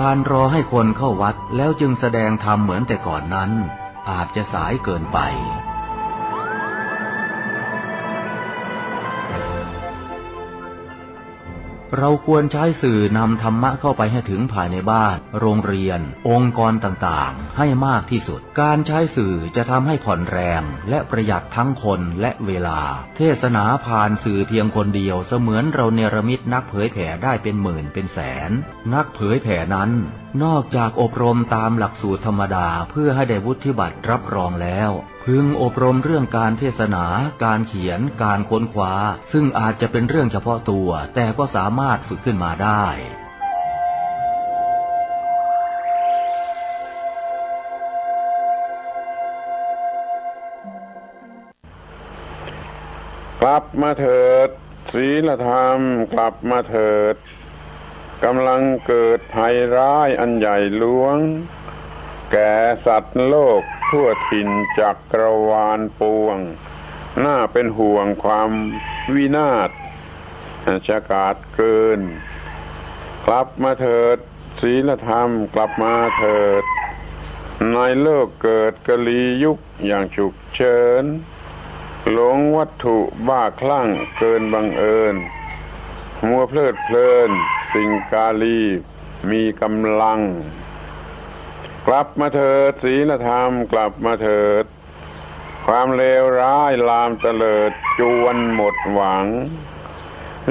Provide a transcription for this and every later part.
การรอให้คนเข้าวัดแล้วจึงแสดงธรรมเหมือนแต่ก่อนนั้นอาจจะสายเกินไปเราควรใช้สื่อนำธรรมะเข้าไปให้ถึงภายในบ้านโรงเรียนองค์กรต่างๆให้มากที่สุดการใช้สื่อจะทำให้ผ่อนแรงและประหยัดทั้งคนและเวลาเทศนาผ่านสื่อเพียงคนเดียวเสมือนเราเนรมิตนักเผยแผ่ได้เป็นหมื่นเป็นแสนนักเผยแผ่นั้นนอกจากอบรมตามหลักสูตรธรรมดาเพื่อให้ได้วุฒิบัตรรับรองแล้วพึงอบรมเรื่องการเทศนาการเขียนการค้นคว้าซึ่งอาจจะเป็นเรื่องเฉพาะตัวแต่ก็สามารถฝึกขึ้นมาได้กลับมาเถิดศีลธรรมกลับมาเถิดกำลังเกิดภัยร้ายอันใหญ่หลวงแก่สัตว์โลกทั่วถิ่นจักรวาลปวงน่าเป็นห่วงความวินาศชะกาจเกินกลับมาเถิดศีลธรรมกลับมาเถิดในโลกเกิดกลียุคอย่างฉุกเฉินหลงวัตถุบ้าคลั่งเกินบังเอิญมัวเพลิดเพลินสิ่งกาลีมีกำลังกลับมาเถิดศีลธรรมกลับมาเถิดความเลวร้ายลามเตลิดจวนหมดหวัง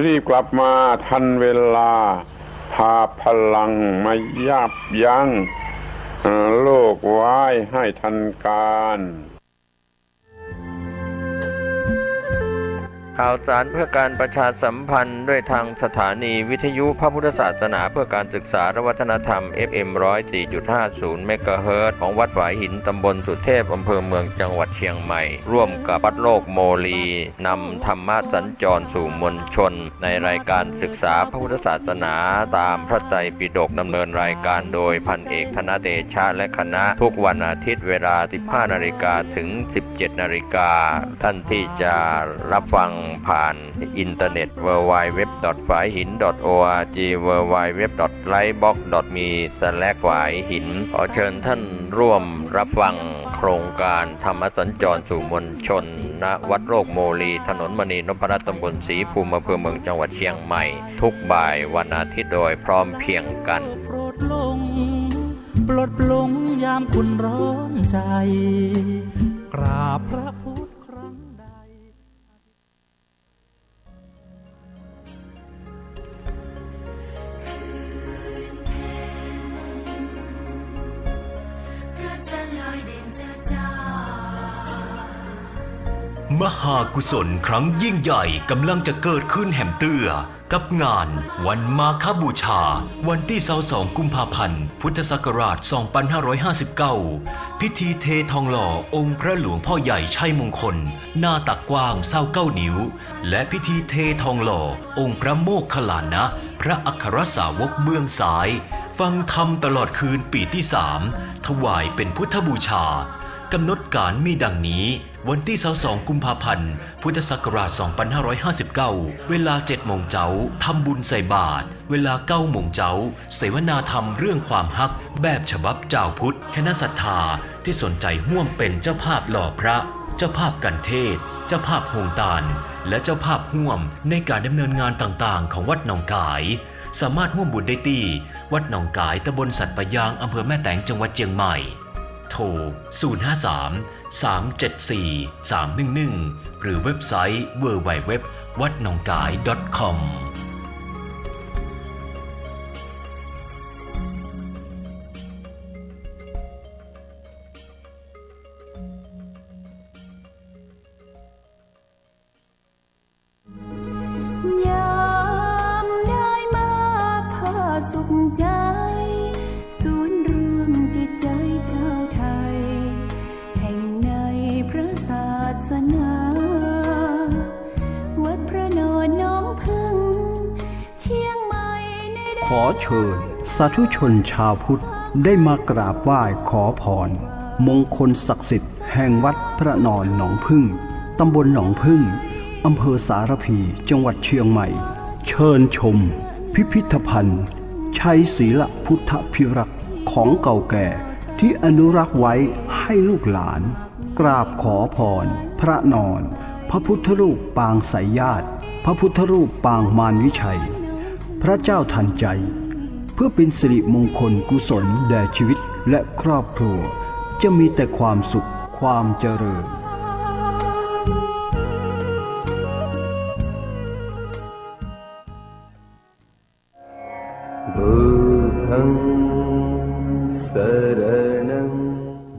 รีบกลับมาทันเวลาพาพลังมายับยั้งโลกไว้ให้ทันการข่าวสารเพื่อการประชาสัมพันธ์ด้วยทางสถานีวิทยุพระพุทธศาสนาเพื่อการศึกษาและวัฒนธรรม FM 104.50 เมกะเฮิรตซ์ของวัดหวายหินตำบลสุเทพอำเภอเมืองจังหวัดเชียงใหม่ร่วมกับวัดโลกโมลีนำธรรมะสัญจรสู่มวลชนในรายการศึกษาพระพุทธศาสนาตามพระไตรปิฎกดำเนินรายการโดยพันเอกธนเดชะและคณะทุกวันอาทิตย์เวลา 15 นาฬิกาถึง 17 นาฬิกาท่านที่จะรับฟังผ่านอินเทอร์เน็ต www.faihin.org www.lightbox.me/faihin ขอเชิญท่านร่วมรับฟังโครงการธรรมสัญจรสู่มวลชนณวัดโลกโมลีถนนมณีนพรัตน์ตำบลศรีภูมิอำเภอเมืองจังหวัดเชียงใหม่ทุกบ่ายวันอาทิตย์โดยพร้อมเพรียงกันโปรดปลงยามคุณร้อนใจกราบพระพุทธครั้งใดมหากุศลครั้งยิ่งใหญ่กำลังจะเกิดขึ้นแห่มเตื้อกับงานวันมาฆบูชาวันที่22 กุมภาพันธ์ พุทธศักราช 2559 พิธีเททองหล่อองค์พระหลวงพ่อใหญ่ชัยมงคลหน้าตักกว้าง29 นิ้วและพิธีเททองหล่อองค์พระโมคคัลลานะพระอัครสาวกเบื้องซ้ายฟังธรรมตลอดคืนปีที่3ถวายเป็นพุทธบูชากำหนดการมีดังนี้วันที่22 กุมภาพันธ์ พุทธศักราช 2559 เวลา 7 โมงเช้าทำบุญใส่บาตรเวลา 9 โมงเช้าเสวนาธรรมเรื่องความฮักแบบฉบับเจ้าพุทธคณะศรัทธาที่สนใจร่วมเป็นเจ้าภาพหล่อพระเจ้าภาพกันเทศเจ้าภาพโฮงตาลและเจ้าภาพร่วมในการดำเนินงานต่างๆของวัดหนองกายสามารถร่วมบุญได้ที่วัดหนองกายตำบลสันปะยางอำเภอแม่แตงจังหวัดเชียงใหม่โทร 053-374-311 หรือเว็บไซต์ www.wadnongkai.comขอเชิญสาธุชนชาวพุทธได้มากราบไหว้ขอพรมงคลศักดิ์สิทธิ์แห่งวัดพระนอนหนองพึ่งตำบลหนองพึ่งอำเภอสารพีจังหวัดเชียงใหม่เชิญชมพิพิธภัณฑ์ ชัยศีลพุทธพิรักษ์ของเก่าแก่ที่อนุรักษ์ไว้ให้ลูกหลานกราบขอพรพระนอนพระพุทธรูปปางไสยญาติพระพุทธรูปปางมารวิชัยพระเจ้าทันใจเพื่อเป็นสิริมงคลกุศลแด่ชีวิตและครอบครัวจะมีแต่ความสุขความเจริญ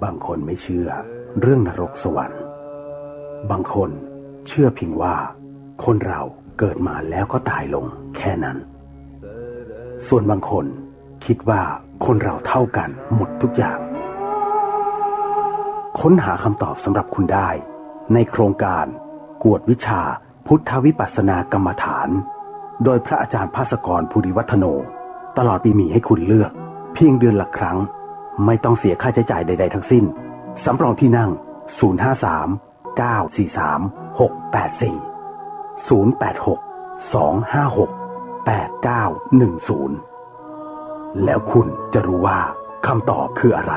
บางคนไม่เชื่อเรื่องนรกสวรรค์บางคนเชื่อเพียงว่าคนเราเกิดมาแล้วก็ตายลงแค่นั้นส่วนบางคนคิดว่าคนเราเท่ากันหมดทุกอย่างค้นหาคำตอบสำหรับคุณได้ในโครงการกวดวิชาพุทธวิปัสสนากรรมฐานโดยพระอาจารย์ภาสกรภูริวัฒโนตลอดปีมีให้คุณเลือกเพียงเดือนละครั้งไม่ต้องเสียค่าใช้จ่ายใดๆทั้งสิ้นสำรองที่นั่ง053 943 684 086 256 8910แล้วคุณจะรู้ว่าคำตอบคืออะไร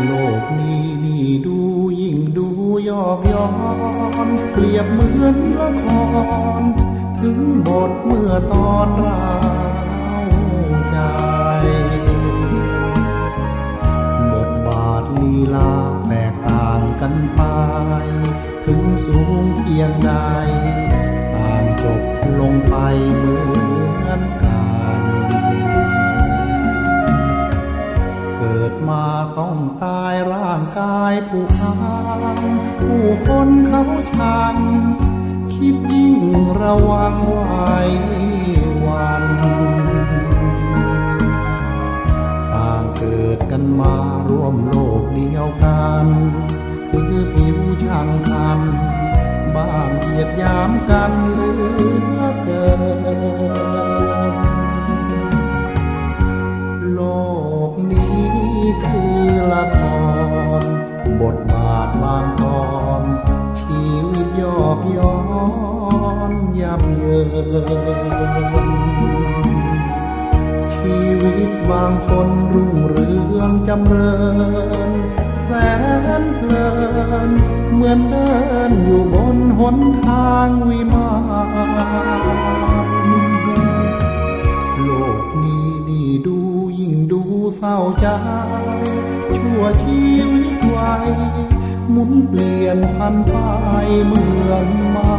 โลกนี้นี่ดูยิ่งดูยอกย้อนเปรียบเหมือนละครถึงบทเมื่อตอนร้าวใจบทบาทลีลาแตกต่างกันไปถึงสูงเพียงใดต่างจบลงไปเหมือนกันเกิดมาต้องตายร่างกายผู้พังผู้คนเขาชังคิดยิ่งระวังไว้วันต่างเกิดกันมาร่วมโลกเดียวกันคือผิวช่างกันบ้างเหยียดหยามกันเหลือเกินโลกนี้คือละครบทบาทบางตอนชีวิตยอกย้อนยับเยินชีวิตบางคนรุ่งเรืองจำเริญแสนเพลินเหมือนเดินอยู่บนหนทางวิมานโลกนี้นี่ดูยิ่งดูเศร้าใจชั่วชีวิตวัยหมุนเปลี่ยนพันไปเหมือนมา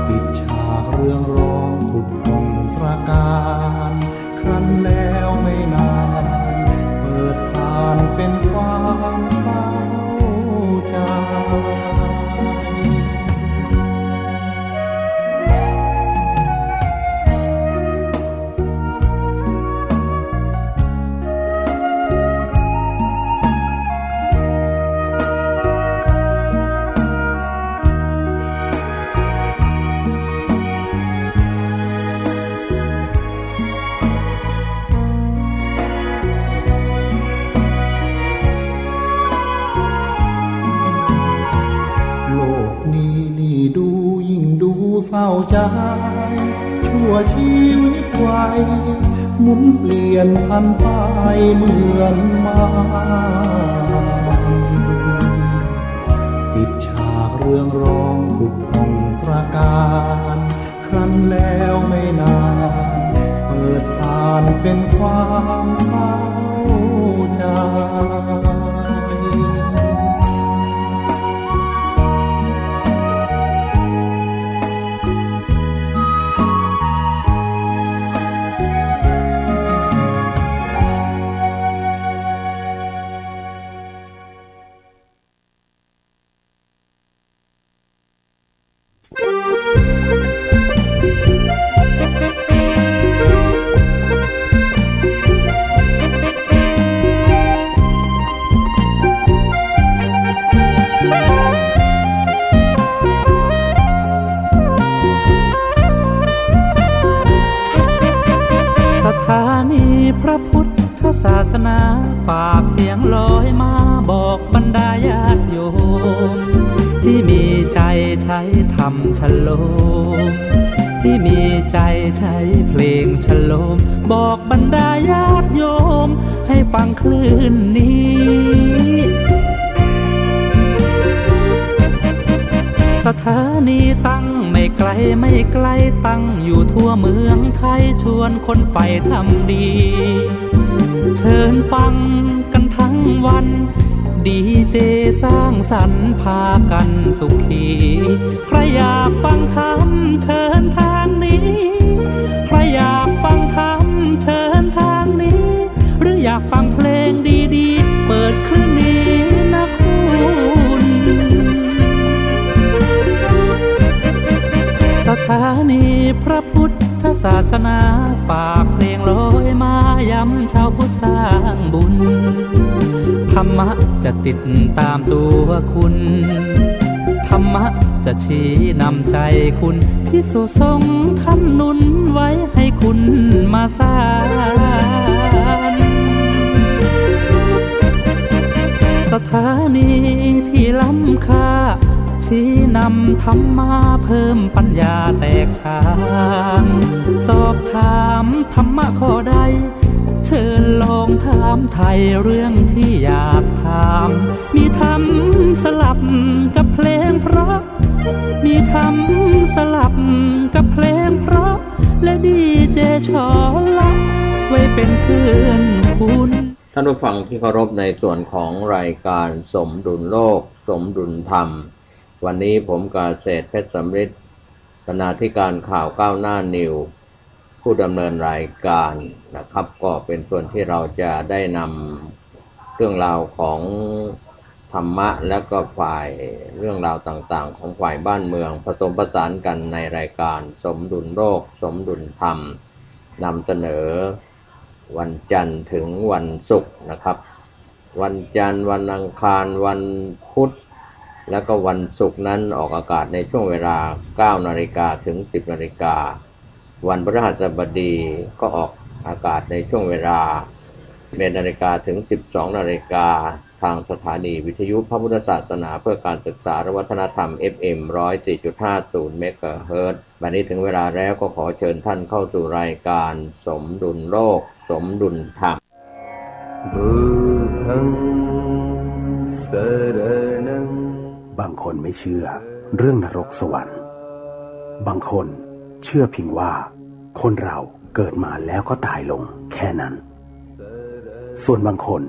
ปิดฉากเรื่องร้องผุดพองตราการครั้นแล้วไม่นานเปิดผ่านเป็นความเศร้าใจเศร้าใจชั่วชีวิตวัยหมุนเปลี่ยนพันไปเหมือนมาปิดฉากเรื่องร้องผุดพองตราการครั้นแล้วไม่นานเปิดผ่านเป็นความเศร้าใจ สนาฝากเสียงลอยมาบอกบรรดาญาติโยมที่มีใจใช้ทำฉโลมที่มีใจใช้เพลงฉโลมบอกบรรดาญาติโยมให้ฟังคลื่นนี้สถานีตั้งไม่ไกลไม่ไกลตั้งอยู่ทั่วเมืองไทยชวนคนไปทำดีเชิญฟังกันทั้งวันดีเจสร้างสรรค์พากันสุขีใครอยากฟังธรรมเชิญทางนี้ใครอยากฟังธรรมเชิญทางนี้หรืออยากฟังเพลงดีๆเปิดคลื่นนี้นะคุณสถานีพระพุทธศาสนาฝากเพลงลอยมาย้ำชาวพุทธสร้างบุญธรรมะจะติดตามตัวคุณธรรมะจะชี้นำใจคุณพิสุทรงค์ท่านหนุนไว้ให้คุณมาสานสถานีที่ล้ำค่าชี้นำธรรมะเพิ่มปัญญาแตกฉานสอบถามธรรมะข้อใดเชิญลองถามไทยเรื่องที่อยากถามมีธรรมสลับกับเพลงเพราะมีธรรมสลับกับเพลงเพราะและดีเจชอละไว้เป็นเพื่อนคุณท่านผู้ฟังที่เคารพในส่วนของรายการสมดุลโลกสมดุลธรรมวันนี้ผมกาเศรษฐ์เพชรสำริดบรรณาธิการข่าวก้าวหน้านิวผู้ดำเนินรายการนะครับก็เป็นส่วนที่เราจะได้นำเรื่องราวของธรรมะและก็ฝ่ายเรื่องราวต่างๆของฝ่ายบ้านเมืองผสมผสานกันในรายการสมดุลโลกสมดุลธรรมนำเสนอวันจันทร์ถึงวันศุกร์นะครับวันจันทร์วันอังคารวันพุธแล้วก็วันศุกร์นั้นออกอากาศในช่วงเวลา 9 นาฬิกาถึง 10 นาฬิกาวันพฤหัสบดีก็ออกอากาศในช่วงเวลา 11 นาฬิกาถึง 12 นาฬิกาทางสถานีวิทยุพระพุทธศาสนาเพื่อการศึกษาและวัฒนธรรม FM 104.50 เมกะเฮิรตซ์วันนี้ถึงเวลาแล้วก็ขอเชิญท่านเข้าสู่รายการสมดุลโลกสมดุลธรรมบางคนไม่เชื่อเรื่องนรกสวรรค์บางคนเชื่อเพียงว่าคนเราเกิดมาแล้วก็ตายลงแค่นั้นส่วนบางคน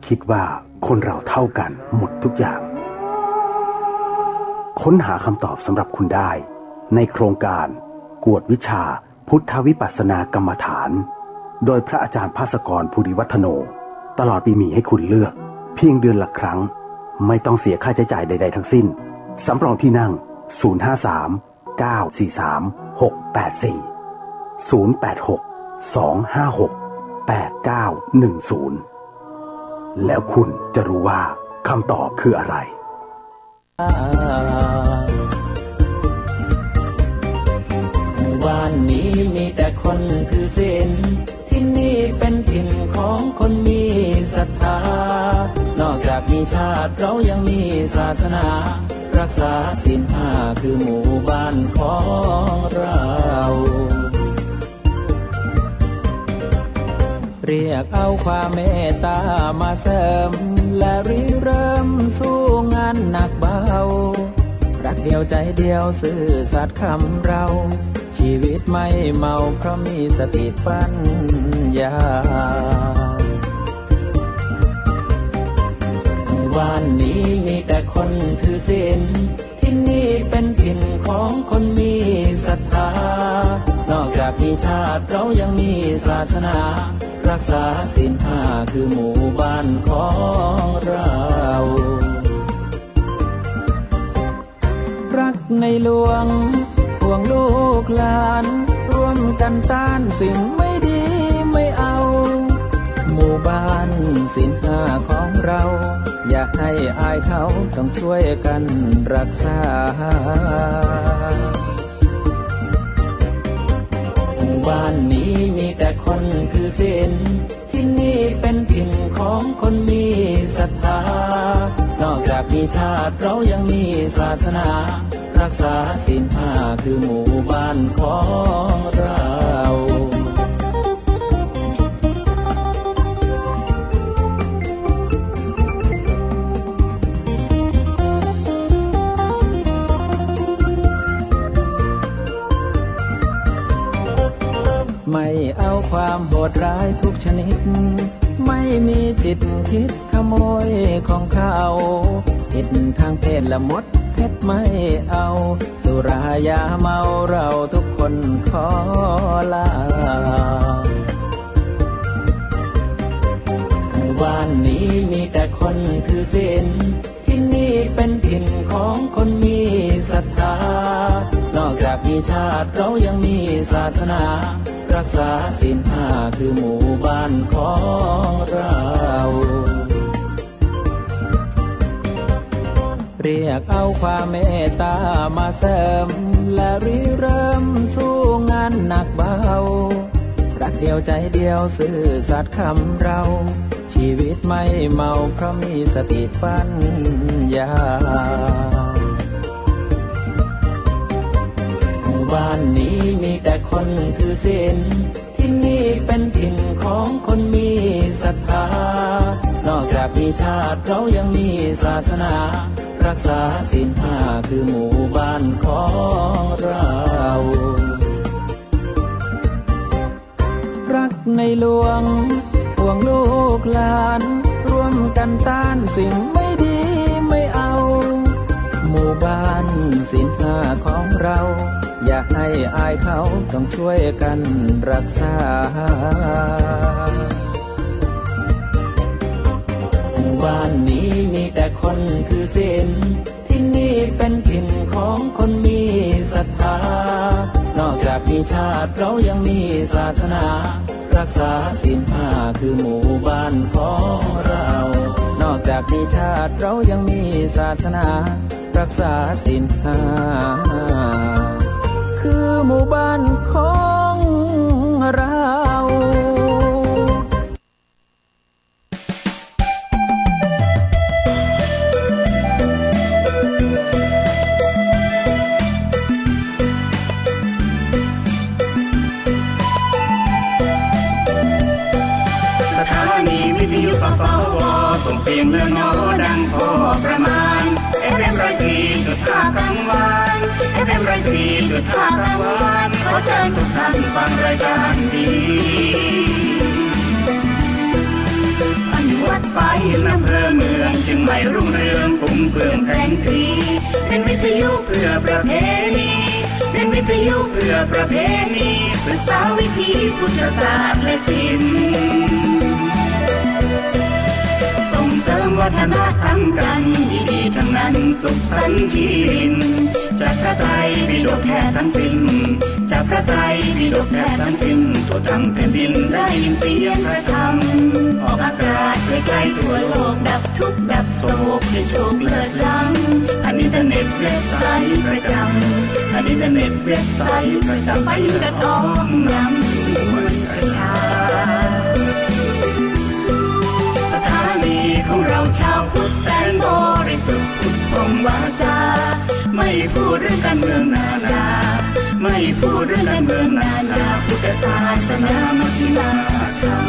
คิดว่าคนเราเท่ากันหมดทุกอย่างค้นหาคำตอบสำหรับคุณได้ในโครงการกวดวิชาพุทธวิปัสสนากรรมฐานโดยพระอาจารย์ภาสกรภูริวัฒโนตลอดปีมีให้คุณเลือกเพียงเดือนละครั้งไม่ต้องเสียค่าใช้จ่ายใดๆทั้งสิ้นสำรองที่นั่ง053 943 684 086 256 8910แล้วคุณจะรู้ว่าคำตอบคืออะไรวันนี้มีแต่คนถือศีลที่นี่เป็นถิ่นของคนมีศรัทธานอกจากมีชาติเรายังมีศาสนารักษาศีลห้าคือหมู่บ้านของเราเรียกเอาความเมตตามาเสริมและริเริ่มสู้งานหนักเบารักเดียวใจเดียวซื่อสัตย์คำเราชีวิตไม่เมาเพราะมีสติปัญญาวันนี้มีแต่คนถือศีลที่นี่เป็นถิ่นของคนมีศรัทธานอกจากมีชาติเรายังมีศาสนารักษาศีลห้าคือหมู่บ้านของเรารักในหลวงห่วงลูกหลานร่วมกันต้านสิ่งไม่ดีไม่เอาหมู่บ้านศีลห้าของเราอย่าให้อายเขาต้องช่วยกันรักษาหมู่บ้านนี้มีแต่คนถือศีลที่นี่เป็นถิ่น ของคนมีศรัทธานอกจากมีชาติเรายังมีศาสนารักษาศีลห้าคือหมู่บ้านของเราไม่เอาความโหดร้ายทุกชนิดไม่มีจิตคิดขโมยของเขาผิดทางเพศละมดเท็จไม่เอาสุรายาเมาเราทุกคนขอลาหมู่บ้านนี้มีแต่คนถือศีลที่นี่เป็นถิ่นของคนมีศรัทธานอกจากมีชาติเรายังมีศาสนารักษาศีลห้าคือหมู่บ้านของเราเรียกเอาความเมตตามาเสริมและริเริ่มสู้งานหนักเบารักเดียวใจเดียวซื่อสัตย์คำเราชีวิตไม่เมาเพราะมีสติปัญญาหมู่บ้านนี้มีแต่คนถือศีลที่นี่เป็นถิ่นของคนมีศรัทธานอกจากมีชาติเรายังมีศาสนารักษาศีลห้าคือหมู่บ้านของเรารักในหลวงห่วงลูกหลานร่วมกันต้านสิ่งไม่ดีไม่เอาหมู่บ้านศีลห้าของเราอย่าให้อายเขาต้องช่วยกันรักษาหมู่บ้านนี้มีแต่คนถือศีลที่นี่เป็นถิ่นของคนมีศรัทธานอกจากมีชาติเรายังมีศาสนารักษาศีลห้าคือหมู่บ้านของเรานอกจากมีชาติเรายังมีศาสนารักษาศีลห้าคือหมู่บ้านของเรา ส่งเสียงเลือนโนดังพอประมาณ FM104.5 กลางวันFM104.5 กลางวันขอเชิญทุกท่านฟังรายการดีอนุวัตไปอำเภอเมืองจึงไม่รุ่งเรืองปุ่มเปลืองแสงสีเป็นวิทยุเพื่อประเพณีเป็นวิทยุเพื่อประเพณีศึกษาวิถีพุทธศาสตร์และศิลป์ส่งเสริมวัฒนธรรมกันดีๆทั้งนั้นสุขสันต์ชีวินจากพระไตรปิฎกแท้ทั้งสิ้นจากพระไตรปิฎกแท้ทั้งสิ้นทั่วทั้งแผ่นดินได้ยินเสียงพระธรรมออกอากาศไกลๆทั่วโลกดับทุกข์ดับโศกให้โชคเลิศล้ำอันอินเทอร์เน็ตเว็บไซต์ประจำอันอินเทอร์เน็ตเว็บไซต์ประจำไปกระต้องนำสู่มวลประชาสถานีของเราชาวพุทธแสนบริสุทธิ์พุทธพรหมวาจาไม่พูดเรื่องการเมืองนานาไม่พูดเรื่องการเมืองนานาพุทธศาสนามัชฌิมาธรรม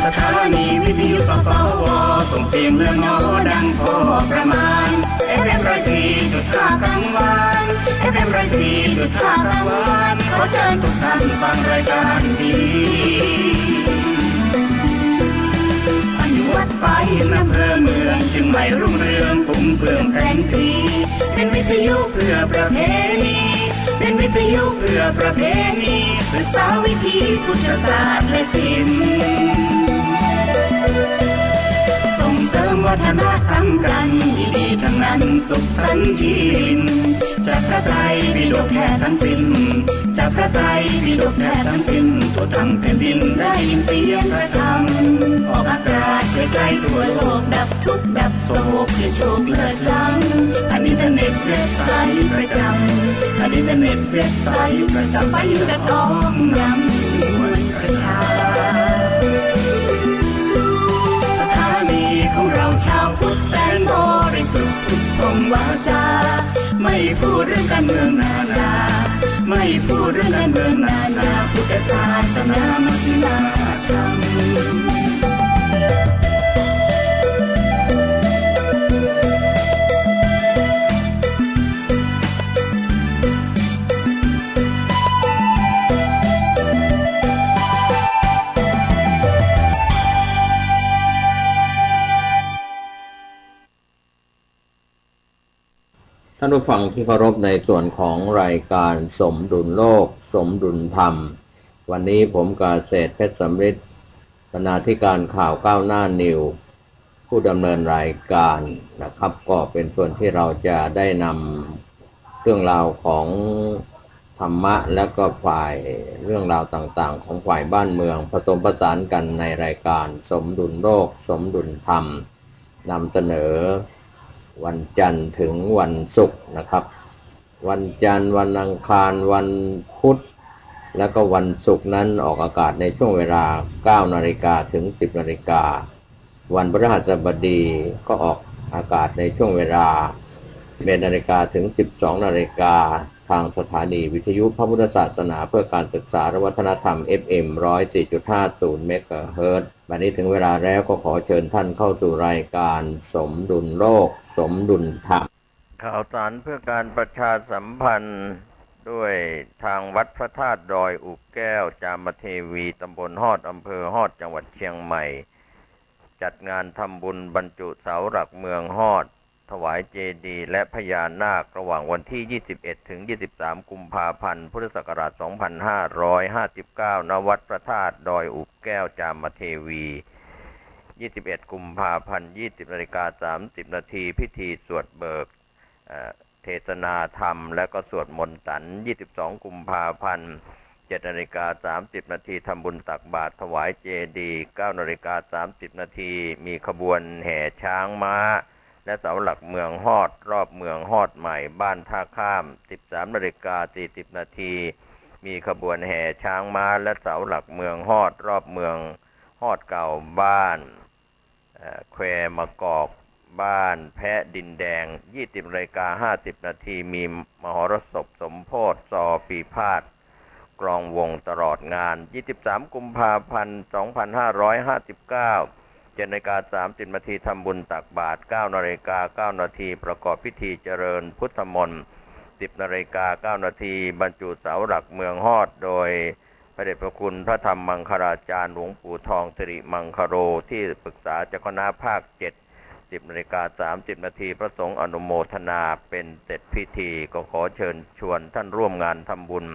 สถานีวิทยุสสวส่งเสียงเลือนโนดังพอประมาณ FM104.5 กลางวัน FM104.5 กลางวันขอเชิญทุกท่านฟังรายการดีอนุวัตไปอำเภอเมืองจึงไม่รุ่งเรืองปุ่มเปลืองแสงสีเป็นวิทยุเพื่อประเพณีเป็นวิทยุเพื่อประเพณีศึกษาวิถีพุทธศาสตร์และศิลป์ส่งเสริมวัฒนธรรมกันดีๆทั้งนั้นสุขสันต์ชีวิน จากพระไตรปิฎกแท้ทั้งสิ้นจากพระไตรปิฎกแท้ทั้งสิ้นทั่วทั้งแผ่นดินได้ยินเสียงพระธรรมออกอากาศไกลๆทั่วโลกดับทุกข์ดับโศกคือโชคเลิศล้ำอันอินเทอร์เน็ตเว็บไซต์ประจำอันอินเทอร์เน็ตเว็บไซต์ประจำไปอยู่กับน้องยำส่วนประชาสถานีของเราชาวพุทธแสนบริสุทธิ์ทุกตรงวาจาไม่พูดเรื่องการเมืองนานาไม่พูดเรื่องการเมืองนานาพุทธศาสนามัชฌิมาธรรมท่านผู้ฟังที่เคารพในส่วนของรายการสมดุลโลกสมดุลธรรมวันนี้ผมกาเศรษฐ์เพชรสำริดบรรณาธิการข่าวก้าวหน้านิวผู้ดำเนินรายการนะครับก็เป็นส่วนที่เราจะได้นำเรื่องราวของธรรมะและก็ฝ่ายเรื่องราวต่างๆของฝ่ายบ้านเมืองผสมผสานกันในรายการสมดุลโลกสมดุลธรรมนำเสนอวันจันทร์ถึงวันศุกร์นะครับวันจันทร์วันอังคารวันพุธและก็วันศุกร์นั้นออกอากาศในช่วงเวลา 9 นาฬิกาถึง 10 นาฬิกาวันพฤหัสบดีก็ออกอากาศในช่วงเวลา 11 นาฬิกาถึง 12 นาฬิกาทางสถานีวิทยุพระพุทธศาสนาเพื่อการศึกษาและวัฒนธรรม FM 104.50 เมกะเฮิรตซ์วันนี้ถึงเวลาแล้วก็ขอเชิญท่านเข้าสู่รายการสมดุลโลกสมดุลธรรมข่าวสารเพื่อการประชาสัมพันธ์ด้วยทางวัดพระธาตุดอยอุบแก้วจามเทวีตำบลฮอดอำเภอฮอดจังหวัดเชียงใหม่จัดงานทำบุญบรรจุเสาหลักเมืองฮอดถวายเจดีย์และพญานาคระหว่างวันที่ 21 ถึง 23 กุมภาพันธ์ พุทธศักราช 2559 ณ วัดพระธาตุดอยอุบแก้วจามเทวี 21 กุมภาพันธ์ 20:30 นาทีพิธีสวดเบิกเทศนาธรรมและก็สวดมนต์สัน 22 กุมภาพันธ์ 7:30 นาทีทำบุญตักบาตรถวายเจดีย์ 9:30 นาทีมีขบวนแห่ช้างม้าและเสาหลักเมืองฮอดรอบเมืองฮอดใหม่บ้านท่าข้าม 13:40 นาทีมีขบวนแห่ช้างม้าและเสาหลักเมืองฮอดรอบเมืองฮอดเก่าบ้านแควมะกอกบ้านแพะดินแดง 20:50 นาทีมีมหรสพสมโภชซอปีพาทย์กลองวงตลอดงาน 23 กุมภาพันธ์ 2559 7:30 นาทีทำบุญตักบาตร 9:09 นาทีประกอบพิธีเจริญพุทธมนต์ 10:09 นาทีบรรจุเสาหลักเมืองฮอดโดยพระเดชพระคุณพระธรรมมังคลาจารย์หลวงปู่ทองสิริมังคโรที่ปรึกษาเจ้าคณะภาค 7 10:30 นาทีพระสงฆ์อนุโมทนาเป็นเสร็จพิธีก็ขอเชิญชวนท่านร่วมงานทำบุญ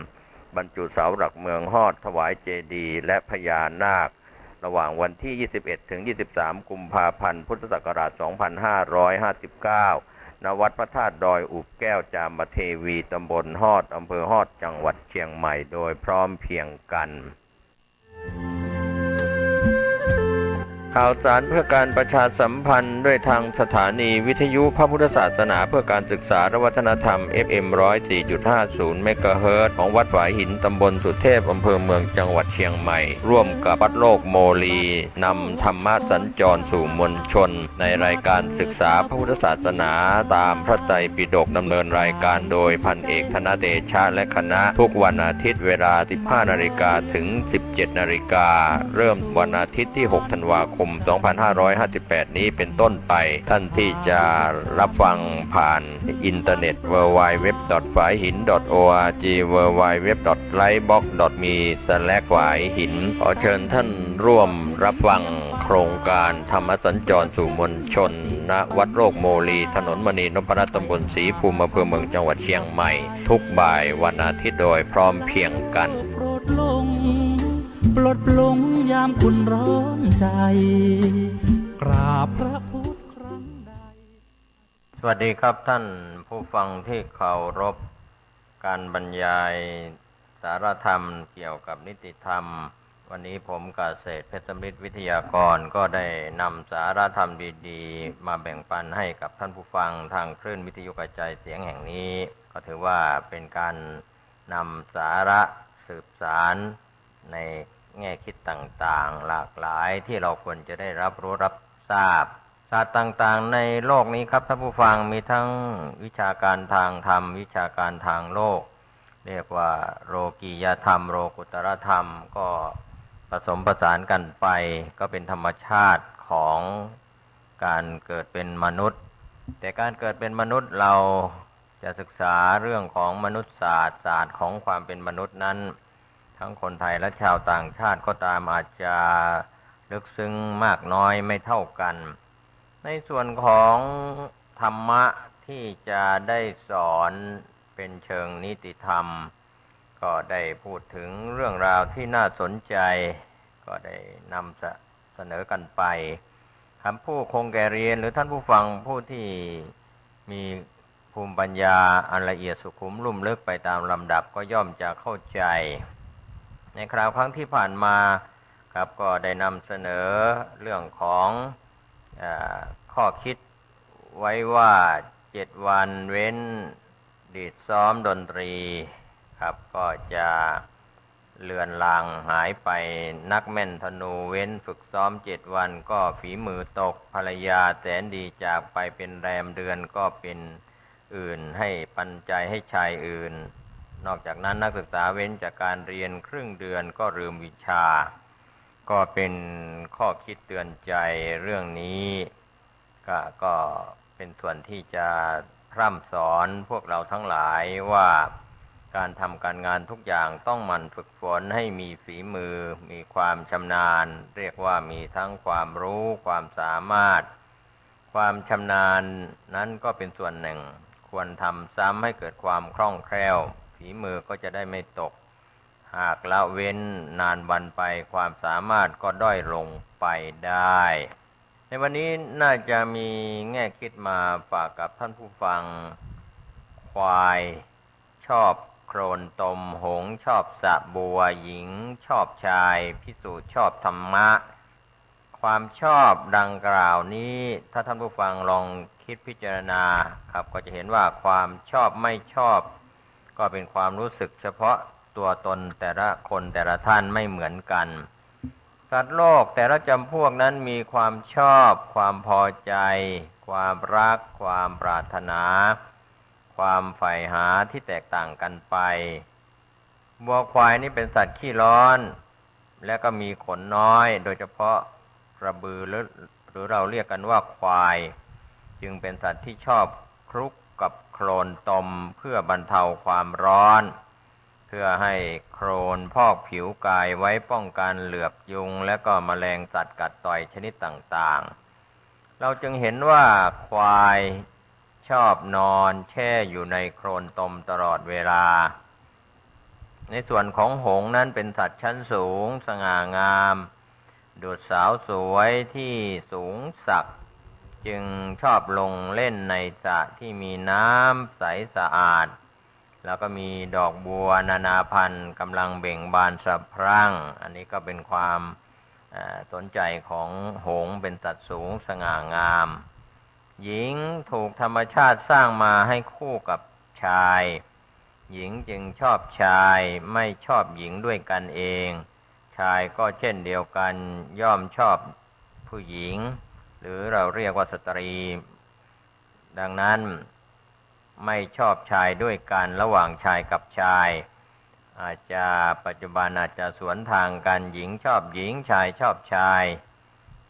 บรรจุเสาหลักเมืองฮอดถวายเจดีย์และพญานาคระหว่างวันที่ 21 ถึง 23 กุมภาพันธ์ พุทธศักราช 2559 ณ วัดพระธาตุดอยอุบแก้วจามเทวีตำบลฮอดอำเภอฮอดจังหวัดเชียงใหม่โดยพร้อมเพรียงกันข่าวสารเพื่อการประชาสัมพันธ์ด้วยทางสถานีวิทยุพระพุทธศาสนาเพื่อการศึกษาและวัฒนธรรม FM 104.50 เมกะเฮิรตซ์ของวัดฝายหินตำบลสุเทพอำเภอเมืองจังหวัดเชียงใหม่ร่วมกับวัดโลกโมลีนำธรรมะสัญจรสู่มวลชนในรายการศึกษาพระพุทธศาสนาตามพระไตรปิฎกดำเนินรายการโดยพันเอกธนเดชะและคณะทุกวันอาทิตย์เวลา 15 นาฬิกาถึง 17 นาฬิกาเริ่มวันอาทิตย์ที่ 6 ธันวาคม 2558 นี้เป็นต้นไปท่านที่จะรับฟังผ่านอินเทอร์เน็ต www.faihin.org www.lightbox.me/faihin ขอเชิญท่านร่วมรับฟังโครงการธรรมสัญจรสู่มวลชนณวัดโลกโมลีถนนมณีนพรัตน์ตำบลศรีภูมิอำเภอเมืองจังหวัดเชียงใหม่ทุกบ่ายวันอาทิตย์โดยพร้อมเพรียงกันปลดปลงยามคุณร้อนใจกราบพระพุทธครั้งใด สวัสดีครับท่านผู้ฟังที่เคารพการบรรยายสารธรรมเกี่ยวกับนิติธรรมวันนี้ผมเกษตรเพชรสำริดวิทยากรก็ได้นำสารธรรมดีๆมาแบ่งปันให้กับท่านผู้ฟังทางคลื่นวิทยุกระจายเสียงแห่งนี้ก็ถือว่าเป็นการนำสาระสืบสารในแง่คิดต่างๆหลากหลายที่เราควรจะได้รับรู้รับทราบศาสตร์ต่างๆในโลกนี้ครับท่านผู้ฟังมีทั้งวิชาการทางธรรมวิชาการทางโลกเรียกว่าโลกียธรรมโลกุตรธรรมก็ผสมผสานกันไปก็เป็นธรรมชาติของการเกิดเป็นมนุษย์แต่การเกิดเป็นมนุษย์เราจะศึกษาเรื่องของมนุษยศาสตร์ศาสตร์ของความเป็นมนุษย์นั้นทั้งคนไทยและชาวต่างชาติก็ตามอาจจะลึกซึ้งมากน้อยไม่เท่ากันในส่วนของธรรมะที่จะได้สอนเป็นเชิงนิติธรรมก็ได้พูดถึงเรื่องราวที่น่าสนใจก็ได้นำเสนอกันไปท่านผู้คงแก่เรียนหรือท่านผู้ฟังผู้ที่มีภูมิปัญญาอันละเอียดสุขุมลุ่มลึกไปตามลำดับก็ย่อมจะเข้าใจในคราวครั้งที่ผ่านมาครับก็ได้นำเสนอเรื่องของข้อคิดไว้ว่า7 วันเว้นดีดซ้อมดนตรีครับก็จะเลือนลางหายไปนักแม่นธนูเว้นฝึกซ้อม7 วันก็ฝีมือตกภรรยาแสนดีจากไปเป็นแรมเดือนก็เป็นอื่นให้ปันใจให้ชายอื่นนอกจากนั้นนักศึกษาเว้นจากการเรียนครึ่งเดือนก็ลืมวิชาก็เป็นข้อคิดเตือนใจเรื่องนี้ก็เป็นส่วนที่จะพร่ำสอนพวกเราทั้งหลายว่าการทำการงานทุกอย่างต้องหมั่นฝึกฝนให้มีฝีมือมีความชำนาญเรียกว่ามีทั้งความรู้ความสามารถความชำนาญนั้นก็เป็นส่วนหนึ่งควรทำซ้ำให้เกิดความคล่องแคล่วฝีมือก็จะได้ไม่ตกหากละเว้นนานวันไปความสามารถก็ด้อยลงไปได้ในวันนี้น่าจะมีแง่คิดมาฝากกับท่านผู้ฟังควายชอบโคลนตมหงส์ชอบสระบัวหญิงชอบชายภิกษุชอบธรรมะความชอบดังกล่าวนี้ถ้าท่านผู้ฟังลองคิดพิจารณาครับก็จะเห็นว่าความชอบไม่ชอบก็เป็นความรู้สึกเฉพาะตัวตนแต่ละคนแต่ละท่านไม่เหมือนกันสัตว์โลกแต่ละจำพวกนั้นมีความชอบความพอใจความรักความปรารถนาความใฝ่หาที่แตกต่างกันไปวัวควายนี่เป็นสัตว์ขี้ร้อนและก็มีขนน้อยโดยเฉพาะกระบือหรือเราเรียกกันว่าควายจึงเป็นสัตว์ที่ชอบคลุกกับโคลนตมเพื่อบรรเทาความร้อนเพื่อให้โคลนพอกผิวกายไว้ป้องกันเหลือบยุงและก็แมลงสัตว์กัดต่อยชนิดต่างๆเราจึงเห็นว่าควายชอบนอนแช่อยู่ในโคลนตมตลอดเวลาในส่วนของหงส์นั้นเป็นสัตว์ชั้นสูงสง่างามดูดสาวสวยที่สูงสักจึงชอบลงเล่นในสระที่มีน้ำใสสะอาดแล้วก็มีดอกบัวนานาพันธุ์กำลังเบ่งบานสะพรั่งอันนี้ก็เป็นความสนใจของหงส์เป็นสัตว์สูงสง่างามหญิงถูกธรรมชาติสร้างมาให้คู่กับชายหญิงจึงชอบชายไม่ชอบหญิงด้วยกันเองชายก็เช่นเดียวกันย่อมชอบผู้หญิงหรือเราเรียกว่าสตรีดังนั้นไม่ชอบชายด้วยกันระหว่างชายกับชายอาจจะปัจจุบันอาจจะสวนทางกันหญิงชอบหญิงชายชอบชาย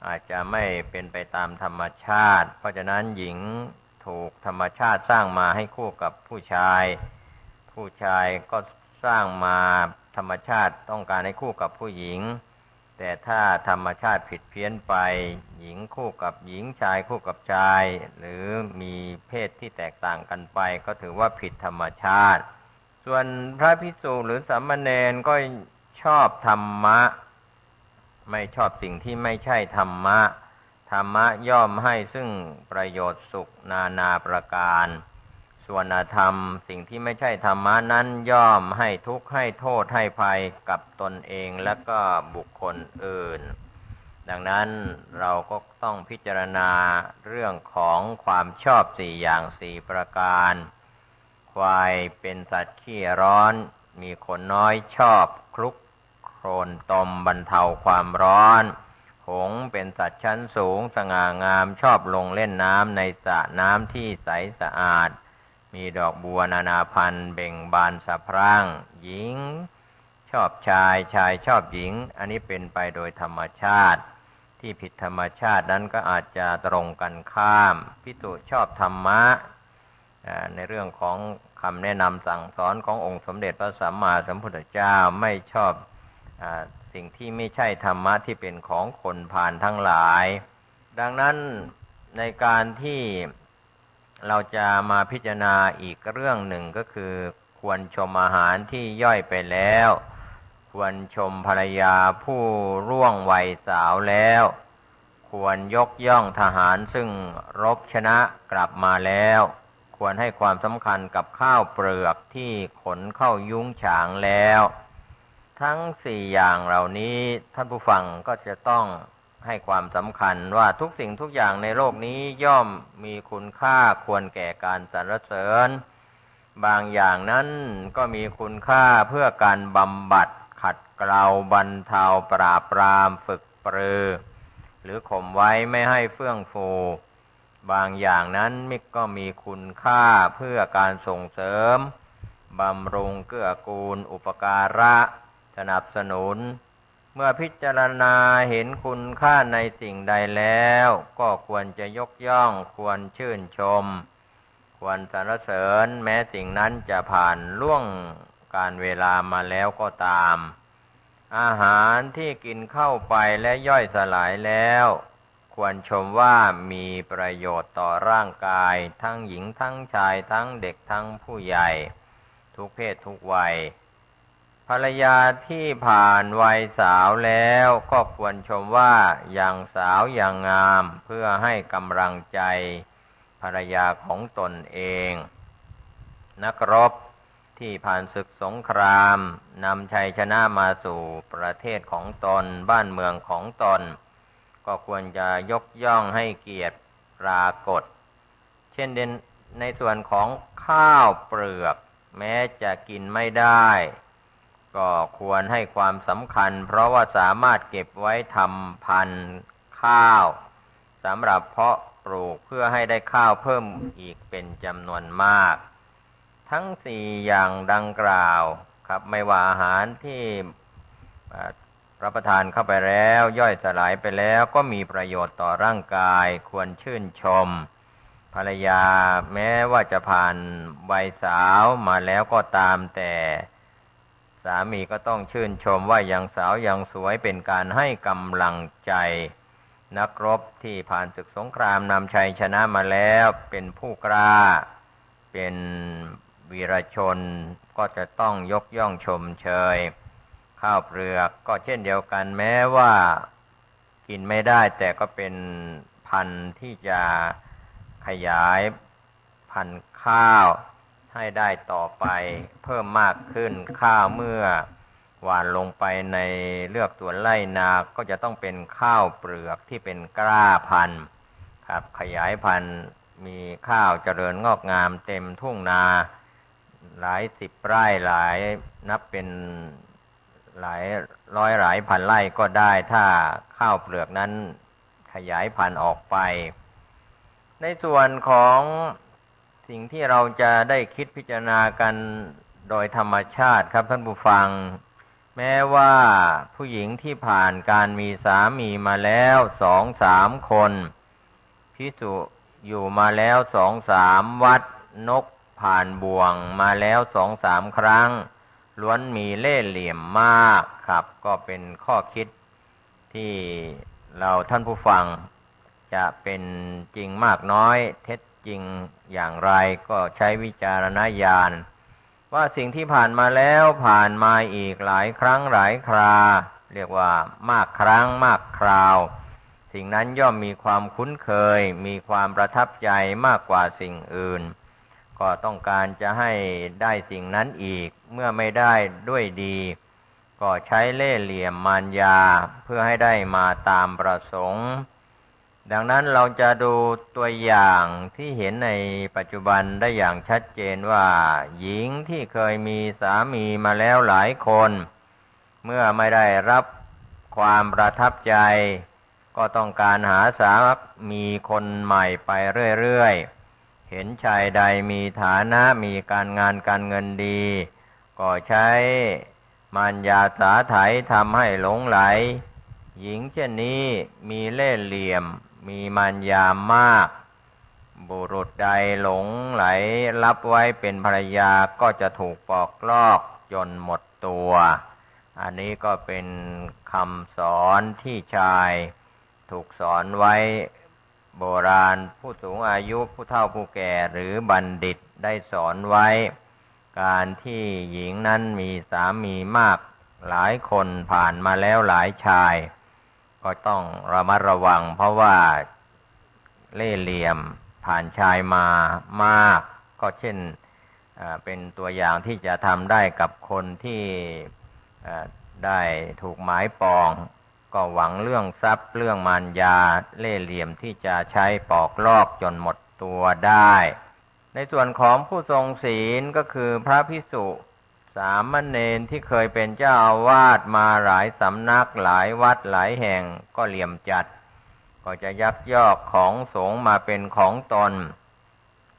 อาจจะไม่เป็นไปตามธรรมชาติเพราะฉะนั้นหญิงถูกธรรมชาติสร้างมาให้คู่กับผู้ชายผู้ชายก็สร้างมาธรรมชาติต้องการให้คู่กับผู้หญิงแต่ถ้าธรรมชาติผิดเพี้ยนไปหญิงคู่กับหญิงชายคู่กับชายหรือมีเพศที่แตกต่างกันไปก็ถือว่าผิดธรรมชาติส่วนพระภิกษุหรือสามเณรก็ชอบธรรมะไม่ชอบสิ่งที่ไม่ใช่ธรรมะธ ธรรมะย่อมให้ซึ่งประโยชน์สุขนาประการส่วนอธรรมสิ่งที่ไม่ใช่ธรรมะนั้นย่อมให้ทุกข์ให้โทษให้ภัยกับตนเองและก็บุคคลอื่นดังนั้นเราก็ต้องพิจารณาเรื่องของความชอบ4อย่าง4ประการควายเป็นสัตว์ขี้ร้อนมีขนน้อยชอบคลุกโคลนตมบรรเทาความร้อนหงส์เป็นสัตว์ชั้นสูงสง่างามชอบลงเล่นน้ำในสระน้ำที่ใสสะอาดมีดอกบัวนานาพันธุ์เบ่งบานสะพรั่งหญิงชอบชายชายชอบหญิงอันนี้เป็นไปโดยธรรมชาติที่ผิดธรรมชาตินั้นก็อาจจะตรงกันข้ามภิกษุชอบธรรมะในเรื่องของคำแนะนำสั่งสอนขององค์สมเด็จพระสัมมาสัมพุทธเจ้าไม่ชอบสิ่งที่ไม่ใช่ธรรมะที่เป็นของคนพาลทั้งหลายดังนั้นในการที่เราจะมาพิจารณาอีกเรื่องหนึ่งก็คือควรชมอาหารที่ย่อยไปแล้วควรชมภรรยาผู้ร่วงวัยสาวแล้วควรยกย่องทหารซึ่งรบชนะกลับมาแล้วควรให้ความสำคัญกับข้าวเปลือกที่ขนเข้ายุ้งฉางแล้วทั้ง4อย่างเหล่านี้ท่านผู้ฟังก็จะต้องให้ความสำคัญว่าทุกสิ่งทุกอย่างในโลกนี้ย่อมมีคุณค่าควรแก่การสรรเสริญบางอย่างนั้นก็มีคุณค่าเพื่อการบำบัดขัดเกลาบรรเทาปราบปรามฝึกปรือหรือข่มไว้ไม่ให้เฟื่องฟูบางอย่างนั้นก็มีคุณค่าเพื่อการส่งเสริมบำรุงเกื้อกูลอุปการะสนับสนุนเมื่อพิจารณาเห็นคุณค่าในสิ่งใดแล้วก็ควรจะยกย่องควรชื่นชมควรสรรเสริญแม้สิ่งนั้นจะผ่านล่วงการเวลามาแล้วก็ตามอาหารที่กินเข้าไปและย่อยสลายแล้วควรชมว่ามีประโยชน์ต่อร่างกายทั้งหญิงทั้งชายทั้งเด็กทั้งผู้ใหญ่ทุกเพศทุกวัยภรรยาที่ผ่านวัยสาวแล้วก็ควรชมว่ายังสาวยังงามเพื่อให้กำลังใจภรรยาของตนเองนักรบที่ผ่านศึกสงครามนำชัยชนะมาสู่ประเทศของตนบ้านเมืองของตนก็ควรจะยกย่องให้เกียรติปรากฏเช่นในส่วนของข้าวเปลือกแม้จะกินไม่ได้ก็ควรให้ความสำคัญเพราะว่าสามารถเก็บไว้ทำพันธุ์ข้าวสำหรับเพาะปลูกเพื่อให้ได้ข้าวเพิ่มอีกเป็นจำนวนมากทั้ง4อย่างดังกล่าวครับไม่ว่าอาหารที่รับประทานเข้าไปแล้วย่อยสลายไปแล้วก็มีประโยชน์ต่อร่างกายควรชื่นชมภรรยาแม้ว่าจะผ่านวัยสาวมาแล้วก็ตามแต่สามีก็ต้องชื่นชมว่ายังสาวยังสวยเป็นการให้กำลังใจนักรบที่ผ่านศึกสงครามนำชัยชนะมาแล้วเป็นผู้กล้าเป็นวีรชนก็จะต้องยกย่องชมเชยข้าวเปลือกก็เช่นเดียวกันแม้ว่ากินไม่ได้แต่ก็เป็นพันธุ์ที่จะขยายพันธุ์ข้าวให้ได้ต่อไปเพิ่มมากขึ้นข้าวเมื่อหว่านลงไปในเลือกสวนไร่นาก็จะต้องเป็นข้าวเปลือกที่เป็นกล้าพันธุ์ครับขยายพันธุ์มีข้าวเจริญงอกงามเต็มทุ่งนาหลายสิบไร่หลายนับเป็นหลายร้อยหลายพันไร่ก็ได้ถ้าข้าวเปลือกนั้นขยายพันธุ์ออกไปในส่วนของสิ่งที่เราจะได้คิดพิจารณากันโดยธรรมชาติครับท่านผู้ฟังแม้ว่าผู้หญิงที่ผ่านการมีสามีมาแล้ว 2-3 คนภิกษุอยู่มาแล้ว 2-3 วัดนกผ่านบ่วงมาแล้ว 2-3 ครั้งล้วนมีเล่ห์เหลี่ยมมากครับก็เป็นข้อคิดที่เราท่านผู้ฟังจะเป็นจริงมากน้อยเท็จจริงอย่างไรก็ใช้วิจารณญาณว่าสิ่งที่ผ่านมาแล้วผ่านมาอีกหลายครั้งหลายคราเรียกว่ามากครั้งมากคราว สิ่งนั้นย่อมมีความคุ้นเคยมีความประทับใจมากกว่าสิ่งอื่นก็ต้องการจะให้ได้สิ่งนั้นอีกเมื่อไม่ได้ด้วยดีก็ใช้เล่ห์เหลี่ยมมารยาเพื่อให้ได้มาตามประสงค์ดังนั้นเราจะดูตัวอย่างที่เห็นในปัจจุบันได้อย่างชัดเจนว่าหญิงที่เคยมีสามีมาแล้วหลายคนเมื่อไม่ได้รับความประทับใจก็ต้องการหาสามีคนใหม่ไปเรื่อยๆเห็นชายใดมีฐานะมีการงานการเงินดีก็ใช้มารยาสาไถทำให้หลงไหลหญิงเช่นนี้มีเล่ห์เหลี่ยมมีมารยามากบุรุษใดหลงไหลรับไว้เป็นภรรยาก็จะถูกปอกลอกจนหมดตัวอันนี้ก็เป็นคำสอนที่ชายถูกสอนไว้โบราณผู้สูงอายุผู้เฒ่าผู้แก่หรือบัณฑิตได้สอนไว้การที่หญิงนั้นมีสามีมากหลายคนผ่านมาแล้วหลายชายก็ต้องระมัดระวังเพราะว่าเล่ห์เหลี่ยมผ่านชายมามากก็เช่นเป็นตัวอย่างที่จะทำได้กับคนที่ได้ถูกหมายปองก็หวังเรื่องทรัพย์เรื่องมารยาเล่ห์เหลี่ยมที่จะใช้ปอกลอกจนหมดตัวได้ในส่วนของผู้ทรงศีลก็คือพระภิกษุสามเณรที่เคยเป็นเจ้าอาวาสมาหลายสำนักหลายวัดหลายแห่งก็เหลี่ยมจัดก็จะยักยอกของสงฆ์มาเป็นของตน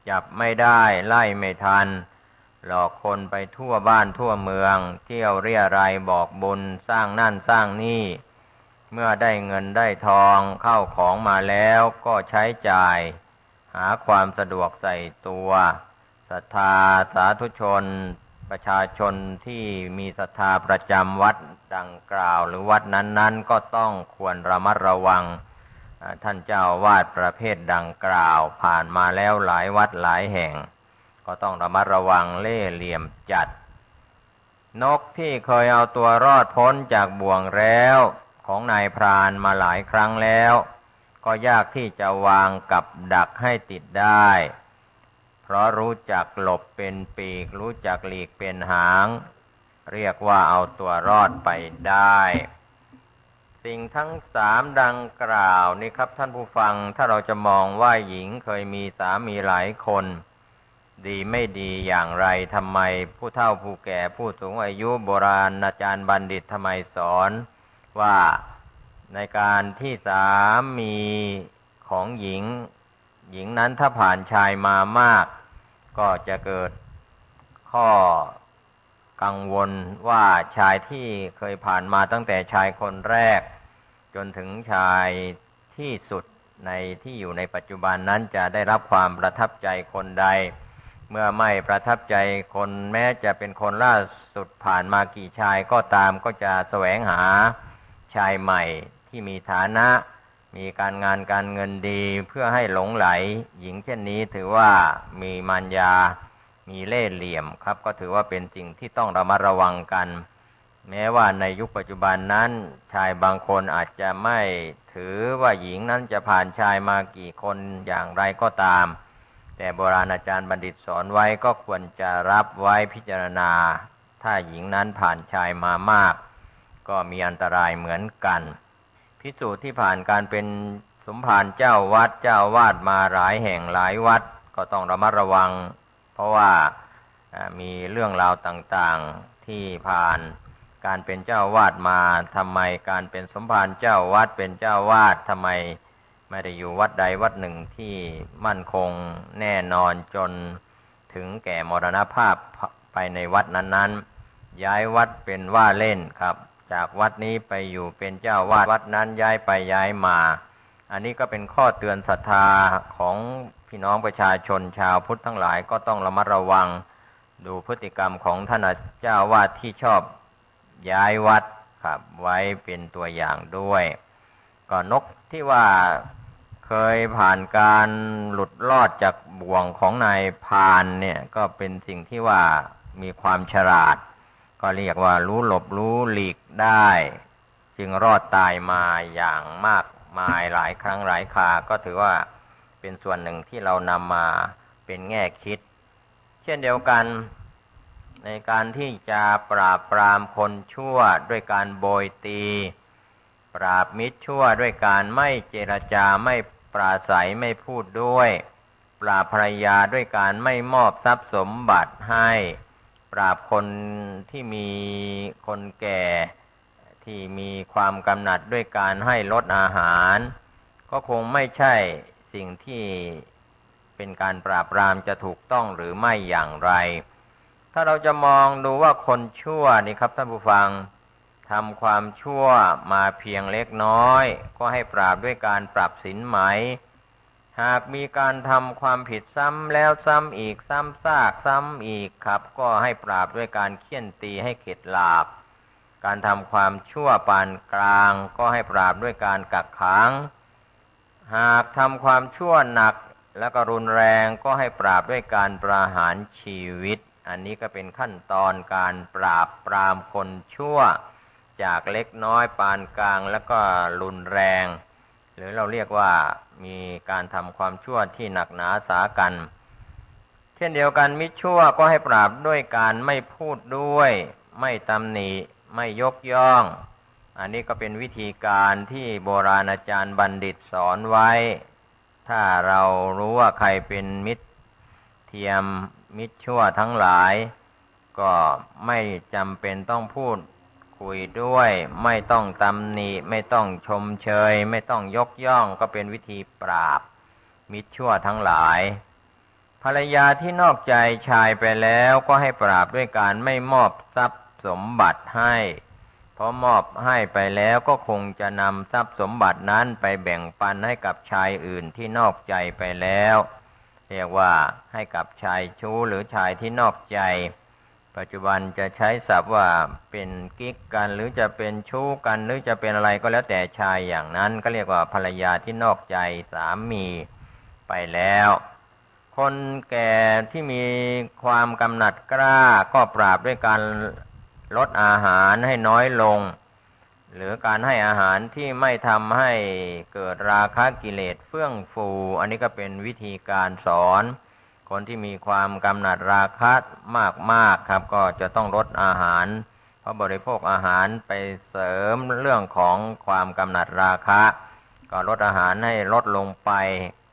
จับไม่ได้ไล่ไม่ทันหลอกคนไปทั่วบ้านทั่วเมืองเที่ยวเรี่ยไรบอกบุญสร้างนั่นสร้างนี่เมื่อได้เงินได้ทองเข้าของมาแล้วก็ใช้จ่ายหาความสะดวกใส่ตัวศรัทธาสาธุชนประชาชนที่มีศรัทธาประจำวัดดังกล่าวหรือวัดนั้นๆก็ต้องควรระมัดระวังท่านเจ้าวาดประเภทดังกล่าวผ่านมาแล้วหลายวัดหลายแห่งก็ต้องระมัดระวังเล่ห์เหลี่ยมจัดนกที่เคยเอาตัวรอดพ้นจากบ่วงแล้วของนายพรานมาหลายครั้งแล้วก็ยากที่จะวางกับดักให้ติดได้เพราะรู้จักหลบเป็นปีกรู้จักหลีกเป็นหางเรียกว่าเอาตัวรอดไปได้สิ่งทั้งสามดังกล่าวนี่ครับท่านผู้ฟังถ้าเราจะมองว่าหญิงเคยมีสามีหลายคนดีไม่ดีอย่างไรทำไมผู้เฒ่าผู้แก่ผู้สูงอายุโบราณอาจารย์บัณฑิตทำไมสอนว่าในการที่สามีของหญิงนั้นถ้าผ่านชายมามากก็จะเกิดข้อกังวลว่าชายที่เคยผ่านมาตั้งแต่ชายคนแรกจนถึงชายที่สุดในที่อยู่ในปัจจุบันนั้นจะได้รับความประทับใจคนใดเมื่อไม่ประทับใจคนแม้จะเป็นคนล่าสุดผ่านมากี่ชายก็ตามก็จะแสวงหาชายใหม่ที่มีฐานะมีการงานการเงินดีเพื่อให้หลงไหลหญิงเช่นนี้ถือว่ามีมารยามีเล่ห์เหลี่ยมครับก็ถือว่าเป็นสิ่งที่ต้องระมัดระวังกันแม้ว่าในยุคปัจจุบันนั้นชายบางคนอาจจะไม่ถือว่าหญิงนั้นจะผ่านชายมากี่คนอย่างไรก็ตามแต่โบราณอาจารย์บัณฑิตสอนไว้ก็ควรจะรับไว้พิจารณาถ้าหญิงนั้นผ่านชายมามากก็มีอันตรายเหมือนกันภิกษุที่ผ่านการเป็นสมภารเจ้าวัดเจ้าวาดมาหลายแห่งหลายวัดก็ต้องระมัดระวังเพราะว่ามีเรื่องราวต่างๆที่ผ่านการเป็นเจ้าวาดมาทำไมการเป็นสมภารเจ้าวัดเป็นเจ้าวาดทำไมไม่ได้อยู่วัดใดวัดหนึ่งที่มั่นคงแน่นอนจนถึงแก่มรณภาพไปในวัดนั้นๆย้ายวัดเป็นว่าเล่นครับจากวัดนี้ไปอยู่เป็นเจ้าวาดวัดนั้นย้ายไปย้ายมาอันนี้ก็เป็นข้อเตือนศรัทธาของพี่น้องประชาชนชาวพุทธทั้งหลายก็ต้องระมัดระวังดูพฤติกรรมของท่านเจ้าวาดที่ชอบย้ายวัดครับไว้เป็นตัวอย่างด้วยก็นกที่ว่าเคยผ่านการหลุดรอดจากบ่วงของนายพรานเนี่ยก็เป็นสิ่งที่ว่ามีความฉลาดก็เรียกว่ารู้หลบรู้หลีกได้จึงรอดตายมาอย่างมาก มายหลายครั้งหลายคราก็ถือว่าเป็นส่วนหนึ่งที่เรานำมาเป็นแง่คิดเช่นเดียวกันในการที่จะปราบปรามคนชั่วด้วยการโบยตีปราบมิตรชั่วด้วยการไม่เจรจาไม่ปราศัยไม่พูดด้วยปราบภรรยาด้วยการไม่มอบทรัพย์สมบัติให้ปราบคนที่มีคนแก่ที่มีความกำหนัดด้วยการให้ลดอาหารก็คงไม่ใช่สิ่งที่เป็นการปราบปรามจะถูกต้องหรือไม่อย่างไรถ้าเราจะมองดูว่าคนชั่วนี่ครับท่านผู้ฟังทำความชั่วมาเพียงเล็กน้อยก็ให้ปราบด้วยการปรับสินไหมหากมีการทำความผิดซ้ำแล้วซ้ำอีกซ้ำซากซ้ำอีกครับก็ให้ปราบด้วยการเฆี่ยนตีให้เข็ดหลาบการทำความชั่วปานกลางก็ให้ปราบด้วยการกักขังหากทำความชั่วหนักแล้วก็รุนแรงก็ให้ปราบด้วยการประหารชีวิตอันนี้ก็เป็นขั้นตอนการปราบปรามคนชั่วจากเล็กน้อยปานกลางแล้วก็รุนแรงหรือเราเรียกว่ามีการทำความชั่วที่หนักหนาสากันเช่นเดียวกันมิจฉาชั่วก็ให้ปราบด้วยการไม่พูดด้วยไม่ตำหนิไม่ยกย่องอันนี้ก็เป็นวิธีการที่โบราณอาจารย์บัณฑิตสอนไว้ถ้าเรารู้ว่าใครเป็นมิตรเทียมมิตรชั่วทั้งหลายก็ไม่จำเป็นต้องพูดคุยด้วยไม่ต้องตำหนิไม่ต้องชมเชยไม่ต้องยกย่องก็เป็นวิธีปราบมิตรชั่วทั้งหลายภรรยาที่นอกใจชายไปแล้วก็ให้ปราบด้วยการไม่มอบทรัพย์สมบัติให้เพราะมอบให้ไปแล้วก็คงจะนำทรัพย์สมบัตินั้นไปแบ่งปันให้กับชายอื่นที่นอกใจไปแล้วเรียกว่าให้กับชายชู้หรือชายที่นอกใจปัจจุบันจะใช้ศัพท์ว่าเป็นกิ๊กกันหรือจะเป็นชู้กันหรือจะเป็นอะไรก็แล้วแต่ชายอย่างนั้นก็เรียกว่าภรรยาที่นอกใจสามีไปแล้วคนแก่ที่มีความกำหนัดกล้าก็ปราบด้วยการลดอาหารให้น้อยลงหรือการให้อาหารที่ไม่ทำให้เกิดราคะกิเลสเฟื่องฟูอันนี้ก็เป็นวิธีการสอนคนที่มีความกำหนัดราคะมากๆครับก็จะต้องลดอาหารเพราะบริโภคอาหารไปเสริมเรื่องของความกำหนัดราคะก็ลดอาหารให้ลดลงไป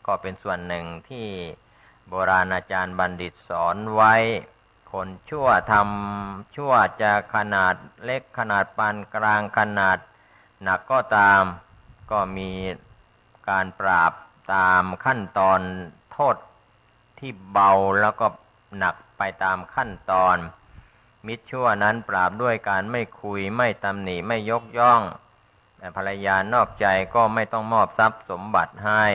ก็เป็นส่วนหนึ่งที่โบราณอาจารย์บัณฑิตสอนไว้คนชั่วทำชั่วจะขนาดเล็กขนาดปานกลางขนาดหนักก็ตามก็มีการปราบตามขั้นตอนโทษที่เบาแล้วก็หนักไปตามขั้นตอนมิจฉาชั่วนั้นปราบด้วยการไม่คุยไม่ตำหนิไม่ยกย่องภรรยานอกใจก็ไม่ต้องมอบทรัพย์สมบัติให้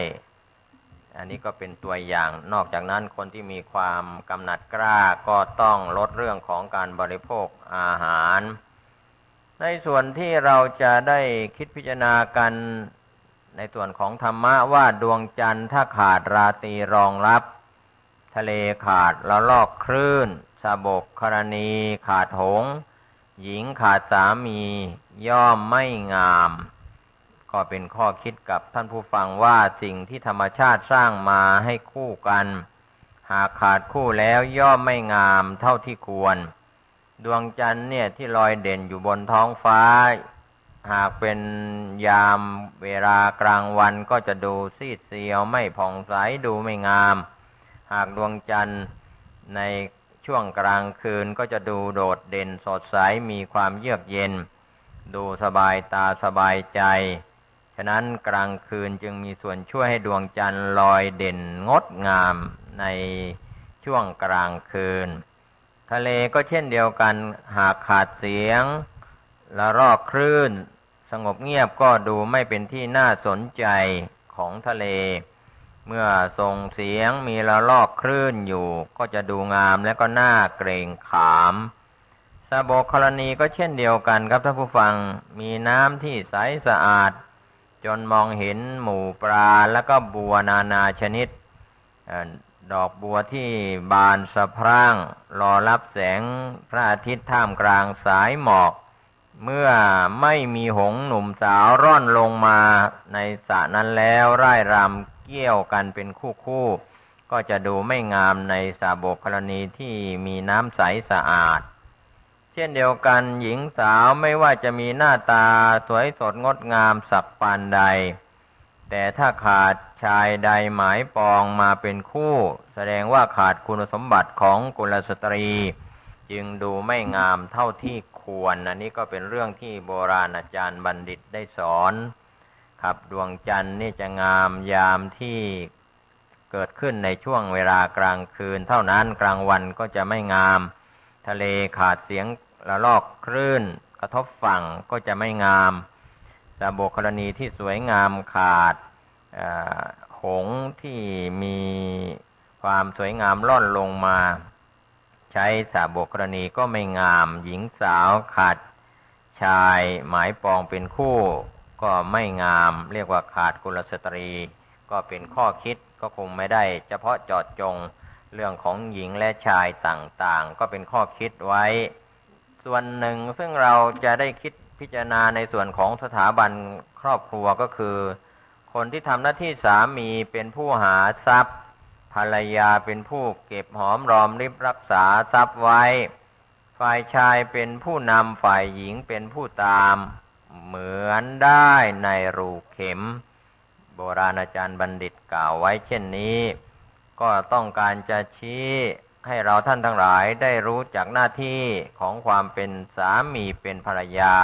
อันนี้ก็เป็นตัวอย่างนอกจากนั้นคนที่มีความกำหนัดกล้าก็ต้องลดเรื่องของการบริโภคอาหารในส่วนที่เราจะได้คิดพิจารณากันในส่วนของธรรมะว่าดวงจันทร์ถ้าขาดราตรีรองรับทะเลขาดละลอกคลื่นสะบกกรณีขาดหงส์หญิงขาดสามีย่อมไม่งามก็เป็นข้อคิดกับท่านผู้ฟังว่าสิ่งที่ธรรมชาติสร้างมาให้คู่กันหากขาดคู่แล้วย่อมไม่งามเท่าที่ควรดวงจันทร์เนี่ยที่ลอยเด่นอยู่บนท้องฟ้าหากเป็นยามเวลากลางวันก็จะดูซีดเซียวไม่ผ่องใสดูไม่งามหากดวงจันทร์ในช่วงกลางคืนก็จะดูโดดเด่นสดใสมีความเยือกเย็นดูสบายตาสบายใจฉะนั้นกลางคืนจึงมีส่วนช่วยให้ดวงจันทร์ลอยเด่นงดงามในช่วงกลางคืนทะเลก็เช่นเดียวกันหากขาดเสียงละลอกคลื่นสงบเงียบก็ดูไม่เป็นที่น่าสนใจของทะเลเมื่อส่งเสียงมีละลอกคลื่นอยู่ก็จะดูงามและก็น่าเกรงขามสะบกกรณีก็เช่นเดียวกันครับท่านผู้ฟังมีน้ำที่ใสสะอาดจนมองเห็นหมู่ปลาแล้วก็บัวนานาชนิดดอกบัวที่บานสะพรั่งรอรับแสงพระอาทิตย์ท่ามกลางสายหมอก เมื่อไม่มีหงส์หนุ่มสาวร่อนลงมาในสระนั้นแล้วร่ายรำเกี่ยวกันเป็นคู่ก็จะดูไม่งามในสาบกกรณีที่มีน้ำใสสะอาดเช่นเดียวกันหญิงสาวไม่ว่าจะมีหน้าตาสวยสดงดงามสักปานใดแต่ถ้าขาดชายใดหมายปองมาเป็นคู่แสดงว่าขาดคุณสมบัติของกุลสตรีจึงดูไม่งามเท่าที่ควรอันนี้ก็เป็นเรื่องที่โบราณอาจารย์บัณฑิตได้สอนครับดวงจันทร์นี่จะงามยามที่เกิดขึ้นในช่วงเวลากลางคืนเท่านั้นกลางวันก็จะไม่งามทะเลขาดเสียงระลอกคลื่นกระทบฝั่งก็จะไม่งามสาบกกรณีที่สวยงามขาดหงส์ที่มีความสวยงามล่อนลงมาใช้สาบกกรณีก็ไม่งามหญิงสาวขาดชายหมายปองเป็นคู่ก็ไม่งามเรียกว่าขาดกุลสตรีก็เป็นข้อคิดก็คงไม่ได้เฉพาะเจาะจงเรื่องของหญิงและชายต่างๆก็เป็นข้อคิดไว้ส่วนหนึ่งซึ่งเราจะได้คิดพิจารณาในส่วนของสถาบันครอบครัวก็คือคนที่ทำหน้าที่สามีเป็นผู้หาทรัพย์ภรรยาเป็นผู้เก็บหอมรอมริบรักษาทรัพย์ไว้ฝ่ายชายเป็นผู้นำฝ่ายหญิงเป็นผู้ตามเหมือนได้ในรูเข็มโบราณอาจารย์บัณฑิตกล่าวไว้เช่นนี้ก็ต้องการจะชี้ให้เราท่านทั้งหลายได้รู้จักหน้าที่ของความเป็นสามีเป็นภรรยา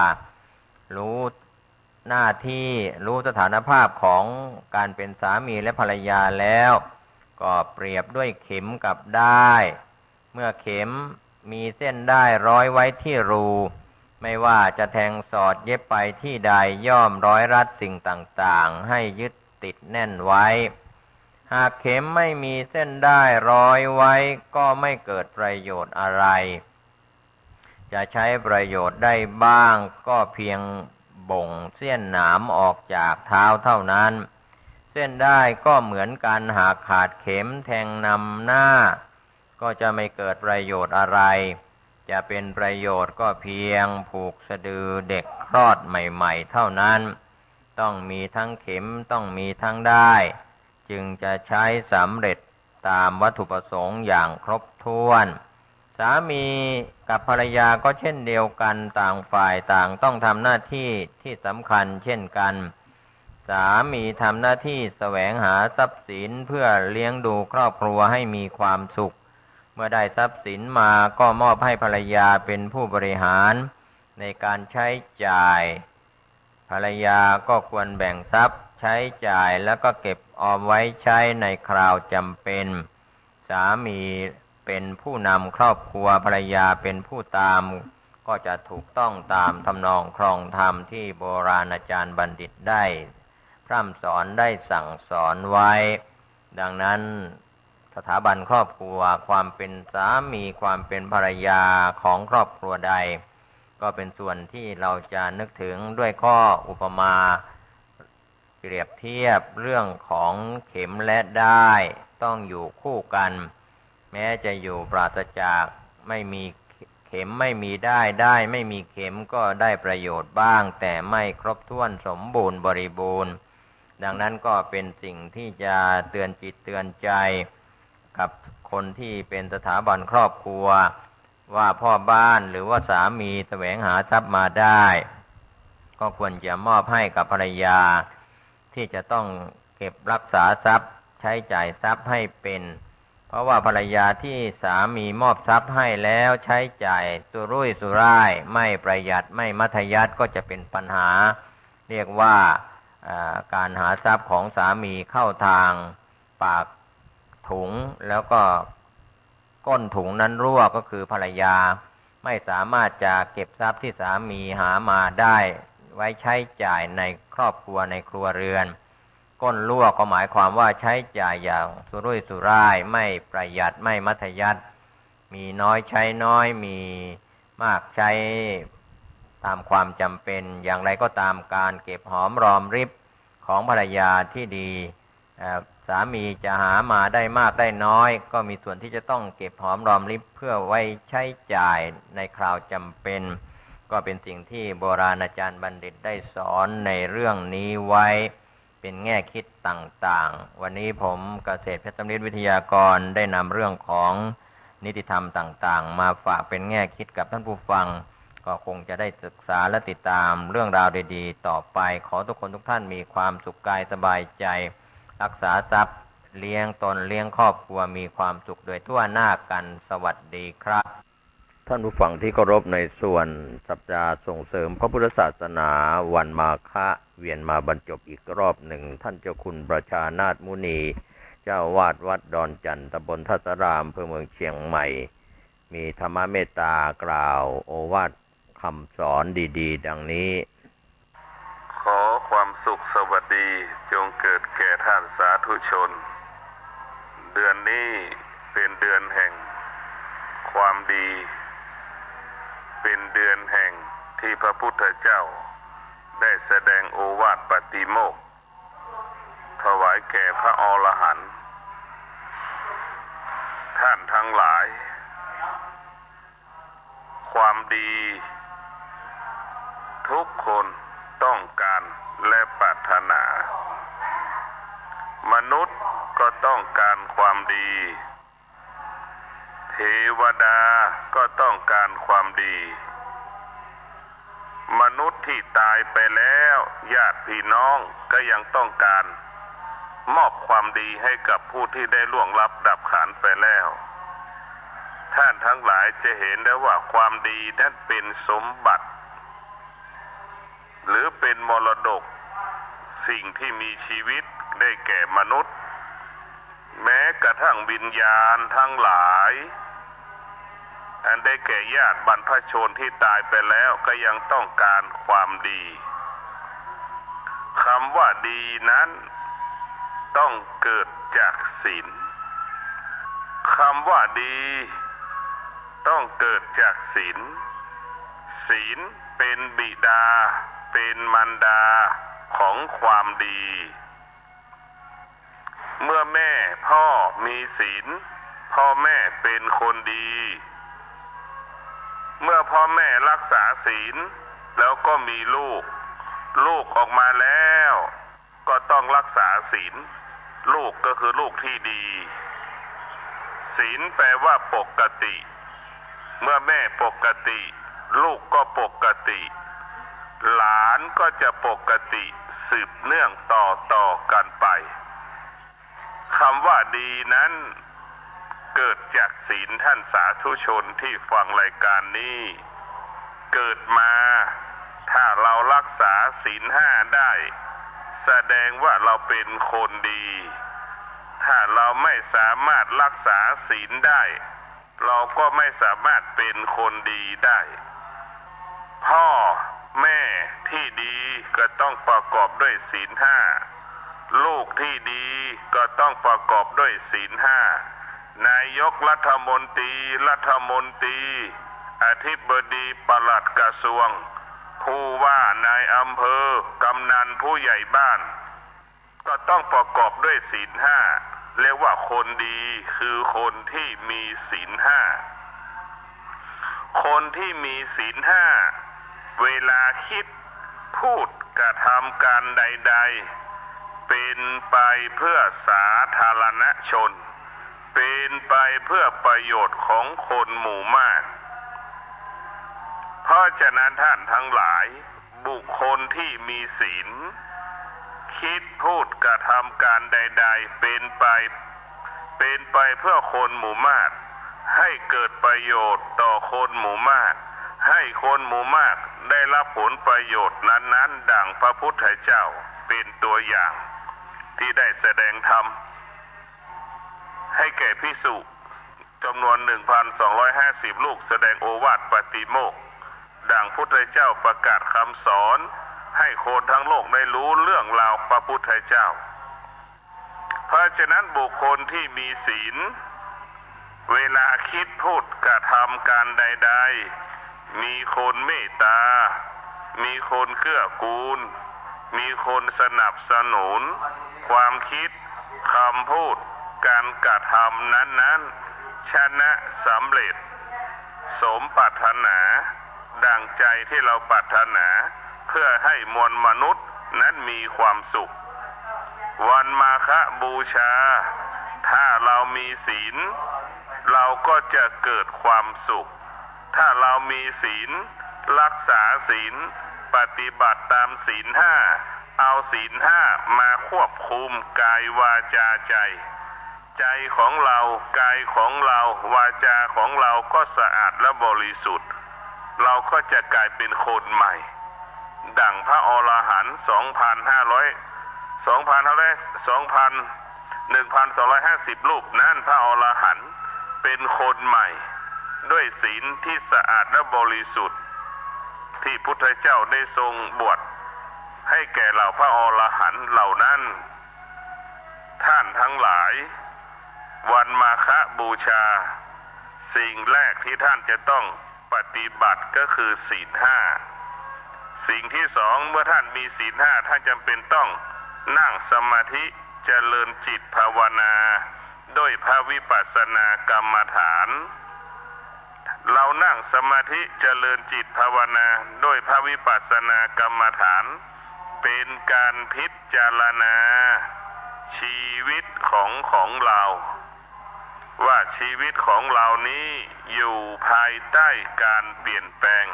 รู้หน้าที่รู้สถานภาพของการเป็นสามีและภรรยาแล้วก็เปรียบด้วยเข็มกับด้ายเมื่อเข็มมีเส้นด้ายร้อยไว้ที่รูไม่ว่าจะแทงสอดเย็บไปที่ใดย่อมร้อยรัดสิ่งต่างๆให้ยึดติดแน่นไว้หากเข็มไม่มีเส้นด้ายร้อยไว้ก็ไม่เกิดประโยชน์อะไรจะใช้ประโยชน์ได้บ้างก็เพียงบ่งเส้นหนามออกจากเท้าเท่านั้นเส้นด้ายก็เหมือนกันหากขาดเข็มแทงนำหน้าก็จะไม่เกิดประโยชน์อะไรจะเป็นประโยชน์ก็เพียงผูกสะดือเด็กคลอดใหม่ๆเท่านั้นต้องมีทั้งเข็มต้องมีทั้งด้ายจึงจะใช้สำเร็จตามวัตถุประสงค์อย่างครบถ้วนสามีกับภรรยาก็เช่นเดียวกันต่างฝ่ายต่างต้องทำหน้าที่ที่สำคัญเช่นกันสามีทำหน้าที่แสวงหาทรัพย์สินเพื่อเลี้ยงดูครอบครัวให้มีความสุขเมื่อได้ทรัพย์สินมาก็มอบให้ภรรยาเป็นผู้บริหารในการใช้จ่ายภรรยาก็ควรแบ่งทรัพย์ใช้จ่ายแล้วก็เก็บออมไว้ใช้ในคราวจำเป็นสามีเป็นผู้นำครอบครัวภรรยาเป็นผู้ตามก็จะถูกต้องตามทำนองครองธรรมที่โบราณอาจารย์บัณฑิตได้พร่ำสอนได้สั่งสอนไว้ดังนั้นสถาบันครอบครัวความเป็นสามีความเป็นภรรยาของครอบครัวใดก็เป็นส่วนที่เราจะนึกถึงด้วยข้ออุปมาเปรียบเทียบเรื่องของเข็มและด้ายต้องอยู่คู่กันแม้จะอยู่ปราศจากไม่มีเข็มไม่มีด้ายด้ายไม่มีเข็มก็ได้ประโยชน์บ้างแต่ไม่ครบถ้วนสมบูรณ์บริบูรณ์ดังนั้นก็เป็นสิ่งที่จะเตือนจิตเตือนใจกับคนที่เป็นสถาบันครอบครัวว่าพ่อบ้านหรือว่าสามีแสวงหาทรัพย์มาได้ก็ควรจะมอบให้กับภรรยาที่จะต้องเก็บรักษาทรัพย์ใช้จ่ายทรัพย์ให้เป็นเพราะว่าภรรยาที่สามีมอบทรัพย์ให้แล้วใช้จ่ายสุรุ่ยสุร่ายไม่ประหยัดไม่มัธยัสถ์ก็จะเป็นปัญหาเรียกว่าการหาทรัพย์ของสามีเข้าทางปากถุงแล้วก็ก้นถุงนั้นรั่วก็คือภรรยาไม่สามารถจะเก็บทรัพย์ที่สามีหามาได้ไว้ใช้จ่ายในครอบครัวในครัวเรือนก้นรั่วก็หมายความว่าใช้จ่ายอย่างสุรุ่ยสุร่ายไม่ประหยัดไม่มัธยัสถ์มีน้อยใช้น้อยมีมากใช้ตามความจำเป็นอย่างไรก็ตามการเก็บหอมรอมริบของภรรยาที่ดีสามีจะหามาได้มากได้น้อยก็มีส่วนที่จะต้องเก็บหอมรอมริบเพื่อไว้ใช้จ่ายในคราวจำเป็น ก็เป็นสิ่งที่โบราณอาจารย์บัณฑิตได้สอนในเรื่องนี้ไว้เป็นแง่คิดต่างๆวันนี้ผมเกษตรเพชรสำริดวิทยากรได้นำเรื่องของนิติธรรมต่างๆมาฝากเป็นแง่คิดกับท่านผู้ฟังก็คงจะได้ศึกษาและติดตามเรื่องราวดีๆต่อไปขอทุกคนทุกท่านมีความสุขกายสบายใจรักษาทรัพย์เลี้ยงตนเลี้ยงครอบครัวมีความสุขโดยทั่วหน้ากันสวัสดีครับท่านผู้ฟังที่เคารพในส่วนสัปดาห์ส่งเสริมพระพุทธศาสนาวันมาฆะเวียนมาบรรจบอีกรอบหนึ่งท่านเจ้าคุณประชานาถมุนีเจ้าวาดวัดดอนจันทร์ตำบลทัศรามอำเภอเมืองเชียงใหม่มีธรรมเมตตากล่าวโอวาทคำสอนดีๆดังนี้ขอความสุขสวัสดีจงเกิดแก่ท่านสาธุชนเดือนนี้เป็นเดือนแห่งความดีเป็นเดือนแห่งที่พระพุทธเจ้าได้แสดงโอวาทปฏิโมกข์ถวายแก่พระอรหันต์ท่านทั้งหลายความดีทุกคนต้องการและปรารถนามนุษย์ก็ต้องการความดีเทวดาก็ต้องการความดีมนุษย์ที่ตายไปแล้วญาติพี่น้องก็ยังต้องการมอบความดีให้กับผู้ที่ได้ล่วงลับดับขันไปแล้วท่านทั้งหลายจะเห็นได้ว่าความดีนั้นเป็นสมบัติหรือเป็นมรดกสิ่งที่มีชีวิตได้แก่มนุษย์แม้กระทั่งวิญญาณทั้งหลายอันได้แก่ญาติบรรพชนที่ตายไปแล้วก็ยังต้องการความดีคำว่าดีนั้นต้องเกิดจากศีลคำว่าดีต้องเกิดจากศีลศีลเป็นบิดาเป็นมารดาของความดีเมื่อแม่พ่อมีศีลพ่อแม่เป็นคนดีเมื่อพ่อแม่รักษาศีลแล้วก็มีลูกออกมาแล้วก็ต้องรักษาศีลลูกก็คือลูกที่ดีศีลแปลว่าปกติเมื่อแม่ปกติลูกก็ปกติหลานก็จะปกติสืบเนื่องต่อกันไปคำว่าดีนั้นเกิดจากศีลท่านสาธุชนที่ฟังรายการนี้เกิดมาถ้าเรารักษาศีลห้าได้แสดงว่าเราเป็นคนดีถ้าเราไม่สามารถรักษาศีลได้เราก็ไม่สามารถเป็นคนดีได้พ่อแม่ที่ดีก็ต้องประกอบด้วยศีลห้าลูกที่ดีก็ต้องประกอบด้วยศีลห้านายกรัฐมนตรีอธิบดีปลัดกระทรวงผู้ว่านายอำเภอกำนันผู้ใหญ่บ้านก็ต้องประกอบด้วยศีลห้าเรียกว่าคนดีคือคนที่มีศีลห้าคนที่มีศีลห้าเวลาคิดพูดกระทำการใดๆเป็นไปเพื่อสาธารณชนเป็นไปเพื่อประโยชน์ของคนหมู่มากเพราะฉะนั้นท่านทั้งหลายบุคคลที่มีศีลคิดพูดกระทำการใดๆเป็นไปเพื่อคนหมู่มากให้เกิดประโยชน์ต่อคนหมู่มากให้คนหมู่มากได้รับผลประโยชน์นั้นๆดังพระพุทธเจ้าเป็นตัวอย่างที่ได้แสดงธรรมให้แก่ภิกษุจำนวน 1,250 ลูกแสดงโอวาทปฏิโมกข์ดังพุทธเจ้าประกาศคำสอนให้คนทั้งโลกได้รู้เรื่องราวพระพุทธเจ้าเพราะฉะนั้นบุคคลที่มีศีลเวลาคิดพูดกระทำการใดๆมีคนเมตตามีคนเกื้อกูลมีคนสนับสนุนความคิดคำพูดการกระทำนั้นๆชนะสำเร็จสมปรารถนา ดังใจที่เราปรารถนาเพื่อให้มวลมนุษย์นั้นมีความสุขวันมาฆบูชาถ้าเรามีศีลเราก็จะเกิดความสุขถ้าเรามีศีลรักษาศีลปฏิบัติตามศีลห้าเอาศีลห้ามาควบคุมกายวาจาใจใจของเรากายของเราวาจาของเราก็สะอาดและบริสุทธิ์เราก็จะกลายเป็นคนใหม่ดั่งพระอรหันต์1,250 รูปนั้นพระอรหันต์เป็นคนใหม่ด้วยศีลที่สะอาดและบริสุทธิ์ที่พุทธเจ้าได้ทรงบวชให้แก่เหล่าพระอรหันต์เหล่านั้นท่านทั้งหลายวันมาฆบูชาสิ่งแรกที่ท่านจะต้องปฏิบัติก็คือศีลห้าสิ่งที่สองเมื่อท่านมีศีลห้าท่านจำเป็นต้องนั่งสมาธิเจริญจิตภาวนาด้วยพระวิปัสสนากรรมฐานเรานั่งสมาธิเจริญจิตภาวนาด้วยพระวิปัสสนากรรมฐานเป็นการพิจารณาชีวิตของเราว่าชีวิตของเรานี้อยู่ภายใต้การเปลี่ยนแปลง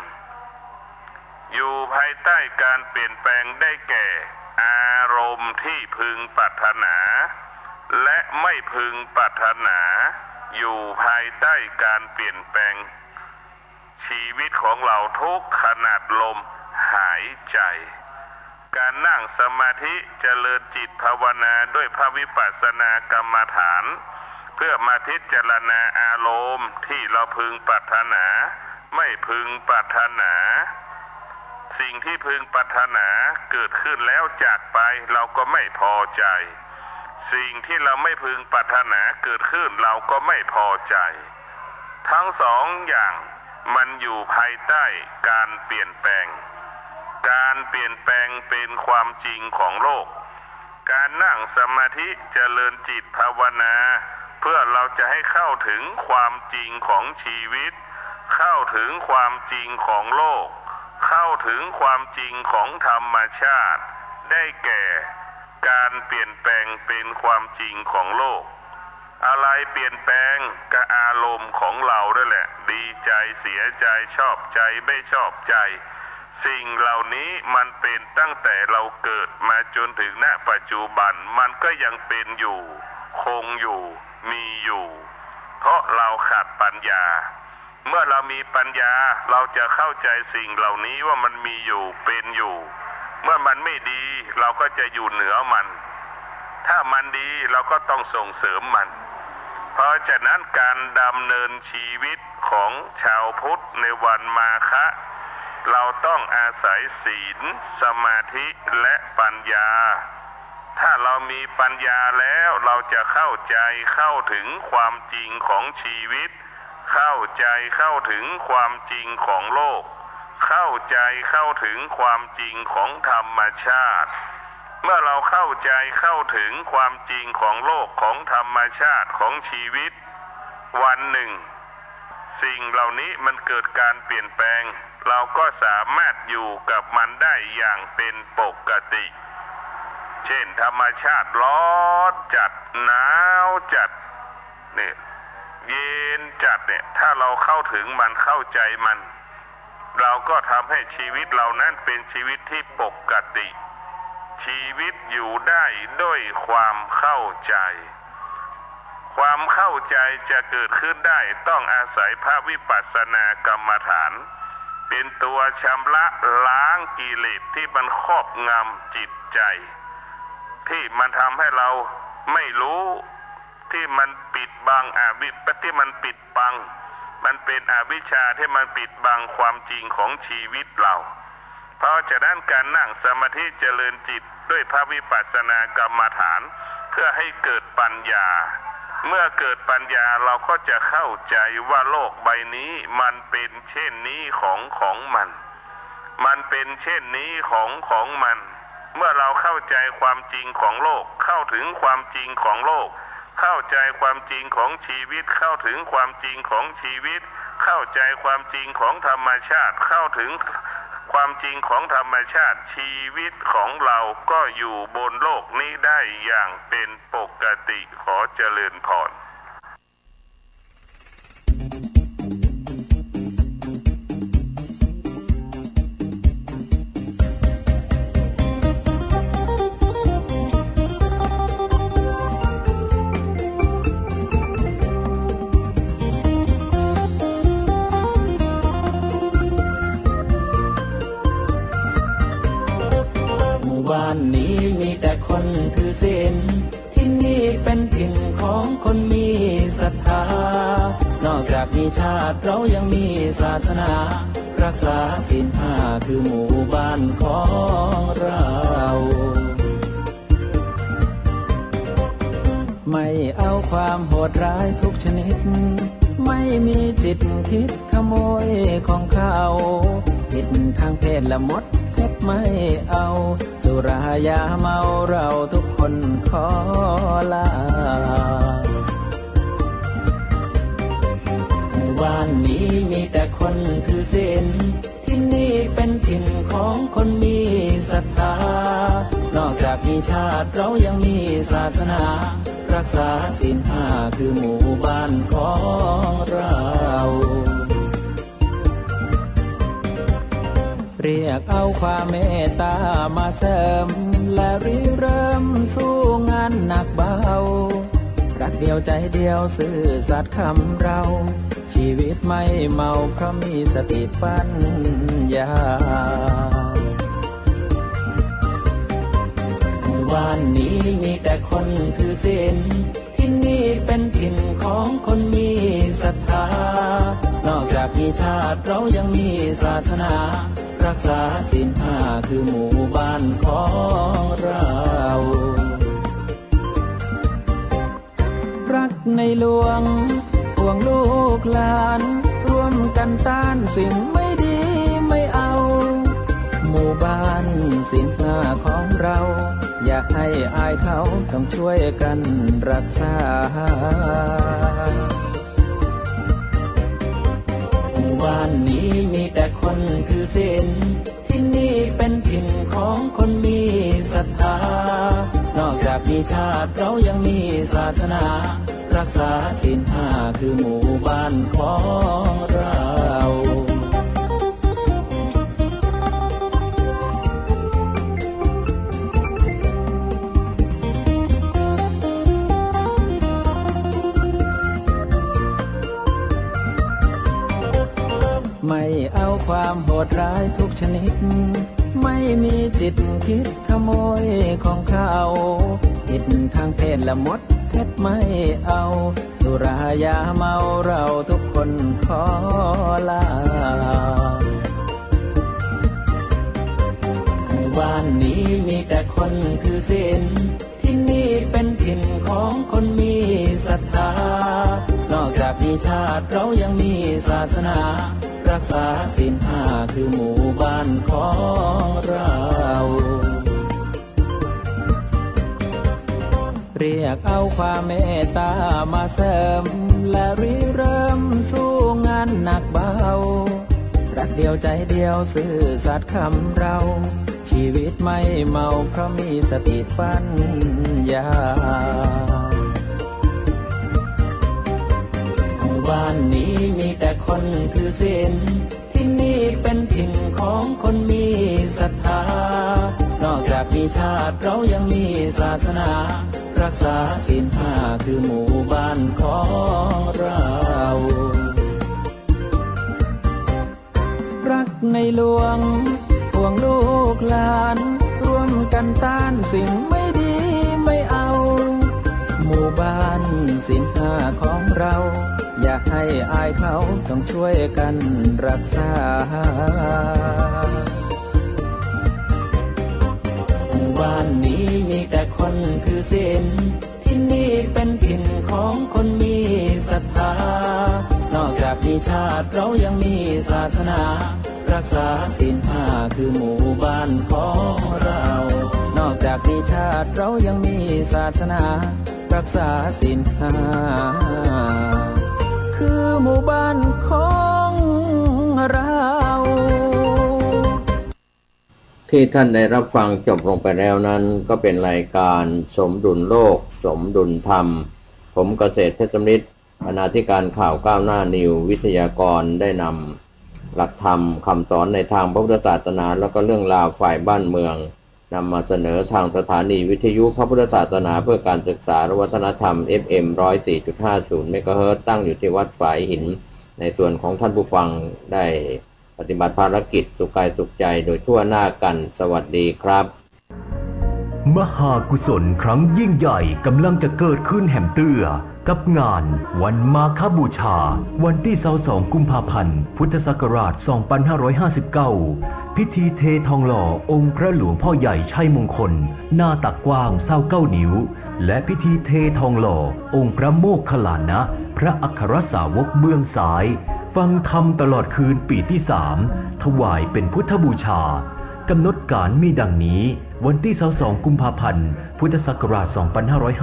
อยู่ภายใต้การเปลี่ยนแปลงได้แก่อารมณ์ที่พึงปรารถนาและไม่พึงปรารถนาอยู่ภายใต้การเปลี่ยนแปลงชีวิตของเราทุกขณะลมหายใจการนั่งสมาธิเจริญจิตภาวนาด้วยพระวิปัสสนากรรมฐานเพื่อมาพิจารณาอารมณ์ที่เราพึงปรารถนาไม่พึงปรารถนาสิ่งที่พึงปรารถนาเกิดขึ้นแล้วจากไปเราก็ไม่พอใจสิ่งที่เราไม่พึงปรารถนาเกิดขึ้นเราก็ไม่พอใจทั้งสองอย่างมันอยู่ภายใต้การเปลี่ยนแปลงการเปลี่ยนแปลงเป็นความจริงของโลกการนั่งสมาธิเจริญจิตภาวนาเพื่อเราจะให้เข้าถึงความจริงของชีวิตเข้าถึงความจริงของโลกเข้าถึงความจริงของธรรมชาติได้แก่การเปลี่ยนแปลงเป็นความจริงของโลกอะไรเปลี่ยนแปลงกับอารมณ์ของเราด้วยแหละดีใจเสียใจชอบใจไม่ชอบใจสิ่งเหล่านี้มันเป็นตั้งแต่เราเกิดมาจนถึงณปัจจุบันมันก็ยังเป็นอยู่คงอยู่มีอยู่เพราะเราขาดปัญญาเมื่อเรามีปัญญาเราจะเข้าใจสิ่งเหล่านี้ว่ามันมีอยู่เป็นอยู่เมื่อมันไม่ดีเราก็จะอยู่เหนือมันถ้ามันดีเราก็ต้องส่งเสริมมันเพราะฉะนั้นการดำเนินชีวิตของชาวพุทธในวันมาฆะเราต้องอาศัยศีลสมาธิและปัญญาถ้าเรามีปัญญาแล้วเราจะเข้าใจเข้าถึงความจริงของชีวิตเข้าใจเข้าถึงความจริงของโลกเข้าใจเข้าถึงความจริงของธรรมชาติเมื่อเราเข้าใจเข้าถึงความจริงของโลกของธรรมชาติของชีวิตวันหนึ่งสิ่งเหล่านี้มันเกิดการเปลี่ยนแปลงเราก็สามารถอยู่กับมันได้อย่างเป็นปกติเช่นธรรมชาติร้อนจัดหนาวจัดเนี่ยเย็นจัดเนี่ยถ้าเราเข้าถึงมันเข้าใจมันเราก็ทำให้ชีวิตเรานั้นเป็นชีวิตที่ปกติชีวิตอยู่ได้ด้วยความเข้าใจความเข้าใจจะเกิดขึ้นได้ต้องอาศัยพระวิปัสสนากรรมฐานเป็นตัวชำระล้างกิเลสที่มันครอบงำจิตใจที่มันทำให้เราไม่รู้ที่มันปิดบังที่มันปิดบังมันเป็นอวิชชาที่มันปิดบังความจริงของชีวิตเราเพราะฉะนั้นการนั่งสมาธิเจริญจิตด้วยพระวิปัสสนากรรมฐานเพื่อให้เกิดปัญญาเมื่อเกิดปัญญาเราก็จะเข้าใจว่าโลกใบนี้มันเป็นเช่นนี้ของมันเป็นเช่นนี้ของมันเมื่อเราเข้าใจความจริงของโลกเข้าถึงความจริงของโลกเข้าใจความจริงของชีวิตเข้าถึงความจริงของชีวิต เข้าใจความจริงของธรรมชาติเข้าถึงความจริงของธรรมชาติชีวิตของเราก็อยู่บนโลกนี้ได้อย่างเป็นปกติขอเจริญพรบ้านนี้มีแต่คนถือศีลที่นี่เป็นถิ่นของคนมีศรัทธานอกจากมีชาติเรายังมีศาสนารักษาศีลห้าคือหมู่บ้านของเราไม่เอาความโหดร้ายทุกชนิดไม่มีจิตคิดขโมยของเขาผิดทางเพศและมดเท็จไม่เอาสุรายาเมาเราทุกคนขอลาหมู่บ้านนี้มีแต่คนถือศีลที่นี่เป็นถิ่นของคนมีศรัทธานอกจากมีชาติเรายังมีศาสนารักษาศีลห้าคือหมู่บ้านของเราเรียกเอาความเมตตามาเสริมและริเริ่มสู้งานหนักเบารักเดียวใจเดียวซื่อสัตย์คำเราชีวิตไม่เมาเพราะมีสติปัญญาหมู่บ้านนี้มีแต่คนถือศีลที่นี่เป็นถิ่นของคนมีศรัทธานอกจากมีชาติเรายังมีศาสนารักษาศีลห้าคือหมู่บ้านของเรารักในหลวงห่วงลูกหลานร่วมกันต้านสิ่งไม่ดีไม่เอาหมู่บ้านศีลห้าของเราอย่าให้อายเขาต้องช่วยกันรักษาหมู่บ้านนี้มีแต่คนถือศีลที่นี่เป็นถิ่นของคนมีศรัทธานอกจากมีชาติเรายังมีศาสนารักษาศีลห้าคือหมู่บ้านของเราไม่เอาความโหดร้ายทุกชนิดไม่มีจิตคิดขโมยของเขาผิดทางเพศและมดเท็จไม่เอาสุรายาเมาเราทุกคนขอลาหมู่บ้านนี้มีแต่คนถือศีลที่นี่เป็นถิ่นของคนมีศรัทธานอกจากมีชาติเรายังมีศาสนารักษาศีลห้าคือหมู่บ้านของเราเรียกเอาความเมตตามาเสริมและริเริ่มสู้งานหนักเบารักเดียวใจเดียวซื่อสัตย์คำเราชีวิตไม่เมาเพราะมีสติปัญญาหมู่บ้านนี้มีแต่คนถือศีลที่นี่เป็นถิ่นของคนมีศรัทธานอกจากมีชาติเรายังมีศาสนารักษาศีลห้าคือหมู่บ้านของเรารักในหลวงห่วงลูกหลานร่วมกันต้านสิ่งไม่ดีไม่เอาหมู่บ้านศีลห้าของเราอย่าให้อายเขาต้องช่วยกันรักษาหมู่บ้านนี้มีแต่คนถือศีลที่นี่เป็นถิ่นของคนมีศรัทธานอกจากมีชาติเรายังมีศาสนารักษาศีลห้าคือหมู่บ้านของเรานอกจากมีชาติเรายังมีศาสนารักษาศีลห้าคือหมู่บ้านของ ที่ท่านได้รับฟังจบลงไปแล้วนั้นก็เป็นรายการสมดุลโลกสมดุลธรรมผมเกษตรเพชรสมิทธิ์บรรณาธิการข่าวก้าวหน้านิววิทยากรได้นำหลักธรรมคำสอนในทางพระพุทธศาสนาแล้วก็เรื่องราวฝ่ายบ้านเมืองนำมาเสนอทางสถานีวิทยุพระพุทธศาสนาเพื่อการศึกษาและวัฒนธรรม FM 104.50 เมกะเฮิรตซ์ตั้งอยู่ที่วัดฝายหินในส่วนของท่านผู้ฟังได้ปฏิบัติภารกิจสุขกายสุขใจโดยทั่วหน้ากันสวัสดีครับมหากุศลครั้งยิ่งใหญ่กำลังจะเกิดขึ้นแห่มเตื้อกับงานวันมาฆบูชาวันที่22กุมภาพันธ์พุทธศักราช2559พิธีเททองหล่อองค์พระหลวงพ่อใหญ่ชัยมงคลหน้าตักกว้าง29 นิ้วและพิธีเททองหล่อองค์พระโมคคัลลานะพระอัครสาวกเบื้องซ้ายฟังธรรมตลอดคืนปีที่3ถวายเป็นพุทธบูชากำหนดการมีดังนี้วันที่22กุมภาพันธ์พุทธศักราช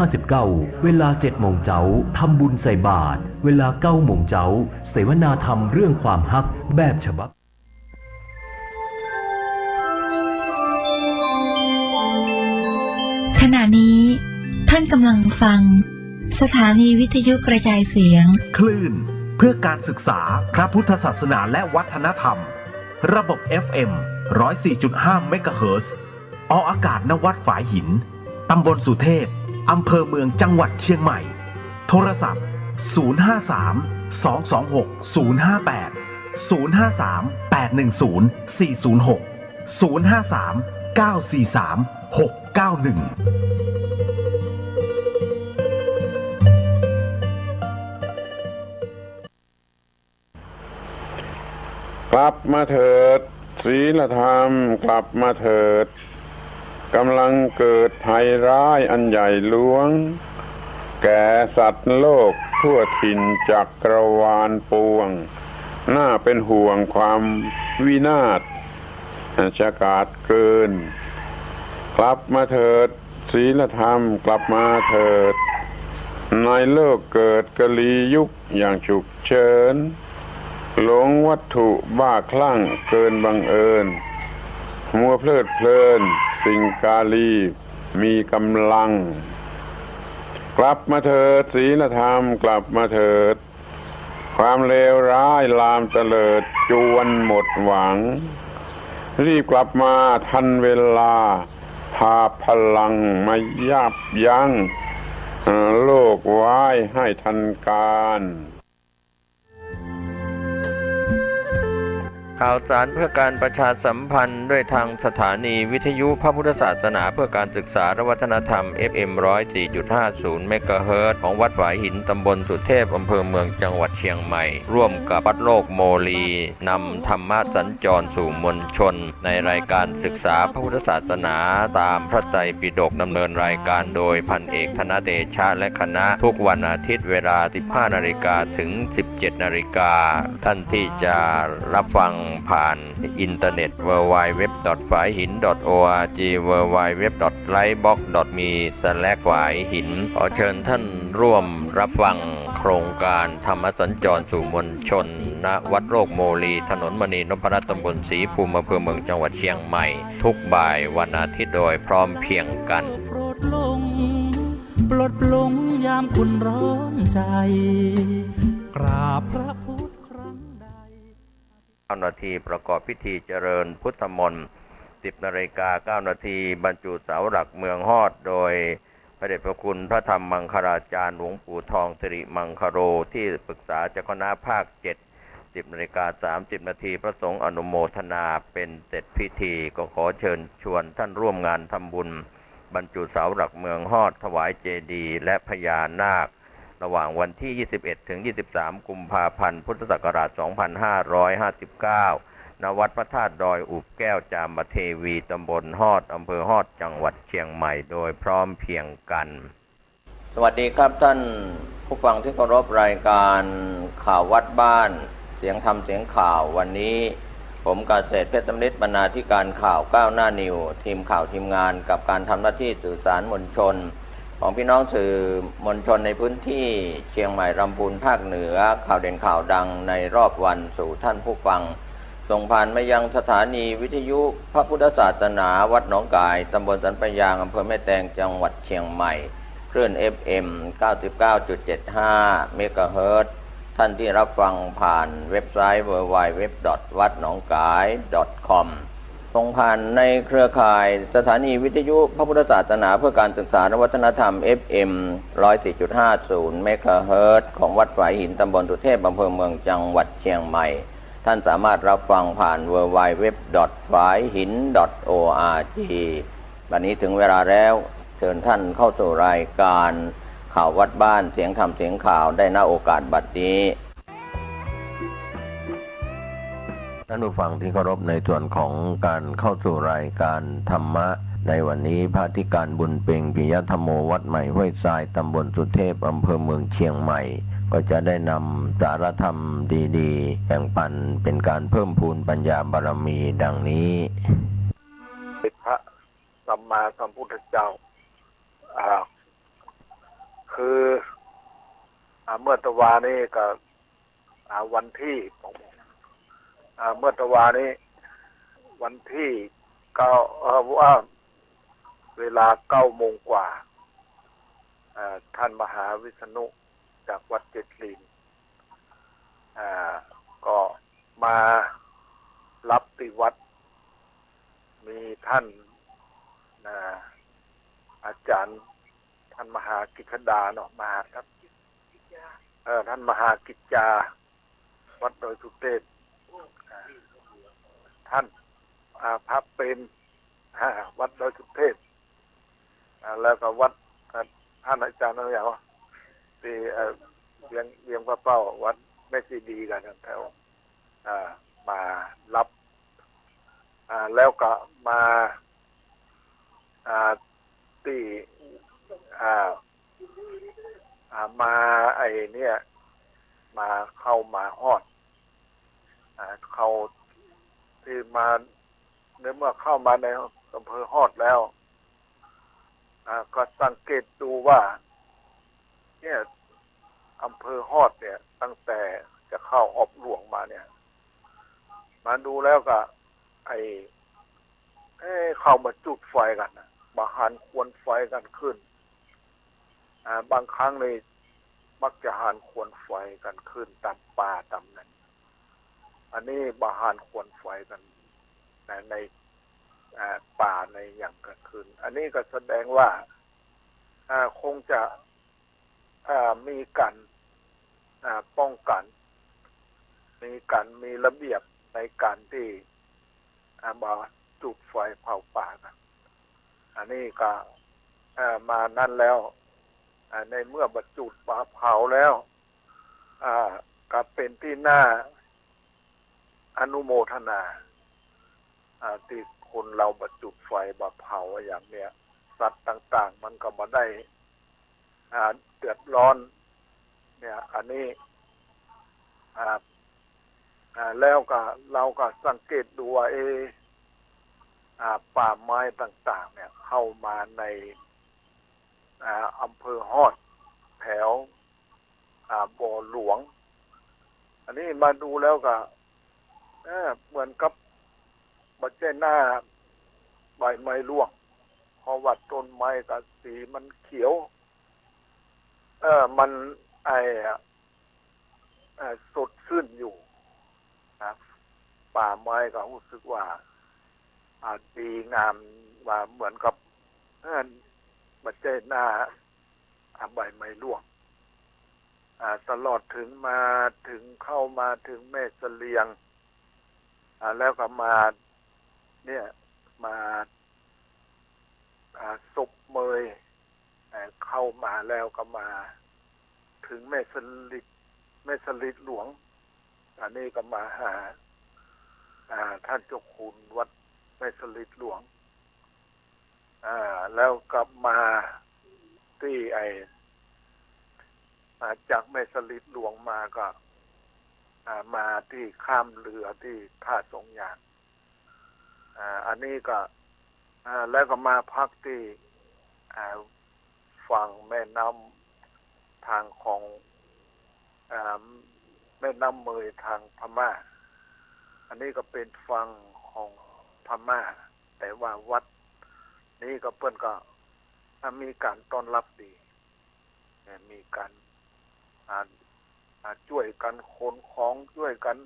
2559เวลา 7 โมงเช้าทำบุญใส่บาตรเวลา 9 โมงเช้าเสวนาธรรมเรื่องความฮักแบบฉบับขณะนี้ท่านกำลังฟังสถานีวิทยุกระจายเสียงคลื่นเพื่อการศึกษาพระพุทธศาสนาและวัฒนธรรมระบบ FM 104.5 เมกะเฮิรตซ์ออกอากาศณวัดฝายหินตำบลสุเทพอำเภอเมืองจังหวัดเชียงใหม่โทรศัพท์กลับมาเถิดศีลธรรมกลับมาเถิดกำลังเกิดภัยร้ายอันใหญ่หลวงแก่สัตว์โลกทั่วถิ่นจักรวาลปวงน่าเป็นห่วงความวินาศชะกาจเกินกลับมาเถิดศีลธรรมกลับมาเถิดในโลกเกิดกลียุคอย่างฉุกเฉินหลงวัตถุบ้าคลั่งเกินบังเอิญมัวเพลิดเพลินสิ่งกาลีมีกำลังกลับมาเถิดศีลธรรมกลับมาเถิดความเลวร้ายลามเตลิดจวนหมดหวังรีบกลับมาทันเวลาพาพลังมายับยั้งโลกไว้ให้ทันการ ข่าวสารเพื่อการประชาสัมพันธ์ด้วยทางสถานีวิทยุพระพุทธศาสนาเพื่อการศึกษาและวัฒนธรรม FM 104.50 เมกะเฮิรตซ์ของวัดฝายหินตำบลสุเทพอำเภอเมืองจังหวัดเชียงใหม่ร่วมกับวัดโลกโมลีนำธรรมะสัญจรสู่มวลชนในรายการศึกษาพระพุทธศาสนาตามพระไตรปิฎกดำเนินรายการโดยพันเอกธนเดชะและคณะทุกวันอาทิตย์เวลา 15 นาฬิกาถึง 17 นาฬิกาท่านที่จะรับฟังผ่านอินเทอร์เน็ต www.faihin.org www.lightbox.me/ฝายหินขอเชิญท่านร่วมรับฟังโครงการธรรมสัญจรสู่มวลชนณวัดโลกโมลีถนนมณีนพรัตน์ตำบลศรีภูมิอำเภอเมืองจังหวัดเชียงใหม่ทุกบ่ายวันอาทิตย์โดยพร้อมเพรียงกันปลดปลงยามคุณร้อนใจกราบพระพุทธครั้งใด9 นาทีประกอบพิธีเจริญพุทธมนต์ 10 นาฬิกา 9 นาทีบรรจุเสาหลักเมืองฮอดโดยพระเดชพระคุณพระธรรมมังคลาจารย์หลวงปู่ทองสิริมังคโรที่ปรึกษาเจ้าคณะภาค 7 10 นาฬิกา 30 นาทีพระสงฆ์อนุโมทนาเป็นเสร็จพิธีก็ขอเชิญชวนท่านร่วมงานทำบุญบรรจุเสาหลักเมืองฮอดถวายเจดีย์และพญานาคระหว่างวันที่ 21 ถึง 23 กุมภาพันธ์ พุทธศักราช 2559 ณ วัดพระธาตุดอยอุบแก้วจามเทวีตำบลฮอดอำเภอฮอดจังหวัดเชียงใหม่โดยพร้อมเพรียงกัน สวัสดีครับท่านผู้ฟังที่เคารพรายการข่าววัดบ้านเสียงธรรมเสียงข่าววันนี้ผมเกษตรเพชรสมิทธิ์บรรณาธิการข่าวก้าวหน้านิวทีมข่าวทีมงานกับการทำหน้าที่สื่อสารมวลชนของพี่น้องสื่อมวลชนในพื้นที่เชียงใหม่ลำพูนภาคเหนือข่าวเด่นข่าวดังในรอบวันสู่ท่านผู้ฟัง ส่งผ่านมายังสถานีวิทยุพระพุทธศาสนาวัดหนองกายตำบลสันปะยางอำเภอแม่แตงจังหวัดเชียงใหม่คลื่น FM 99.75 เมกะเฮิรตซ์ท่านที่รับฟังผ่านเว็บไซต์ www.wadnongkai.com ส่งผ่านในเครือข่ายสถานีวิทยุพระพุทธศาสนาเพื่อการศึกษาและวัฒนธรรม FM 104.50 เมกะเฮิรตซ์ของวัดฝายหินตำบลสุเทพอำเภอเมืองจังหวัดเชียงใหม่ท่านสามารถรับฟังผ่าน www.faihin.org บัดนี้ถึงเวลาแล้วเชิญท่านเข้าสู่รายการข่าววัดบ้านเสียงธรรมเสียงข่าวได้ณโอกาสบัดนี้ท่านผู้ฟังที่เคารพในส่วนของการเข้าสู่รายการธรรมะในวันนี้พระอธิการบุญเพ็งปิยธรรมโมวัดใหม่ห้วยทรายตำบลสุเทพอำเภอเมืองเชียงใหม่ก็จะได้นำสารธรรมดีๆแบ่งปันเป็นการเพิ่มพูนปัญญาบารมีดังนี้พระสัมมาสัมพุทธเจ้าคือเมื่อตะวานี้ก็วันที่เมื่อตะวานี้วันที่ว่าเวลา9 โมงกว่าท่านมหาวิษณุจากวัดเจ็ดลีนก็มารับที่วัดมีท่านอาจารย์ท่านมหากิจดาเนาะมาครับท่านมหากิจจาวัดโดยสุเทพท่านพระเป็นวัดโดยสุเทพแล้วก็วัดท่านอาจารย์อะไรอย่างว่าที่เวียงพระเป้าวัดแม่ซีดีกันแถวมารับแล้วก็มาที่มาไอ้เนี่ยมาเข้ามาฮอดเขาที่มาเมื่อเข้ามาในอำเภอฮอดแล้วก็สังเกตดูว่าเนี่ยอำเภอฮอดเนี่ยตั้งแต่จะเข้าออบหลวงมาเนี่ยมาดูแล้วก็เข้ามาจุดไฟกันมาหันควนไฟกันขึ้นบางครั้งเลยมักจะหันควนไฟกันขึ้นตามป่าตามนั้นอันนี้มาหันควนไฟกันในป่าในอย่างกลางคืนอันนี้ก็แสดงว่าคงจะมีการป้องกันมีระเบียบในการที่มาจุดไฟเผาป่ากันอันนี้ก็มานั่นแล้วในเมื่อบรรจุเผาแล้วก็เป็นที่น่าอนุโมทนาที่คนเราบรรจุไฟมาเผาอย่างเนี้ยสัตว์ต่างๆมันก็มาได้เดือดร้อนเนี่ยอันนี้แล้วก็เราก็สังเกตดูว่าป่าไม้ต่างๆเนี่ยเข้ามาในอำเภอฮอดแถวบ่อหลวงอันนี้มาดูแล้วก็เหมือนกับบัจเจหน้าใบไม้ร่วงเพราะว่าต้นไม้กับสีมันเขียวมันสดชื่นอยู่ป่าไม้ก็รู้สึกว่าดีงามว่าเหมือนกับบัจเจหน้าใบไม้ร่วงตลอดถึงมาถึงเข้ามาถึงแม่เสลียงแล้วก็มาเนี่ยมาศพเมยเข้ามาแล้วก็มาถึงแม่สลิดหลวงอันนี้ก็มาหาท่านเจ้าคุณวัดแม่สลิดหลวงแล้วก็มาที่จากแม่สลิดหลวงมาก็มาที่ข้ามเรือที่ท่าสงยางอันนี้ก็แล้วก็มาพักที่ฝั่งแม่น้ำทางของแม่น้ำเมยทางพม่า อันนี้ก็เป็นฝั่งของพม่าแต่ว่าวัดนี้ก็เพิ่นก็มีการต้อนรับดีมีการช่วยกันขนของช่วยกัน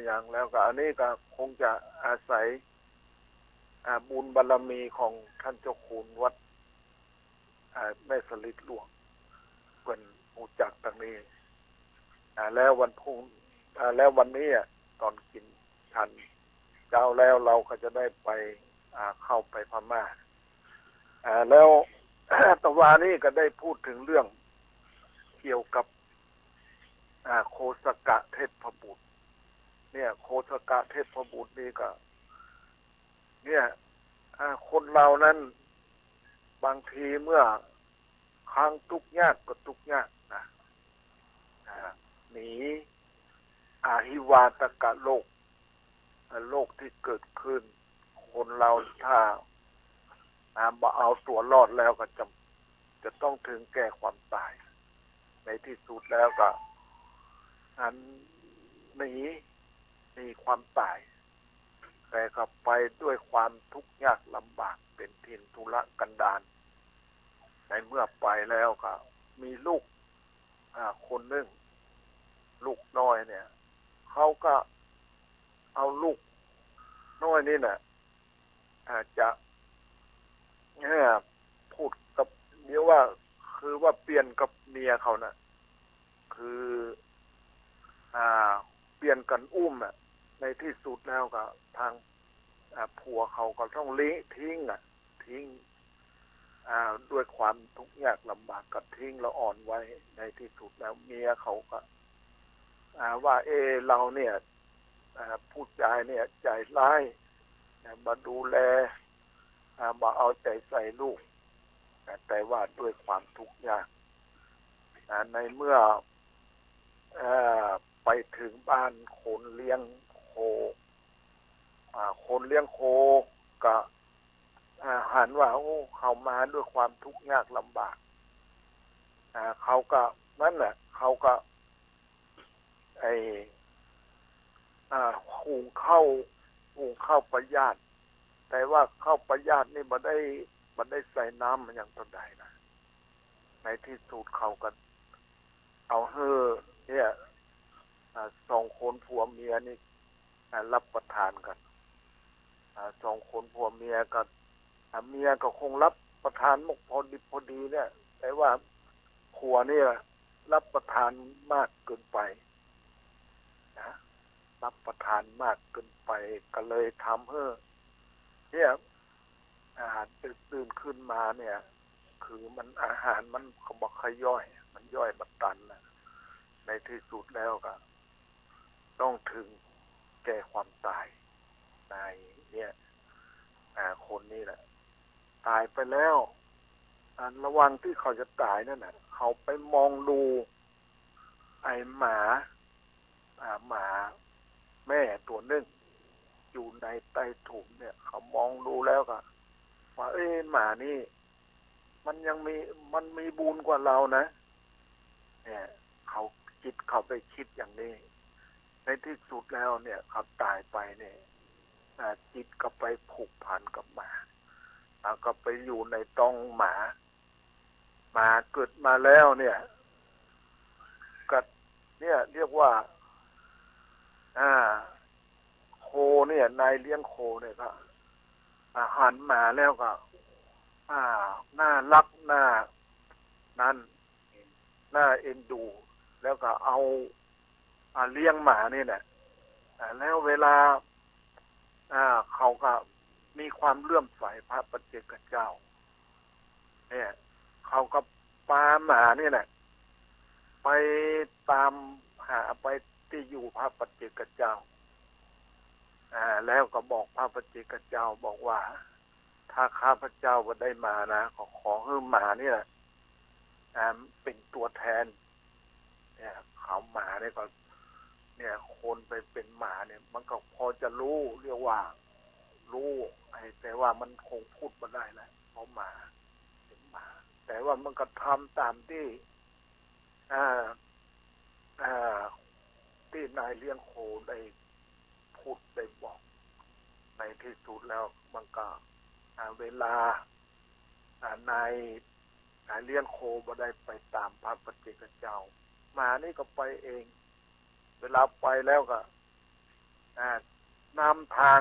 อย่างแล้วก็อันนี้ก็คงจะอาศัยบุญบารมีของท่านเจ้าคุณวัดแม่สลิดหลวงเป็นรู้จักตรงนี้แล้ววันนี้ตอนกินฉันเจ้าแล้วเราก็จะได้ไปเข้าไปพม่าแล้ว ตะวานี้ก็ได้พูดถึงเรื่องเกี่ยวกับโคสกะเทพบุตรเนี่ยโคสกะเทพบุตรนี่ก็เนี่ยคนเรานั้นบางทีเมื่อครั้งทุกข์ยากก็ทุกข์ยากนะหนีอาหิวาตกะโลกที่เกิดขึ้นคนเราถ้าบ่เอาตัวรอดแล้วก็จะต้องถึงแก่ความตายในที่สุดแล้วก็หนีความตายแต่ก็ไปด้วยความทุกข์ยากลำบากเป็นทินทุรกันดารในเมื่อไปแล้วก็มีลูกคนหนึ่งลูกน้อยเนี่ยเขาก็เอาลูกน้อยนี่น่ะจะพูดกับเดี๋ยวว่าคือว่าเปลี่ยนกับเมียเขาน่ะคือเปลี่ยนกันอุ้มในที่สุดแล้วก็ทางผัวเขาก็ต้องทิ้งด้วยความทุกข์ยากลำบากก็ทิ้งแล้วอ่อนไว้ในที่สุดแล้วเมียเขาก็ว่าเราเนี่ยพูดจาเนี่ยใจร้ายมาดูแลมาเอาใจใส่ลูกแต่ว่าด้วยความทุกข์ยากในเมื่อไปถึงบ้านคนเลี้ยงโคก็หันว่าเขามาด้วยความทุกข์ยากลำบากเขาก็นั่นแหละเขาก็หุงข้าวประหยัดแต่ว่าข้าวประหยัดนี่มันได้ใส่น้ำมันอย่างต้นใดนะในที่สุดเขาก็เอาเนี่ยสองคนผัวเมียนี่รับประทานกันสองคนผัวเมียก็เมียก็คงรับประทานมุกพอดีเนี่ยแต่ว่าผัวนี่รับประทานมากเกินไปนะรับประทานมากเกินไปก็เลยทำเนี่ยอาหารตื่นขึ้นมาเนี่ยคือมันอาหารมันเขาบอกขย่อยมันย่อยบัดตันนะในที่สุดแล้วก็ต้องถึงแก่ความตายในเนี่ยคนนี้แหละตายไปแล้วระหว่างที่เขาจะตายนั่นน่ะเขาไปมองดูไอ้หมาแม่ตัวนึงอยู่ในใต้ถุนเนี่ยเขามองดูแล้วก็ว่าหมานี่มันมีบุญกว่าเรานะเนี่ยเขาไปคิดอย่างนี้ในที่สุดแล้วเนี่ยเขาตายไปเนี่ยจิตก็ไปผูกพันกับหมาก็ไปอยู่ในท้องหมาเกิดมาแล้วเนี่ยก็เนี่ยเรียกว่าโคเนี่ยนายเลี้ยงโคเนี่ยก็อาหารหมาแล้วก็น่ารักน่าเอ็นดูแล้วก็เอาเลี้ยงหมานี่แหละแล้วเวลาเขาก็มีความเลื่อมใสพระปัจเจกเจ้าเนี่ยเขาก็ปาหมานี่แหละไปตามหาไปที่อยู่พระปัจเจกเจ้าแล้วก็บอกพระปัจเจกเจ้าบอกว่าถ้าข้าพเจ้าก็ได้มานะขอให้หมานี่แหละเป็นตัวแทนเนี่ยเขาหมาเนี่ยก็เนี่ยคนไปเป็นหมาเนี่ยมันก็พอจะรู้เรียกว่ารู้แต่ว่ามันคงพูดไม่ได้แหละเพราะหมาเป็นหมาแต่ว่ามันก็ทำตามที่ที่นายเลี้ยงโคได้พ พูดได้บอกในที่สุดแล้วมันก็เวลานายเลี้ยงโคบ่ได้ไปตามพระปัจเจกเจ้ามานี่ก็ไปเองเวลาไปแล้วก็นำทา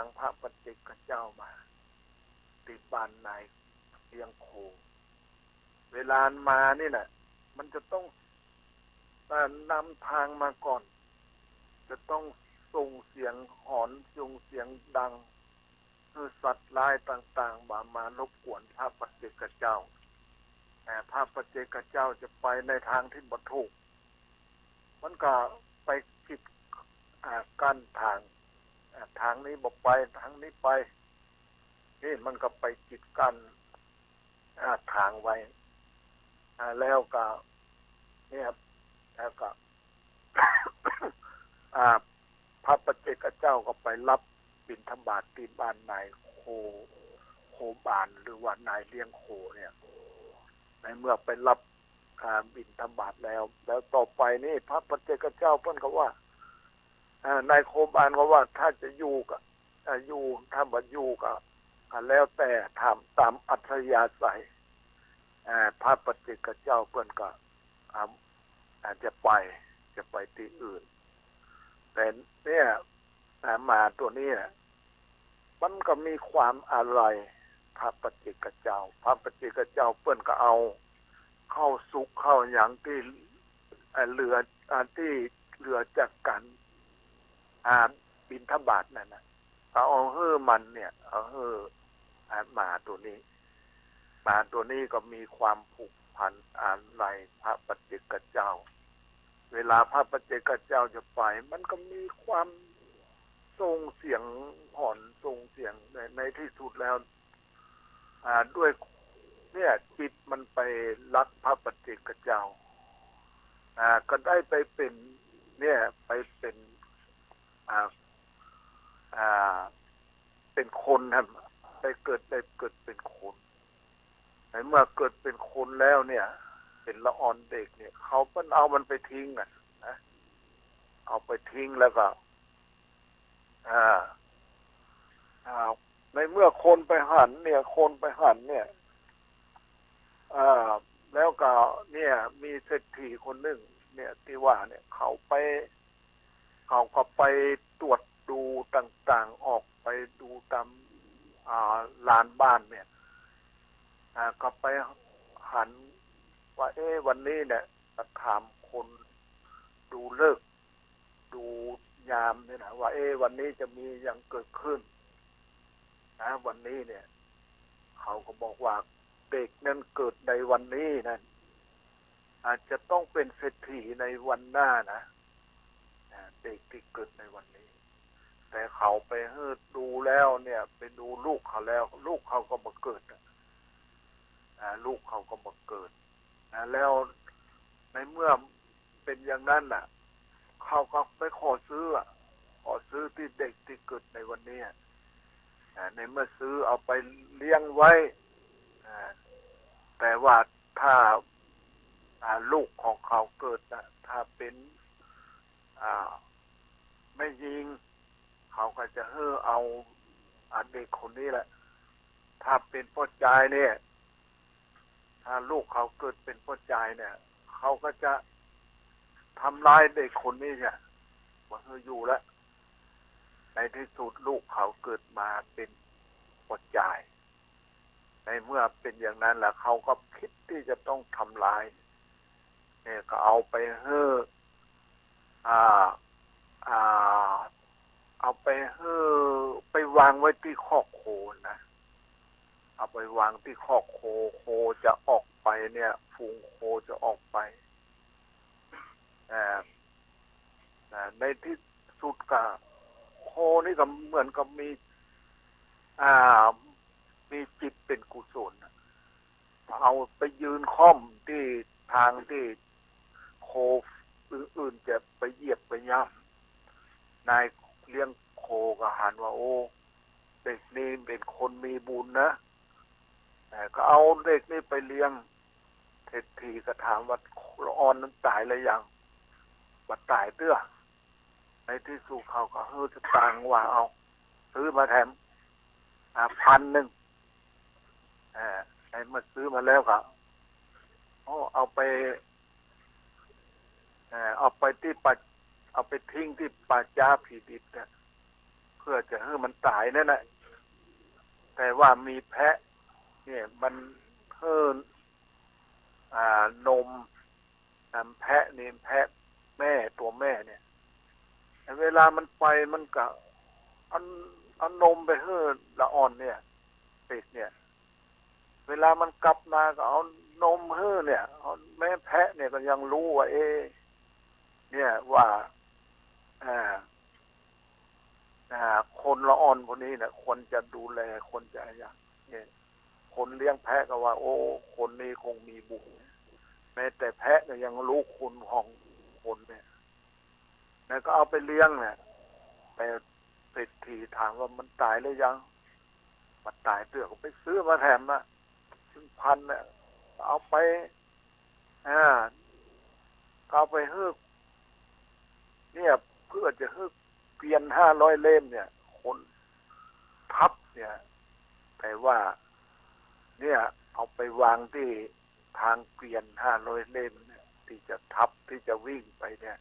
งพระปัจเจกเจ้ามาติดบ้านนายเลี้ยงโคเวลามานี่น่ะมันจะต้องนำทางมาก่อนจะต้องส่งเสียงหอนส่งเสียงดังคือสัตว์ร้ายต่างๆมารบกวนพระปัจเจกเจ้าแต่พระปัจเจกเจ้าจะไปในทางที่บ่ถูกมันก็ไปกีดกั้นทางนี้บ่ไปทางนี้ไปนี่มันก็ไปกีดกั้นทางไว้แล้วก็เนี่ยแล้วก็ พระปัจเจกเจ้าก็ไปรับบิณฑบาตที่บ้านนายโคบานหรือว่านายเลี้ยงโคเนี่ยในเมื่อไปรับบิณฑบาตแล้วต่อไปนี่พระปัจเจกเจ้าเพิ่นก็ว่านายโคบานก็ว่าถ้าจะอยู่ก็อยู่ถ้าบ่อยู่ก็แล้วแต่ถามตามอัธยาศัยพระปัจเจกเจ้าเพิ่นก็จะไปที่อื่นแต่เนี่ยหมาตัวนี้มันก็มีความอะไรพระปัจเจกเจ้าเปิ้นก็เอาเข้าสุกเข้าอย่างที่เหลือจากกันบิณฑบาตนั่นนะเอามันเนี่ยเอาหมาตัวนี้ก็มีความผูกพันอะไรพระปัจเจกเจ้าเวลาพระปัจเจกเจ้าจะไปมันก็มีความส่งเสียงหอนส่งเสียงในที่สุดแล้วด้วยเนี่ยจิตมันไปรักพระปัจเจกเจ้าก็ได้ไปเป็นเนี่ยไปเป็นเป็นคนครับได้เกิดเป็นคนในเมื่อเกิดเป็นคนแล้วเนี่ยเป็นละอ่อนเด็กเนี่ยเขาเพิ่นเอามันไปทิ้งนะเอาไปทิ้งแล้วก็ในเมื่อคนไปหันเนี่ยแล้วก็เนี่ยมีเศรษฐีคนหนึ่งเนี่ยที่ว่าเนี่ยเขาก็ไปตรวจดูต่างๆออกไปดูตามลานบ้านเนี่ยก็ไปหันว่าวันนี้เนี่ยจะถามคนดูฤกษ์ดูยามเนี่ยนะว่าวันนี้จะมีอย่างเกิดขึ้นวันนี้เนี่ยเขาก็บอกว่าเด็กนั้นเกิดในวันนี้นั้นอาจจะต้องเป็นเศรษฐีในวันหน้านะเด็กที่เกิดในวันนี้แต่เขาไปดูแล้วเนี่ยไปดูลูกเขาแล้วลูกเขาก็มาเกิดแล้วในเมื่อเป็นอย่างนั้นน่ะเขาก็ไปขอซื้อที่เด็กที่เกิดในวันนี้ในเมื่อซื้อเอาไปเลี้ยงไว้แต่ว่าถ้าลูกของเขาเกิดนะถ้าเป็นไม่ยิงเขาก็จะเอาเด็กคนนี้แหละถ้าเป็นพ่อจายเนี่ยถ้าลูกเขาเกิดเป็นพ่อจายเนี่ยเขาก็จะทำลายเด็กคนนี้เนี่ยว่าอยู่แล้วในที่สุดลูกเขาเกิดมาเป็นพ่อจายในเมื่อเป็นอย่างนั้นแล้วเขาก็คิดที่จะต้องทำลายเนี่ยก็เอาไปไปวางไว้ที่คอกโคนะเอาไปวางที่คอกโคจะออกไปเนี่ยฝูงโคจะออกไปในที่สุดก็โคนี่ก็เหมือนกับมีจิตเป็นกุศลเอาไปยืนค่อมที่ทางที่โคอื่นๆจะไปเหยียบไปย่ำนายเลี้ยงโคก็หันว่าโอ้เด็กนี่เป็นคนมีบุญนะก็เอาเด็กนี่ไปเลี้ยงเศรษฐีก็ถามว่าละอ่อนนั้นตายแล้วยังบัดตายเตื้อ ในที่สุดเขาก็จะต่างว่าเอาซื้อมาแถม1,000ในเมื่อซื้อมาแล้วก็เอาไปเอาไปทิ้งที่ป่าช้าผีดิบเนี่ยเพื่อจะให้มันตายนั่นแหละแต่ว่ามีแพะเนี่ยมันนมแพะนี่แพะแม่ตัวแม่เนี่ยเวลามันไปมันก็เอานมไปให้ละอ่อนเนี่ยติดเนี่ยเวลามันกลับมาก็เอานมให้เนี่ยแม่แพะเนี่ยก็ยังรู้ว่าเนี่ยว่าคนละอ่อนคนนี้เนี่ยคนจะดูแลคนจะอย่างเนี่ยคนเลี้ยงแพะก็ว่าโอ้คนนี้คงมีบุญแม้แต่แพะก็ยังรู้คุณของคนเนี่ยแล้วก็เอาไปเลี้ยงเนี่ยแต่เศรษฐีถามว่ามันตายหรือยังมันตายเตื้อก็ไปซื้อมาแถมนะ1,000เนี่ยเอาไปเอาไปฮึกเนี่ยเพื่อจะฮึกเกวียน500 เล่มเนี่ยคนทับเนี่ยแต่ว่าเนี่ยเอาไปวางที่ทางเกวียน500 เล่มเนี่ยที่จะทับที่จะวิ่งไปเนี่ย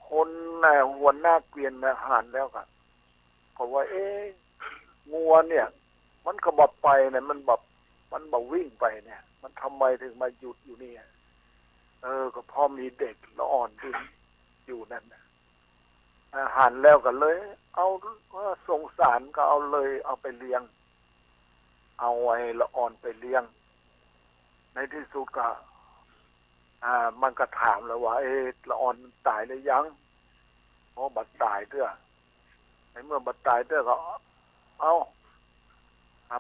คนหัวหน้าเกวียนนะหันแล้วก็เพราะว่างัวเนี่ยมันก็บอกไปเนี่ยมันบอกวิ่งไปเนี่ยมันทำไมถึงมาหยุดอยู่นี่ก็พอมีเด็กละอ่อนที่อยู่นั่นนะหันแล้วก็เลยเอาสงสารก็เอาเลยเอาไปเลี้ยงเอาไอ้ละอ่อนไปเลี้ยงในที่สุดก็มันก็ถามแล้วว่าละอ่อนตายหรือยังเพราะบัดตายเด้อในเมื่อบัดตายเด้อก็เอา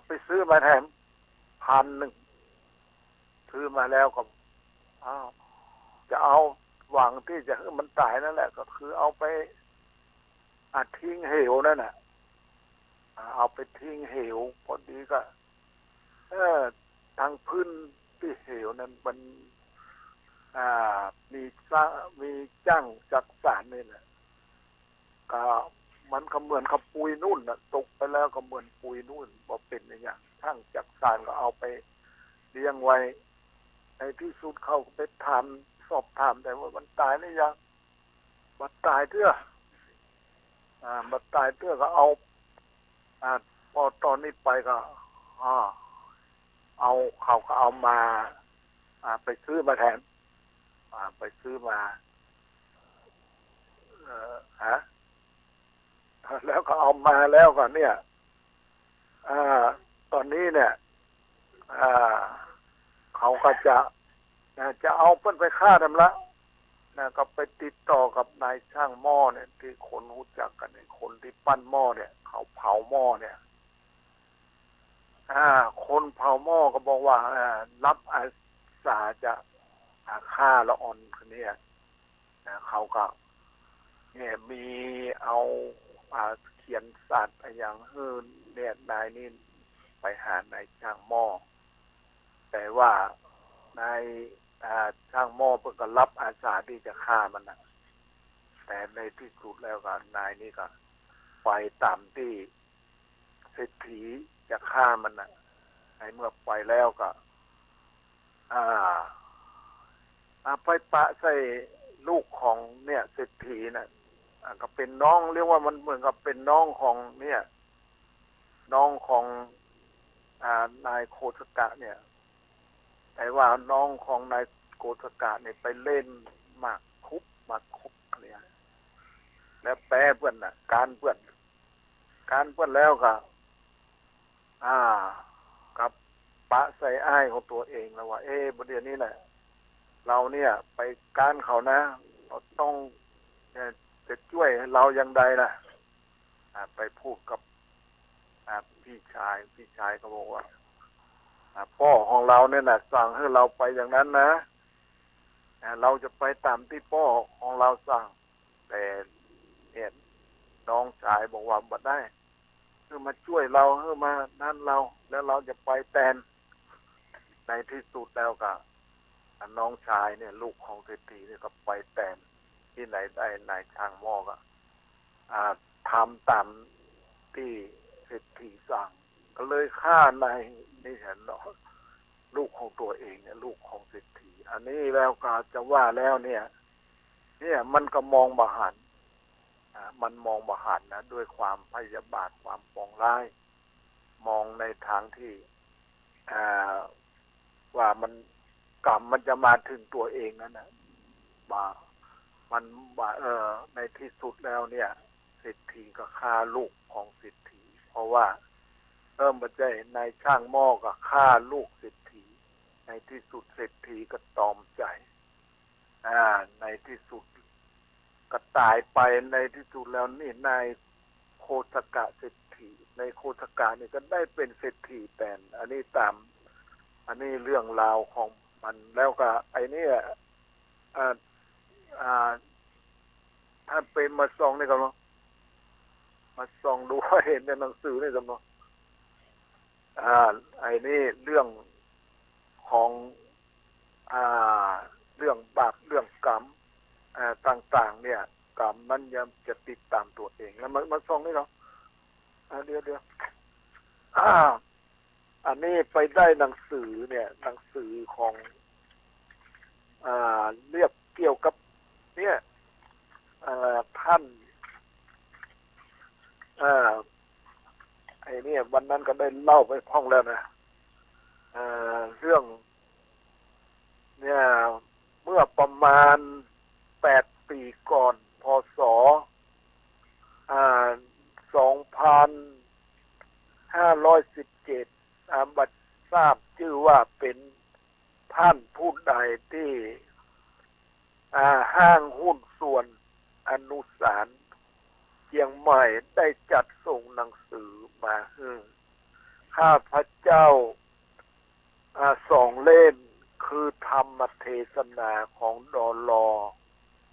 ไปซื้อมาแถม1,000ซื้อมาแล้วก็จะเอาหวังที่จะให้มันตายนั่นแหละก็คือเอาไปทิ้งเหวนั่นน่ะเอาไปทิ้งเหวพอดีก็ทางพื้นที่เหวนั้นมันมีจ้างจักสารนี่แหละก็มันก็เหมือนกับปุยนุ่นน่ะตกไปแล้วก็เหมือนปุยนุ่นบ่เป็นอย่างช่างจักสารก็เอาไปเลี้ยงไว้ในที่สุดเขาไปสอบถามแต่ว่ามันตายหรือยังมันตายเตื้อมันตายเตื้อก็เอาพอตอนนี้ไปก็เขาก็เอามาไปซื้อมาแทนไปซื้อมาแล้วก็เอามาแล้วก็เนี่ยตอนนี้เนี่ยเขาก็จะเอาเพิ่นไปฆ่าทำละก็ไปติดต่อกับนายช่างหม้อเนี่ยที่คนรู้จักกันเนี่ยคนที่ปั้นหม้อเนี่ยเขาเผาหม้อเนี่ยคนเผาหม้อก็บอกว่ารับอาสาจะฆ่าละอ่อนคนนี้เขาก็เนี่ยมีเอาเขียนสัตว์อย่างเนี่ยนายนี่ไปหานายช่างหม้อแต่ว่านายช่างหม้อเพิ่งก็รับอาสาที่จะฆ่ามันนะแต่ในที่สุดแล้วก็นายนี่ก็ไปตามที่เศรษฐีจะฆ่ามันนะในเมื่อไปแล้วก็ไปปะใส่ลูกของเนี่ยเศรษฐีนะก็เป็นน้องเรียกว่ามันเหมือนกับเป็นน้องของเนี่ยน้องของนายโคสกะเนี่ยแต่ว่าน้องของนายโกสกะเนี่ยไปเล่นหมากคุบเนี่ยแล้วแปรเพื่อนน่ะการเพื่อนแล้วก็กับปะใส่อ้ายของตัวเองแล้วว่าประเดี๋ยวนี้แหละเราเนี่ยไปการเขานะเราต้องจะช่วยเราอย่างใดล่ะไปพูดกับพี่ชายก็บอกว่าพ่อของเราเนี่ยนะสั่งให้เราไปอย่างนั้นนะเราจะไปตามที่พ่อของเราสั่งแต่เนี่ยน้องชายบอกว่าบ่ได้คือมาช่วยเรามานั่นเราแล้วเราจะไปแทนในที่สุดแล้วก็น้องชายเนี่ยลูกของเศรษฐีเนี่ยก็ไปแทนที่ไหนได้นายช่างหม้อก็ ทำตามที่เศรษฐีสั่งก็เลยฆ่านายนี่เห็นเนาะลูกของตัวเองเนี่ยลูกของเศรษฐีอันนี้แล้วก็จะว่าแล้วเนี่ยมันก็มองบาหันมันมองบาหันนะด้วยความพยาบาทความปองร้ายมองในทางที่ว่ามันกรรมมันจะมาถึงตัวเองนั่นนะว่าในที่สุดแล้วเนี่ยเศรษฐีก็ฆ่าลูกของเศรษฐีเพราะว่ามันใจนายช่างหม้อก็ฆ่าลูกเศรษฐีในที่สุดเศรษฐีก็ตอมใจในที่สุดก็ตายไปในที่สุดแล้วนี่นายโคสกะเศรษฐีในโคสกะนี่ก็ได้เป็นเศรษฐีแต่อันนี้เรื่องราวของมันแล้วก็ไอ้นี่ถ้าเป็นมาส่องนี่กันเนาะมาส่องดูเห็นในหนังสือนี่กันเนาะไอ้นี่เรื่องของเรื่องบาปเรื่องกรรมต่างๆเนี่ยกรรมนั้นย่อมจะติดตามตัวเองแล้วมาส่องนี่เนาะเดี๋ยวอันนี้ไปได้หนังสือเนี่ยหนังสือของเรียกเกี่ยวกับเนี่ยท่านไอ้นี่วันนั้นก็ได้เล่าไปพ้องแล้วนะเรื่องเนี่ยเมื่อประมาณ8 ปีก่อนพ.ศ. 2517บัดทราบชื่อว่าเป็นท่านผู้ใดที่ห้างหุ้นส่วนอนุสารเชียงใหม่ได้จัดส่งหนังสือมาให้ข้าพเจ้า2 เล่มคือธรรมเทศนาของดล.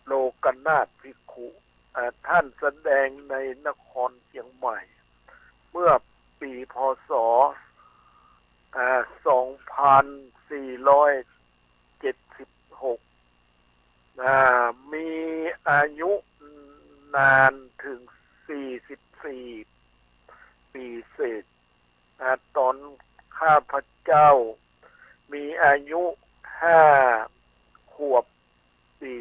โลกนาถภิกขุท่านแสดงในนครเชียงใหม่เมื่อปีพ.ศ. 2476มีอายุนานถึง44 ปีเศษตอนข้าพเจ้ามีอายุ5 ขวบปี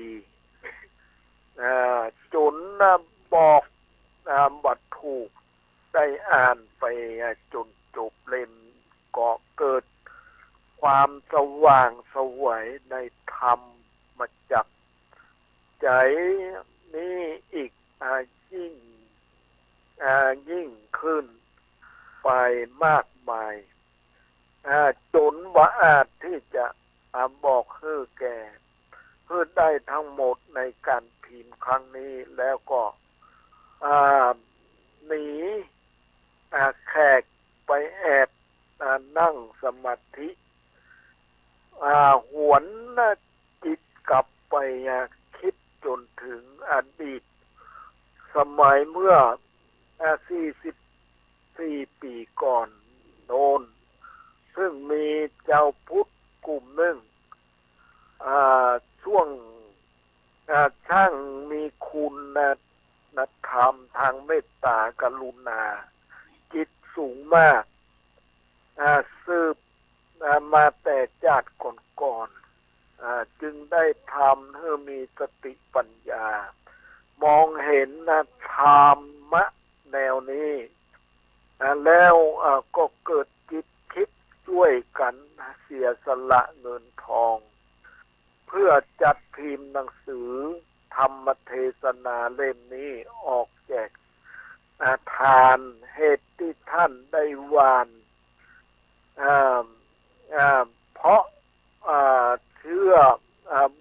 จนบอกบัดถูกได้อ่านไปจนจบเล่มก็เกิดความสว่างไสวในธรรมมาจากใจนี้อีกยิ่งขึ้นไปมากมายจนว่าอาจที่จะบอกแก่ได้ทั้งหมดในการพิมพ์ครั้งนี้แล้วก็หนีแขกไปแอบนั่งสมาธิหวนจิตกลับไปคิดจนถึงอดีตสมัยเมื่อ44 ปีก่อนโน้นซึ่งมีเจ้าพุทธกลุ่มหนึ่งช่วงช่างมีคุณธรรมทางเมตตากรุณาจิตสูงมากสืบมาแต่ชาติก่อนจึงได้ทำให้มีสติปัญญามองเห็นธรรมะแนวนี้แล้วก็เกิดจิตคิดช่วยกันเสียสละเงินทองเพื่อจัดพิมพ์หนังสือธรรมเทศนาเล่มนี้ออกแจกทานเหตุที่ท่านได้วานเพราะเชื่อ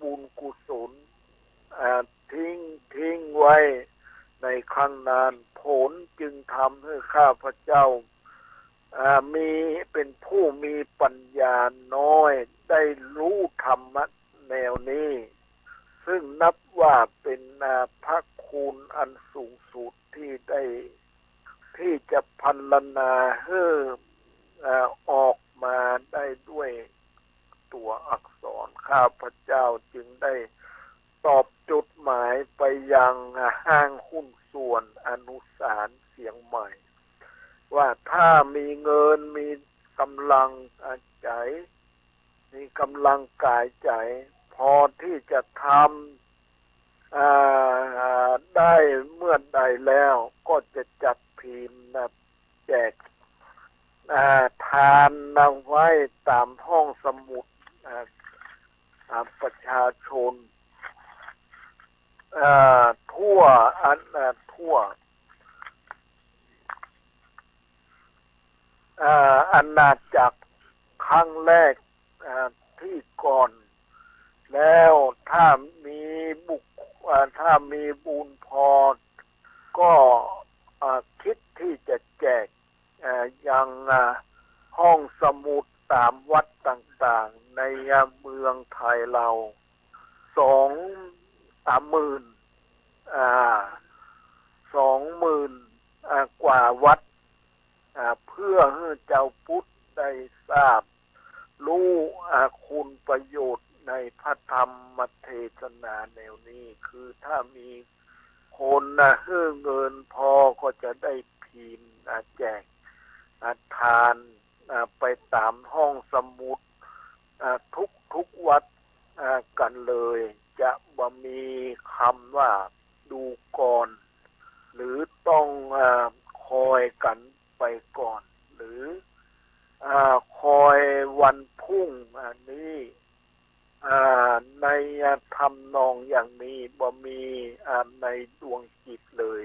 บุญกุศลทิ้งไว้ในครั้งนั้นผลจึงทำให้ข้าพเจ้ามีเป็นผู้มีปัญญาน้อยได้รู้ธรรมะแนวนี้ซึ่งนับว่าเป็นพระคุณอันสูงสุดที่จะพรรณนาให้ออกมาได้ด้วยตัวอักษรข้าพเจ้าจึงได้ตอบจดหมายไปยังห้างหุ้น ส่วนอนุสารเสียงใหม่ว่าถ้ามีเงินมีกำลังใจมีกำลังกายใจพอที่จะทำได้เมื่อใดแล้วก็จะจัดพิมพ์แจกทานนำไว้ตามห้องสมุดประชาชนทั่วอาณาจักรครั้งแรกที่ก่อนแล้วถ้ามีบุญพอก็คิดที่จะแจกยังห้องสมุดตามวัดต่างๆในเมืองไทยเรา20,000กว่าวัดเพื่อให้เจ้าพุทธได้ทราบรู้คุณประโยชน์ในพระธรรมเทศนาแนวนี้คือถ้ามีคนให้เงินพอก็จะได้พิมพ์แจกทานไปตามห้องสมุดทุกวัดกันเลยจะบ่มีคำว่าดูก่อนหรือต้องคอยกันไปก่อนหรือคอยวันพรุ่งนี้ในทำนองอย่างนี้บ่มีในดวงจิตเลย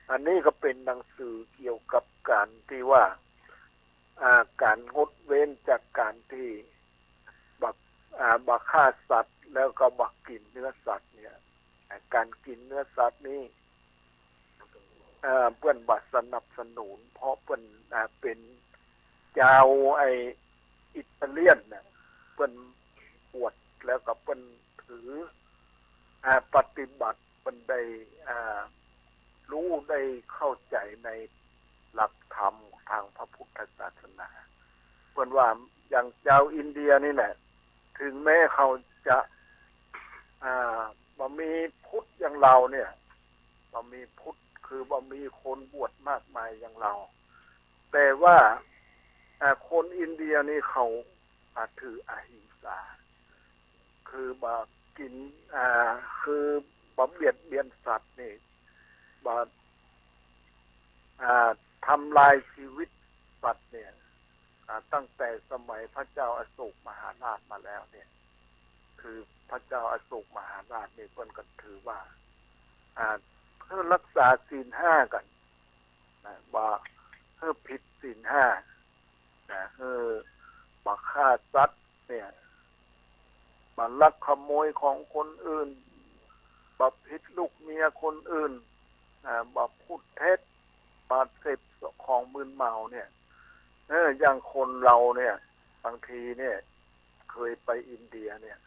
อันนี้ก็เป็นหนังสือเกี่ยวกับการที่ว่าการงดเว้นจากการที่บักฆ่าสัตว์แล้วก็บักกินเนื้อสัตว์เนี่ยการกินเนื้อสัตว์นี้เพื่อนบัตรสนับสนุนเพราะเพื่อนเป็นเจ้าอิตาเลียนเพื่อนปวดแล้วก็เพื่อนถือปฏิบัติเพื่อนได้รู้ได้เข้าใจในหลักธรรมทางพระพุทธศาสนาเพื่อนว่าอย่างเจ้าอินเดียนี่แหละถึงแม้เขาจะบ่มีพุทธอย่างเราเนี่ยบ่มีพุทธคือบ่มีคนบวชมากมายอย่างเราแต่ว่าคนอินเดียนี่เขาถืออหิงสาคือบ่กินคือบ่เบียดเบียนสัตว์นี่บ่ทำลายชีวิตสัตว์เนี่ยตั้งแต่สมัยพระเจ้าอโศกมหาราชมาแล้วเนี่ยคือพระเจ้าอโศกมหาราชนี่เพิ่นก็ถือว่าเพื่อรักษาศีล5กันว่าเพื่อผิดศีล5บ่ฆ่าสัตว์เนี่ยบ่ลักขโมยของคนอื่นบ่ผิดลูกเมียคนอื่นบ่พูดเท็จบ่เสพของมึนเมาเนี่ยอย่างคนเราเนี่ยบางทีเนี่ยเคยไปอินเดียเนี่ย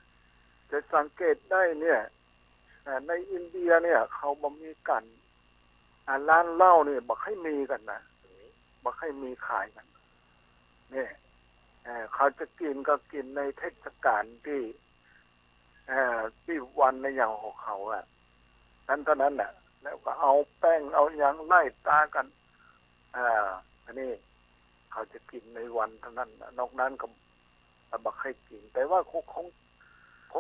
จะสังเกตได้เนี่ยในอินเดียเนี่ยเขาบ่มีกันร้านเหล้าเนี่ยบ่ให้มีกันนะบ่ให้มีขายกันเนี่ยเขาจะกินก็กินในเทศกาลที่วันในอย่างของเขานั้นเท่านั้นน่ะแล้วก็เอาแป้งเอาอย่างไล่ตากันอันนี้เขาจะกินในวันเท่านั้นนอกนั้นก็บ่ให้กินแต่ว่าค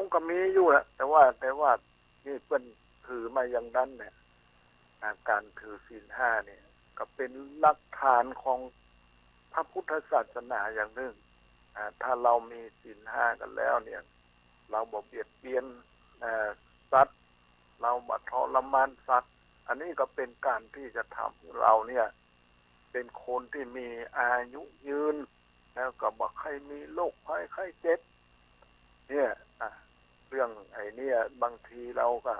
งก็มีอยู่แหละแต่ว่านี่เพิ่นถือมาอย่างนั้นเนี่ยการถือศีล5เนี่ยก็เป็นหลักฐานของพระพุทธศาสนาอย่างหนึ่งถ้าเรามีศีล5กันแล้วเนี่ยเราบ่เบียดเบียนสัตว์เราบ่ทรมานสัตว์อันนี้ก็เป็นการที่จะทำเราเนี่ยเป็นคนที่มีอายุยืนแล้วก็บ่ให้มีโรคภัยไข้เจ็บเนี่ยเรื่องเนี่ยบางทีเราก็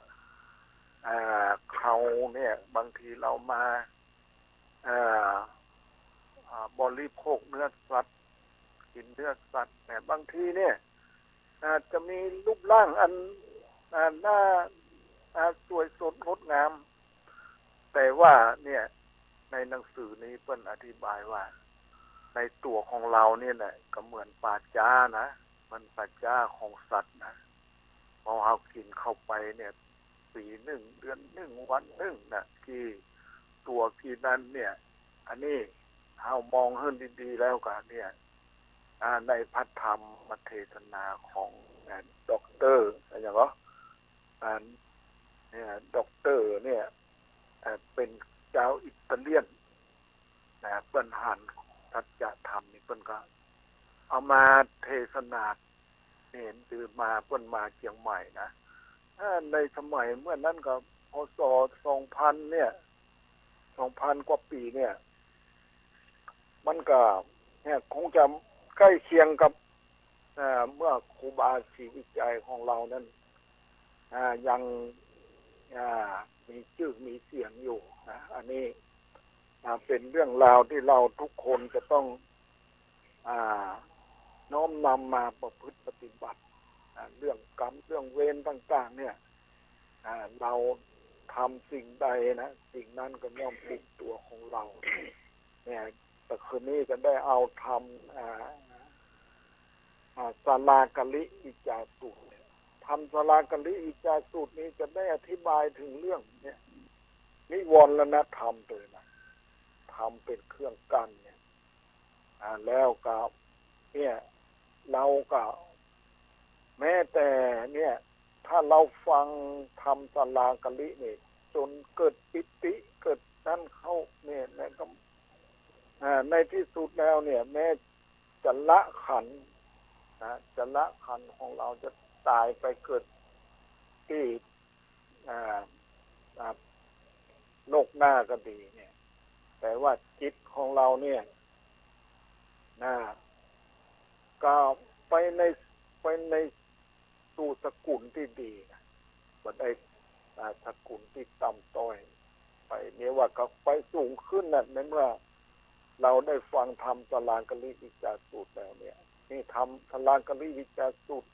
เขาเนี่ยบางทีเรามาบริโภคเนื้อสัตว์กินเนื้อสัตว์เนี่ยบางทีเนี่ยจะมีรูปร่างอันหน้าสวยสดงดงามแต่ว่าเนี่ยในหนังสือนี้เพิ่นอธิบายว่าในตัวของเราเนี่ยแหละก็เหมือนป่าจ้านะมันป่าจ้าของสัตว์นะพอเอากินเข้าไปเนี่ย ปีหนึ่งเดือนหนึ่งวันหนึ่งนะที่ตัวที่นั้นเนี่ยอันนี้เอามองให้ดีๆแล้วกันเนี่ยในพระธรรมเทศนาของด็อกเตอร์อะไรอย่างเงี้ยเนี่ยด็อกเตอร์เนี่ยเป็นเจ้าอิตาเลียนนะเปิ้นหันสัจธรรมนี่เปิ้นก็เอามาเทศนาเห็นตื่นมาเปิ้นมาเชียงใหม่นะในสมัยเมื่อนั้นก็พศ2000เนี่ย2,000 กว่าปีเนี่ยมันก็เนี่ยคงจะใกล้เคียงกับเมื่อครูบาศรีวิจัยของเรานั้นยังมีชื่อมีเสียงอยู่นะอันนี้เป็นเรื่องราวที่เราทุกคนจะต้องน้อมนำมาประพฤติปฏิบัติเรื่องกรรมเรื่องเวรต่างๆเนี่ยเราทำสิ่งใดนะสิ่งนั้นก็ย่อมติดตัวของเราเนี่ยแต่คืนนี้ก็ได้เอาทำศาลากลิวิจาสูตรทำศาลากลิวิจาสูตรนี้จะได้อธิบายถึงเรื่องเนี่ยนิวรณธรรมเลยนะทำเป็นเครื่องกั้นเนี่ยแล้วก็เนี่ยเราก็แม้แต่เนี่ยถ้าเราฟังทำศาลากลิเนี่ยจนเกิดปิติเกิดนั่นเข้าเนี่ยก็ในที่สุดแล้วเนี่ยแม้จะละขันจะละขันของเราจะตายไปเกิดที่โลกหน้าก็ดีเนี่ยแต่ว่าจิตของเราเนี่ยก็ไปในสู่สกุลที่ดีบ่ได้สกุลที่ต่ำต้อยไปเนี่ยว่าก็ไปสูงขึ้นนั่นในเมื่อเราได้ฟังธรรมศาลากลิวิจาสูตรแล้วเนี่ยนี่ทำศาลากลิวิจาสูตร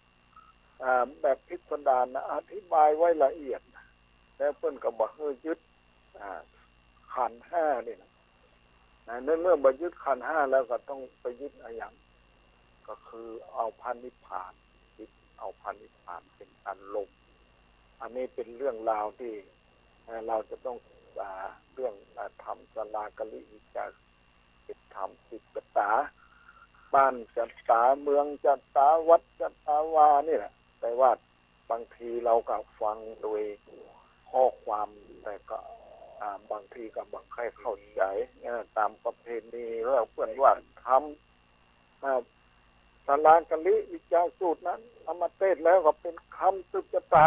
แบบพิสดารนะอธิบายไว้ละเอียดแล้วเพิ่นก็บอกยึดขันธ์5นี่นะในเมื่อบ่ยึดขันธ์5แล้วก็ต้องไปยึดอะไรอย่างก็คือเอาพระนิพพานยึดเอาพระนิพพานเป็นอารมณ์อันนี้เป็นเรื่องราวที่เราจะต้องศึกษาเรื่องธรรมศาลากลิวิจาเป็นธรรม10 จตาบ้านจัตตาเมืองจัตตาวัดจัตตาวานี่แหละแต่ว่าบางทีเราก็ฟังโดยข้อความแต่ก็บางทีก็บางใครเข้าใจตามประเพณีแล้วเพื่อนว่าทำศาลากลิวิจาสูตรนั้นเอามาเทศแล้วก็เป็นคำ10 จตา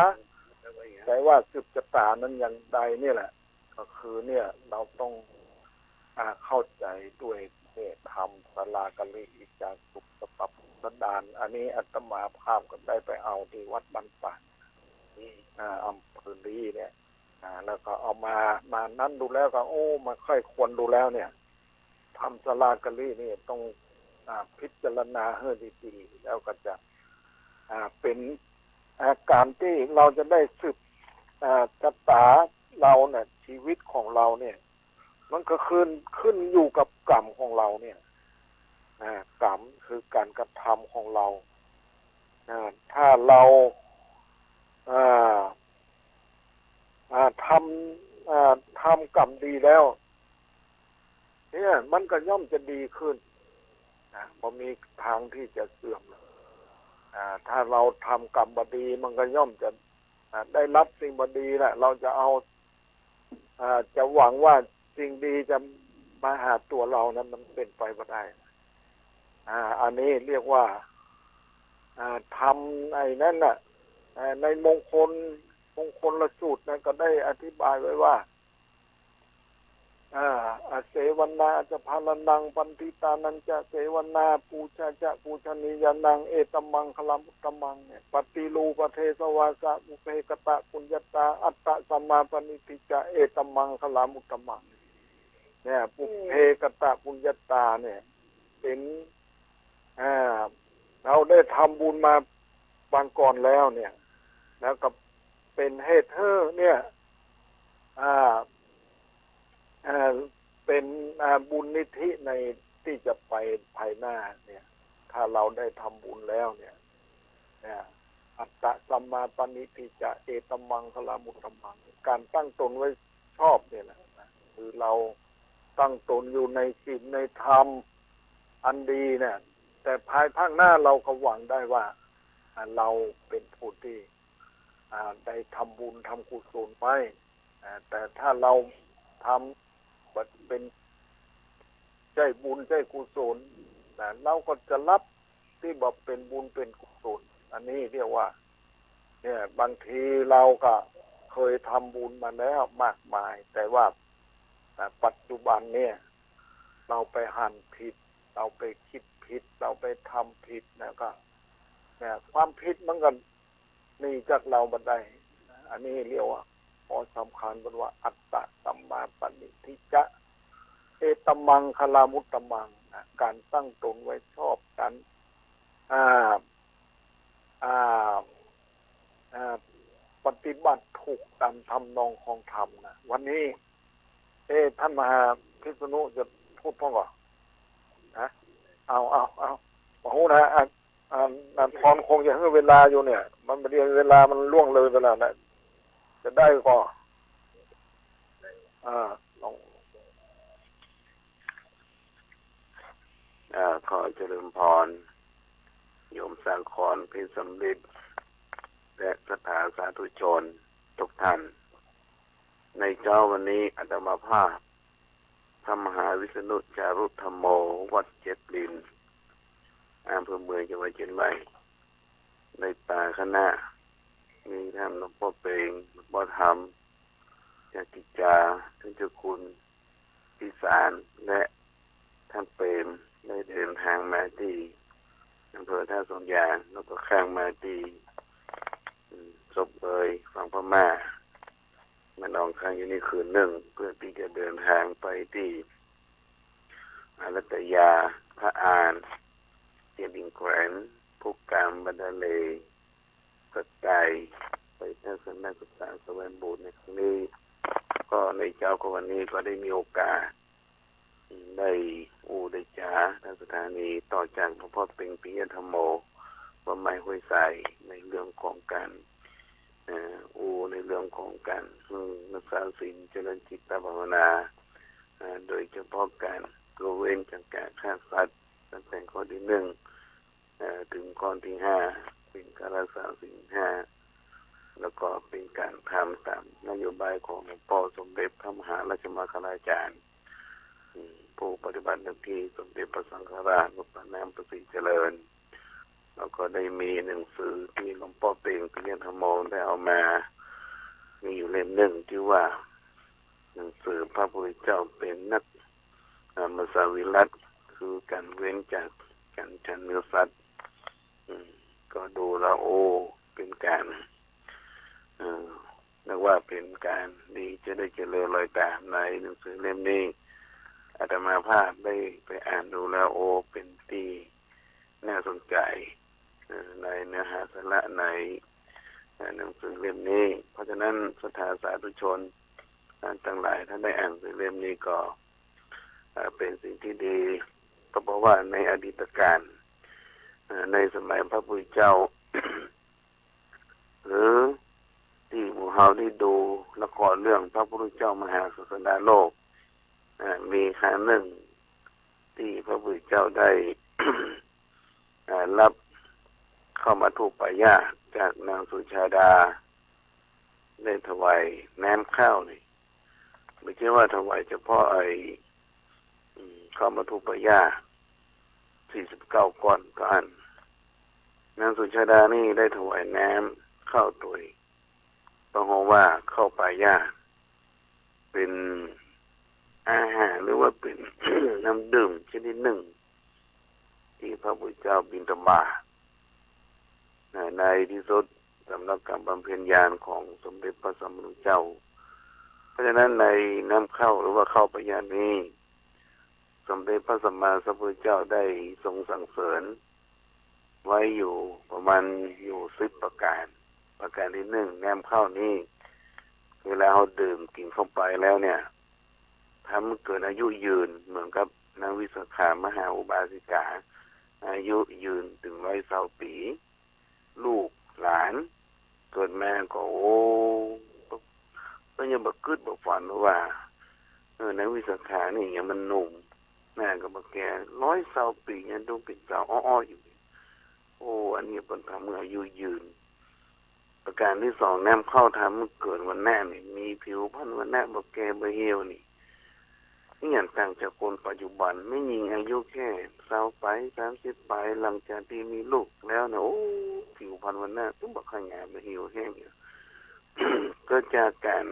แต่ว่า10 จตานั้นอย่างใดนี่แหละก็คือเนี่ยเราต้องเข้าใจด้วยธรรมศาลากลิวิจาสูตรปัปสดานอันนี้อาตมาภาพก็ได้ไปเอาที่วัดบ้านป่านอำเภอลีเนี่ยแล้วก็เอามานั้นดูแล้วก็มาค่อยควรดูแล้วเนี่ยทำศาลากลินี่ต้องพิจารณาให้ดีๆแล้วก็จะเป็นการที่เราจะได้สืบชะตาเราเนี่ยชีวิตของเราเนี่ยมันก็ขึ้นอยู่กับกรรมของเราเนี่ยกรรมคือการกระทำของเราถ้าเราทำกรรมดีแล้วเนี่ยมันก็ย่อมจะดีขึ้นบ่มีทางที่จะเสื่อมถ้าเราทำกรรมบดีมันก็ย่อมจะได้รับสิ่งบดีแหละเราจะเอาจะหวังว่าสิ่งดีจะมาหาตัวเรานั้นมันเป็นไปไม่ได้อันนี้เรียกว่าทำไอ้นั่นน่ะในมงคลละสูตรนั้นก็ได้อธิบายไว้ว่าเสวนาจะพาลนังปันติตานันจะเสวนาปูชาจะปูชนียานังเอตมังคลัมอุตตมังเนี่ยปฏิรูปเทสวาสะอุเพกตะปุญญตาอัตตะสัมมาปณิติจะเอตมังคลัมอุตตมังเนี่ยปุเพกตะปุญญตาเนี่ยเป็นเราได้ทำบุญมาบางก่อนแล้วเนี่ยแล้วก็เป็นเหตุเนี่ยเป็นบุญนิธิในที่จะไปภายหน้าเนี่ยถ้าเราได้ทำบุญแล้วเนี่ยอัตตะสัมมาป ปณิทิจะเอตมังคลามุตตมังการตั้งตนไว้ชอบเนี่ยแหละคือเราตั้งตนอยู่ในศีลในธรรมอันดีเนี่ยแต่ภายภาคหน้าเราก็หวังได้ว่าเราเป็นผู้ที่ได้ทำบุญทำกุศลไปแต่ถ้าเราทำเป็นใจบุญใจกุศลเราก็จะรับที่บอกเป็นบุญเป็นกุศลอันนี้เรียกว่าเนี่ยบางทีเราก็เคยทำบุญมาแล้วมากมายแต่ว่าปัจจุบันเนี่ยเราไปหั่นผิดเราไปคิดผิดเราไปทำผิดนะครับเนี่ยความผิดมันก็หนีจากเราบันไดอันนี้เรียกว่าพอสำคัญเป็นว่าอัตตะสัมมาปณิทิจะเอตมังคลามุตตมังการตั้งตนไว้ชอบกันปฏิบัติถูกตามทำนองของธรรมนะวันนี้ท่านมหาพิษณุจะพูดพ่อก่อนนะเอาโอ้โหนะพรคงจะให้เวลาอยู่เนี่ยมันเรียนเวลามันล่วงเลยไปแล้วนะจะได้ก็ลองขอเจริญพรโยมสังขรพิสำลิดและสถาสาธุชนทุกท่านในเช้าวันนี้อาตมาภาพพระมหาวิษณุจารุธรรมโมวัดเจ็ดลินอำเภอเมืองจังหวัดเชียงใหม่ในป่าคณะมีท่านหลวงพ่อเปงหลวงพ่อธรรมจากกิจาท่านเจ้าคุณพิสารและท่านเปรมได้เดินทางมาที่อำเภอท่าสองยางแล้วก็ข้างมาที่ศพเลยฝั่งพม่ามานอนค้างอยู่นี่คืนหนึ่งเพื่อที่จะเดินทางไปที่อรัตยาพระอานเจียบิงแขวนภูกามบันดาเลกระจายไปทัศนศึกษาสวรรค์บูรณ์ในครั้งนี้ก็ในเจ้าวันนี้ก็ได้มีโอกาสได้ได้จ่าทางสถานีต่อจากหลวงพ่อเปงปิยธรรมโมว่าไม่ห้วยใส่ในเรื่องของการในเรื่องของการรักษาศีลเจริญจิตภาวนาโดยเฉพาะการละเว้นจากการฆ่าสัตว์ตั้งแต่ข้อที่หนึ่งถึงข้อที่ห้าเป็นการรักษาศีลห้าแล้วก็เป็นการทำตามนโยบายของหลวงพ่อสมเด็จพระมหาราชมังคลาจารย์ผู้ปฏิบัติหน้าที่สมเด็จพระสังฆราชวัดปากน้ำประสิทธิ์เจริญแล้วก็ได้มีหนังสือที่หลวงพ่อเปงปิยธรรมโมได้เอามามีอยู่เล่มหนึ่งที่ว่าหนังสือพระพุทธเจ้าเป็นนักมัสสวิรัติคือการเว้นจากการฉันเนื้อสัตว์ก็ดูแล้วเป็นการเรียกว่าเป็นการดีจะได้เจริญรอยตามในหนังสือเล่มนี้อาตมาภาพได้ไปอ่านดูแล้วเป็นที่น่าสนใจในเนื้อหาสาระในหนังสือเล่มนี้เพราะฉะนั้นศรัทธาสาธุชนทั้งหลายท่านได้อ่านหนังสือเล่มนี้ก็เป็นสิ่งที่ดีเพราะว่าในอดีตการในสมัยพระพุทธเจ้า หรือที่หมู่เฮาได้ดูละครเรื่องพระพุทธเจ้ามหาศาสดาโลกมีครั้งหนึ่งที่พระพุทธเจ้าได้ รับเข้ามาถูกปายาจากนางสุชาดาได้ถวายน้ำข้าวนี่ไม่ใช่ว่าถวายเฉพาะเข้ามาถูกปายา49 ก้อนก็อันนางสุชาดานี่ได้ถวายน้ำข้าวตัวต้องบอกว่าเข้าปายาเป็นอาหารหรือว่าเป็น น้ำดื่มชนิดหนึ่งที่พระพุทธเจ้าบิณฑบาตในที่สุดสำหรับการบำเพ็ญญาณของสมเด็จพระสัมมาสัมพุทธเจ้าเพราะฉะนั้นในน้ำเข้าหรือว่าเข้าปายานี้สมเด็จพระสัมมาสัมพุทธเจ้าได้ทรงสั่งเสริญไว้อยู่ประมาณอยู่10 ประการที่1น้ำเข้านี้เวลาเราดื่มกินเข้าไปแล้วเนี่ยทำให้เกิดอายุยืนเหมือนกับนางวิสาขามหาอุบาสิกาอายุยืนถึง120 ปีลูกหลาน เกิดแม่ก็โอ้ก็ยังบักกึดบักฝันว่าในวิสาขานี่ยังมันหนุ่มแม่ก็บักแก่120 ปียังต้องเป็นสาวอ้อๆอยู่โอ้อันนี้เป็นทำเมื่ออายุยืนประการที่สองแนมเข้าทำเมื่อเกิดวันแน่นี่มีผิวพรรณวันแน่บักแก่บะเหี่ยวนี่อย่างต่างจากคนปัจจุบันไม่ยิงอายุแค่20 ไป30 ไปหลังจากที่มีลูกแล้วนะโอ้ผิวพรรณวันแน่ต้องบักขยายบะเหี่ยวแห้งอยู่ ก็จากการ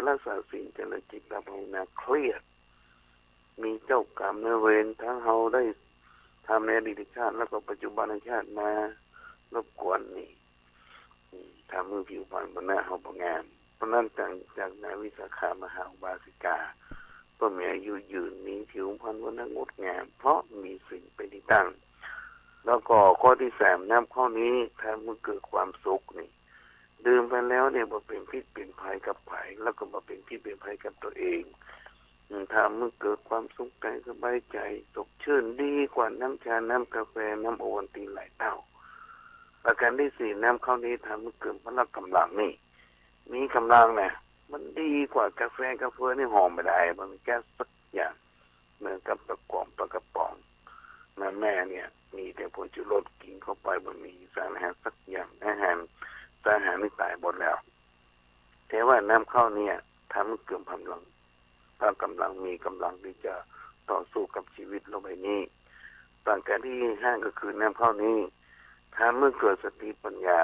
รักษาศีลเจริญจิตภาวนาเครียดมีเจ้ากรรมนายเวรทั้งเฮาได้ทำในอดีตชาติแล้วก็ปัจจุบันชาติมารบกวนนี่ทำมือผิวพรรณบนหน้าเฮาบ่งามเพราะนั้นจากนายวิสาขามหาอุบาสิกาก็มีอายุยืนมีผิวพรรณบนหน้างดงามเพราะมีสิ่งเป็นที่ตั้งแล้วก็ข้อที่3น้ำข้อนี้ทำให้เกิดความสุขนี่ดื่มไปแล้วเนี่ยบ่เป็นพิษเป็นภัยกับไผแล้วก็บ่เป็นพิษเป็นภัยกับตัวเองทำให้เกิดความสุขใจสบายใจสดชื่นดีกว่าน้ำชาน้ำกาแฟน้ำโอวัลตินหลายเท่าประการที่4น้ำข้าวนี้ทำให้เกิดพละกำลังนี่มีกำลังนะมันดีกว่ากาแฟนี่หอมไม่ได้มันมีแก๊สสักอย่างเหมือนกับตะกวงปลากระป๋องแม่เนี่ยมีแต่ผงชูรสกินเข้าไปมันมีสารอาหารสักอย่างอาหารนี่ตายหมดแล้วแต่ว่าน้ำข้าวเนี่ยทำให้เกิดพลังถ้ากำลังมีกำลังที่จะต่อสู้กับชีวิตโลกใบนี้ต่างกันที่5ก็คือน้ำข้าวนี้ถ้าเมื่อเกิดสติปัญญา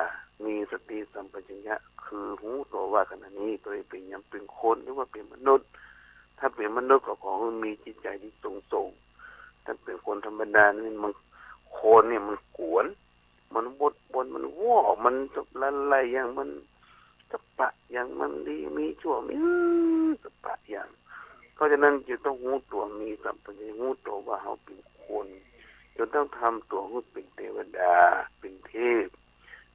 มีสติสัมปชัญญะคือรู้ตัวว่าขณะนี้ตัวเองเป็นยังเป็นคนหรือว่าเป็นมนุษย์ถ้าเป็นมนุษย์ก็ขอให้มีจิตใจที่สูงถ้าเป็นคนธรรมดานี่มันโคนเนี่ยมันกวนมันบนมันว่อมันจะละลายอย่างมันสปะอย่างมันดีมีชั่วมีสปะอย่างเพราะฉะนั้นจะต้องรู้ตัวมีสัมปชัญญะรู้ตัวว่าเราเป็นคนจนต้องทำตัวให้เป็นเทวดาเป็นเทพ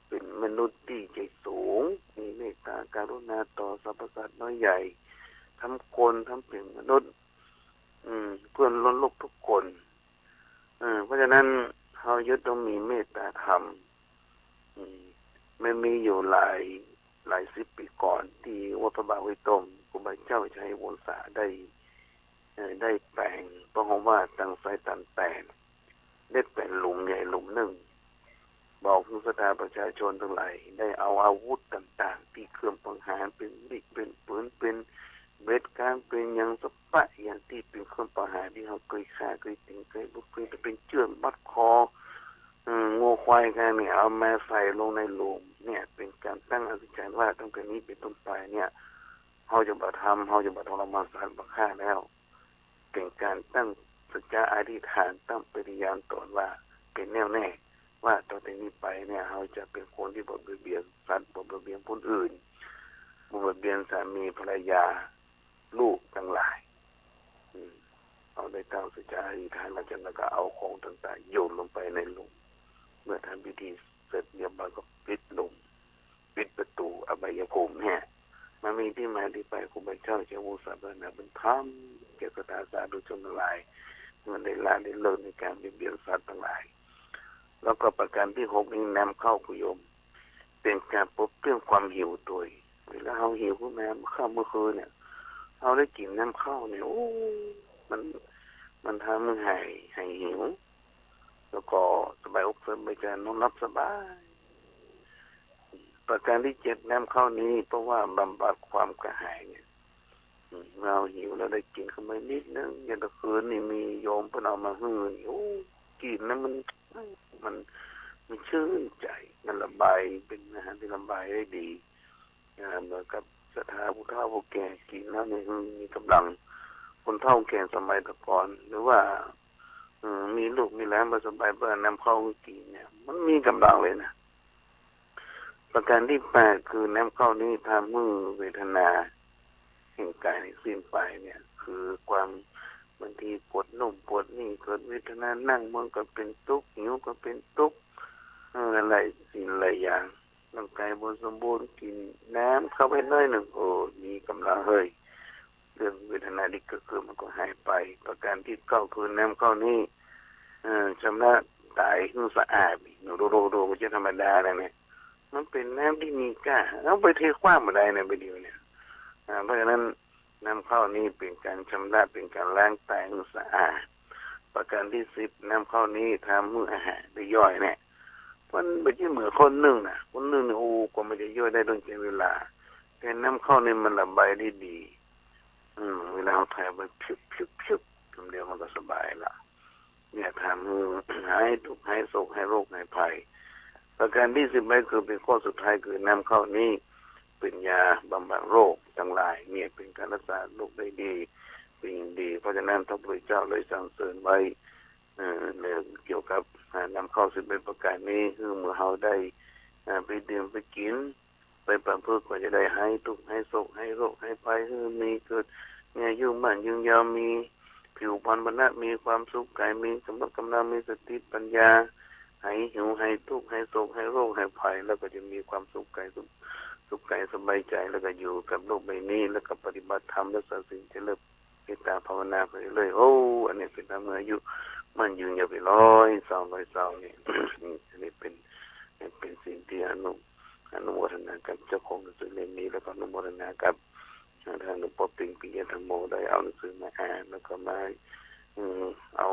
เป็นมนุษย์ที่ใจสูงมีเมตตาการุณาต่อสรรพสัตว์น้อยใหญ่ทำคนทำเป็นมนุษย์เพื่อนล้นโลกทุกคนเพราะฉะนั้นเรายึดต้องมีเมตตาธรรมไม่มีอยู่หลาย10 ปีก่อนที่วัดพระบาทห้วยต้มครูบาเจ้าชัยวงศาได้แปลงเพราะว่าตั้งไฟตันแต่งได้เป็นหลุมใหญ่หลุมหนึ่งบอกผู้ศรัทธาประชาชนทั้งหลายได้เอาอาวุธต่างๆที่เครื่องสังหารเป็นมิกเป็นปืนเป็นเบ็ดการเป็นอย่างสปะอย่างที่เป็นเครื่องประหารที่เขาเคยฆ่าเคยติงเคยบุกเคยจะเป็นเชือกมัดคองูควายกันเนี่ยเอามาใส่ลงในหลุมเนี่ยเป็นการตั้งอธิษฐานว่าตั้งแต่นี้เป็นต้นไปเนี่ยเขาจะบ่ทำเขาจะบ่ทรมานสัตว์บ่ฆ่าแล้วเป็นการตั้งสัจจะอธิษฐานตั้งปฏิญาณตนว่าเป็นแน่วแน่ว่าต่อจากนี้ไปเนี่ยเขาจะเป็นคนที่บ่เบียดเบียนสัตว์บ่เบียดเบียนคนอื่นบ่เบียดเบียนสามีภรรยาลูกทั้งหลายเอาได้ตั้งสัจจะอธิษฐานแล้วจากนั้นก็เอาของต่างๆโยนลงไปในหลุมเมื่อทำพิธีเสร็จเรียบร้อยก็ปิดหลุมปิดประตูอบายภูมิเนี่ยมันมีที่มาที่ไปครูบาเจ้าเจ้าวุฒิบรรณาเป็นธรรมเกี่ยวกับสาธุชนทั้งหลายมันได้ละได้เลิกในการเบียดเบียนสัตว์ทั้งหลายแล้วก็ประการที่6นี้นำเข้าคุยมเป็นการปลดเปลื้องความหิวตัวเวลาเราหิวขึ้นมาข้าวเมื่อคืนเนี่ยเราได้กินน้ำข้าวเนี่ยโอ้มันทำให้หิวแล้วก็สบายอกสบายใจนอนรับสบายประการที่7น้ำข้าวนี้เพราะว่าบำบัดความกระหายเนี่ยเราหิวแล้วได้กินเข้าไปนิดนึงอย่างตะคืนนี่มีโยมเพิ่นเอามาหื้อโอ้กินแล้วมันชื่นใจมันระบายเป็นอาหารที่ระบายได้ดีเหมือนกับศรัทธาผู้เฒ่าผู้แก่กินแล้วเนี่ยมีกำลังคนเฒ่าแก่สมัยตะก่อนหรือว่ามีลูกมีหลานมาสบายเพื่อนำเข้ากินเนี่ยมันมีกำลังเลยนะประการที่8คือน้ำเข้านี้ทำมือเวทนาแห่งกายในสิ้นไปเนี่ยคือความบางทีปวดนุ่มปวดนี่เกิดเวทนานั่งมันก็เป็นทุกข์หิวก็เป็นทุกข์อะไรสิ่งหลายอย่างร่างกายบริสมบูรณ์กินน้ำเข้าไปน้อยหนึ่งโอ้มีกำลังเฮ้ยเรื่องเวทนาที่เกิดขึ้นมันก็หายไปประการที่9คือน้ำเข้านี้ชำระตายให้สะอาดโดก็จะธรรมดาเลยเนี่ย มันเป็นน้ำที่มีก้าเอาไปเทคว้างมาได้ในประเดี๋ยวเนี่ยเพราะฉะนั้นน้ำเข้านี้เป็นการชำระเป็นการล้างแปรงสะอาดประการที่10น้ำเข้านี้ทำมื้ออาหารได้ย่อยเนี่ยมันไม่ใช่เหมือนคนนึ่งนะคนนึ่งเนี่ยก็ไม่ได้ย่อยได้ต้องใช้เวลาแต่น้ำเข้านี่มันระบายได้ดีเวลาเราถ่ายไปพิบทำเดียวมันก็สบายละเนี่ยทำหายทุกข์หายโศกหายโรคหายภัยประการที่10ไม่คือเป็นข้อสุดท้ายคือน้ำเข้านี้เป็นยาบำบัดโรคทั้งหลายเนี่ยเป็นการรักษาโรคได้ดีเป็นอย่างดีเพราะฉะนั้นพระพุทธเจ้าเลยสั่งเสริญไว้เรื่องเกี่ยวกับนำเข้า11ประการนี้คือเมื่อเราได้ไปดื่มไปกินไปประพฤติก็จะได้หายทุกข์หายโศกหายโรคหายภัยคือมีเกิดมีอายุมั่นยืนยาวมีผิวพรรณบรรณะมีความสุขกายมีกำลังมีสติปัญญาหายหิวหายทุกข์หายโศกหายโรคหายภัยแล้วก็จะมีความสุขกายสุขกายสบายใจแล้วก็อยู่กับโลกใบนี้แล้วก็ปฏิบัติธรรมและสร้างสิ่งที่เลิศเมตตาภาวนาไปเลยอันนี้เป็นธรรมอายุมันยืนยาวไป100-200 นี่ อันนี้เป็นสิ่งที่อนุโมทนากับเจ้าของหนังสือเล่มนี้แล้วก็อนุโมทนากับทางหลวงพ่อปิงปิยธรรมโมได้เอาหนังสือมาอ่านแล้วก็มาเอา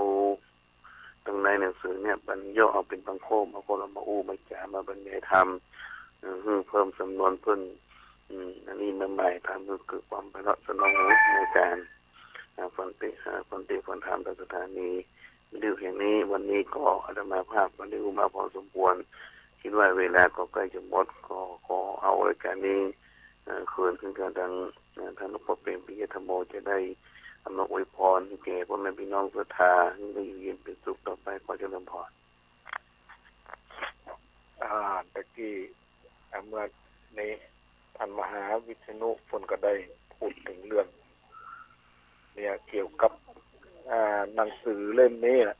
ตรงในหนังสือเนี่ยบรรย่อเอาเป็นบางข้อมาคนละมามาจามาบรรยายธรรมเพิ่มสำนวนเพิ่มอันนี้มาใหม่ทำคือคือความประหลาดสนองในการฟังเทศน์ฟังธรรมตามสถานีวิทยุแห่งนี้วันนี้ก็อาตมาภาพวันนี้มาพอสมควรคิดว่าเวลาก็ใกล้จะหมดก็ขอเอารายการนี้คืนขึ้นกันทางหลวงพ่อเปรมปิยธรรมโมจะได้อำนวยอวยพรให้แก่พ่อแม่พี่น้องศรัทธาให้อยู่เย็นเป็นสุขต่อไปขอเจริญพรตะกี้เมื่อนี้ท่านมหาวิษณุฝนก็ได้พูดถึงเรื่องเนี่ยเกี่ยวกับหนังสือเล่มนี้แหละ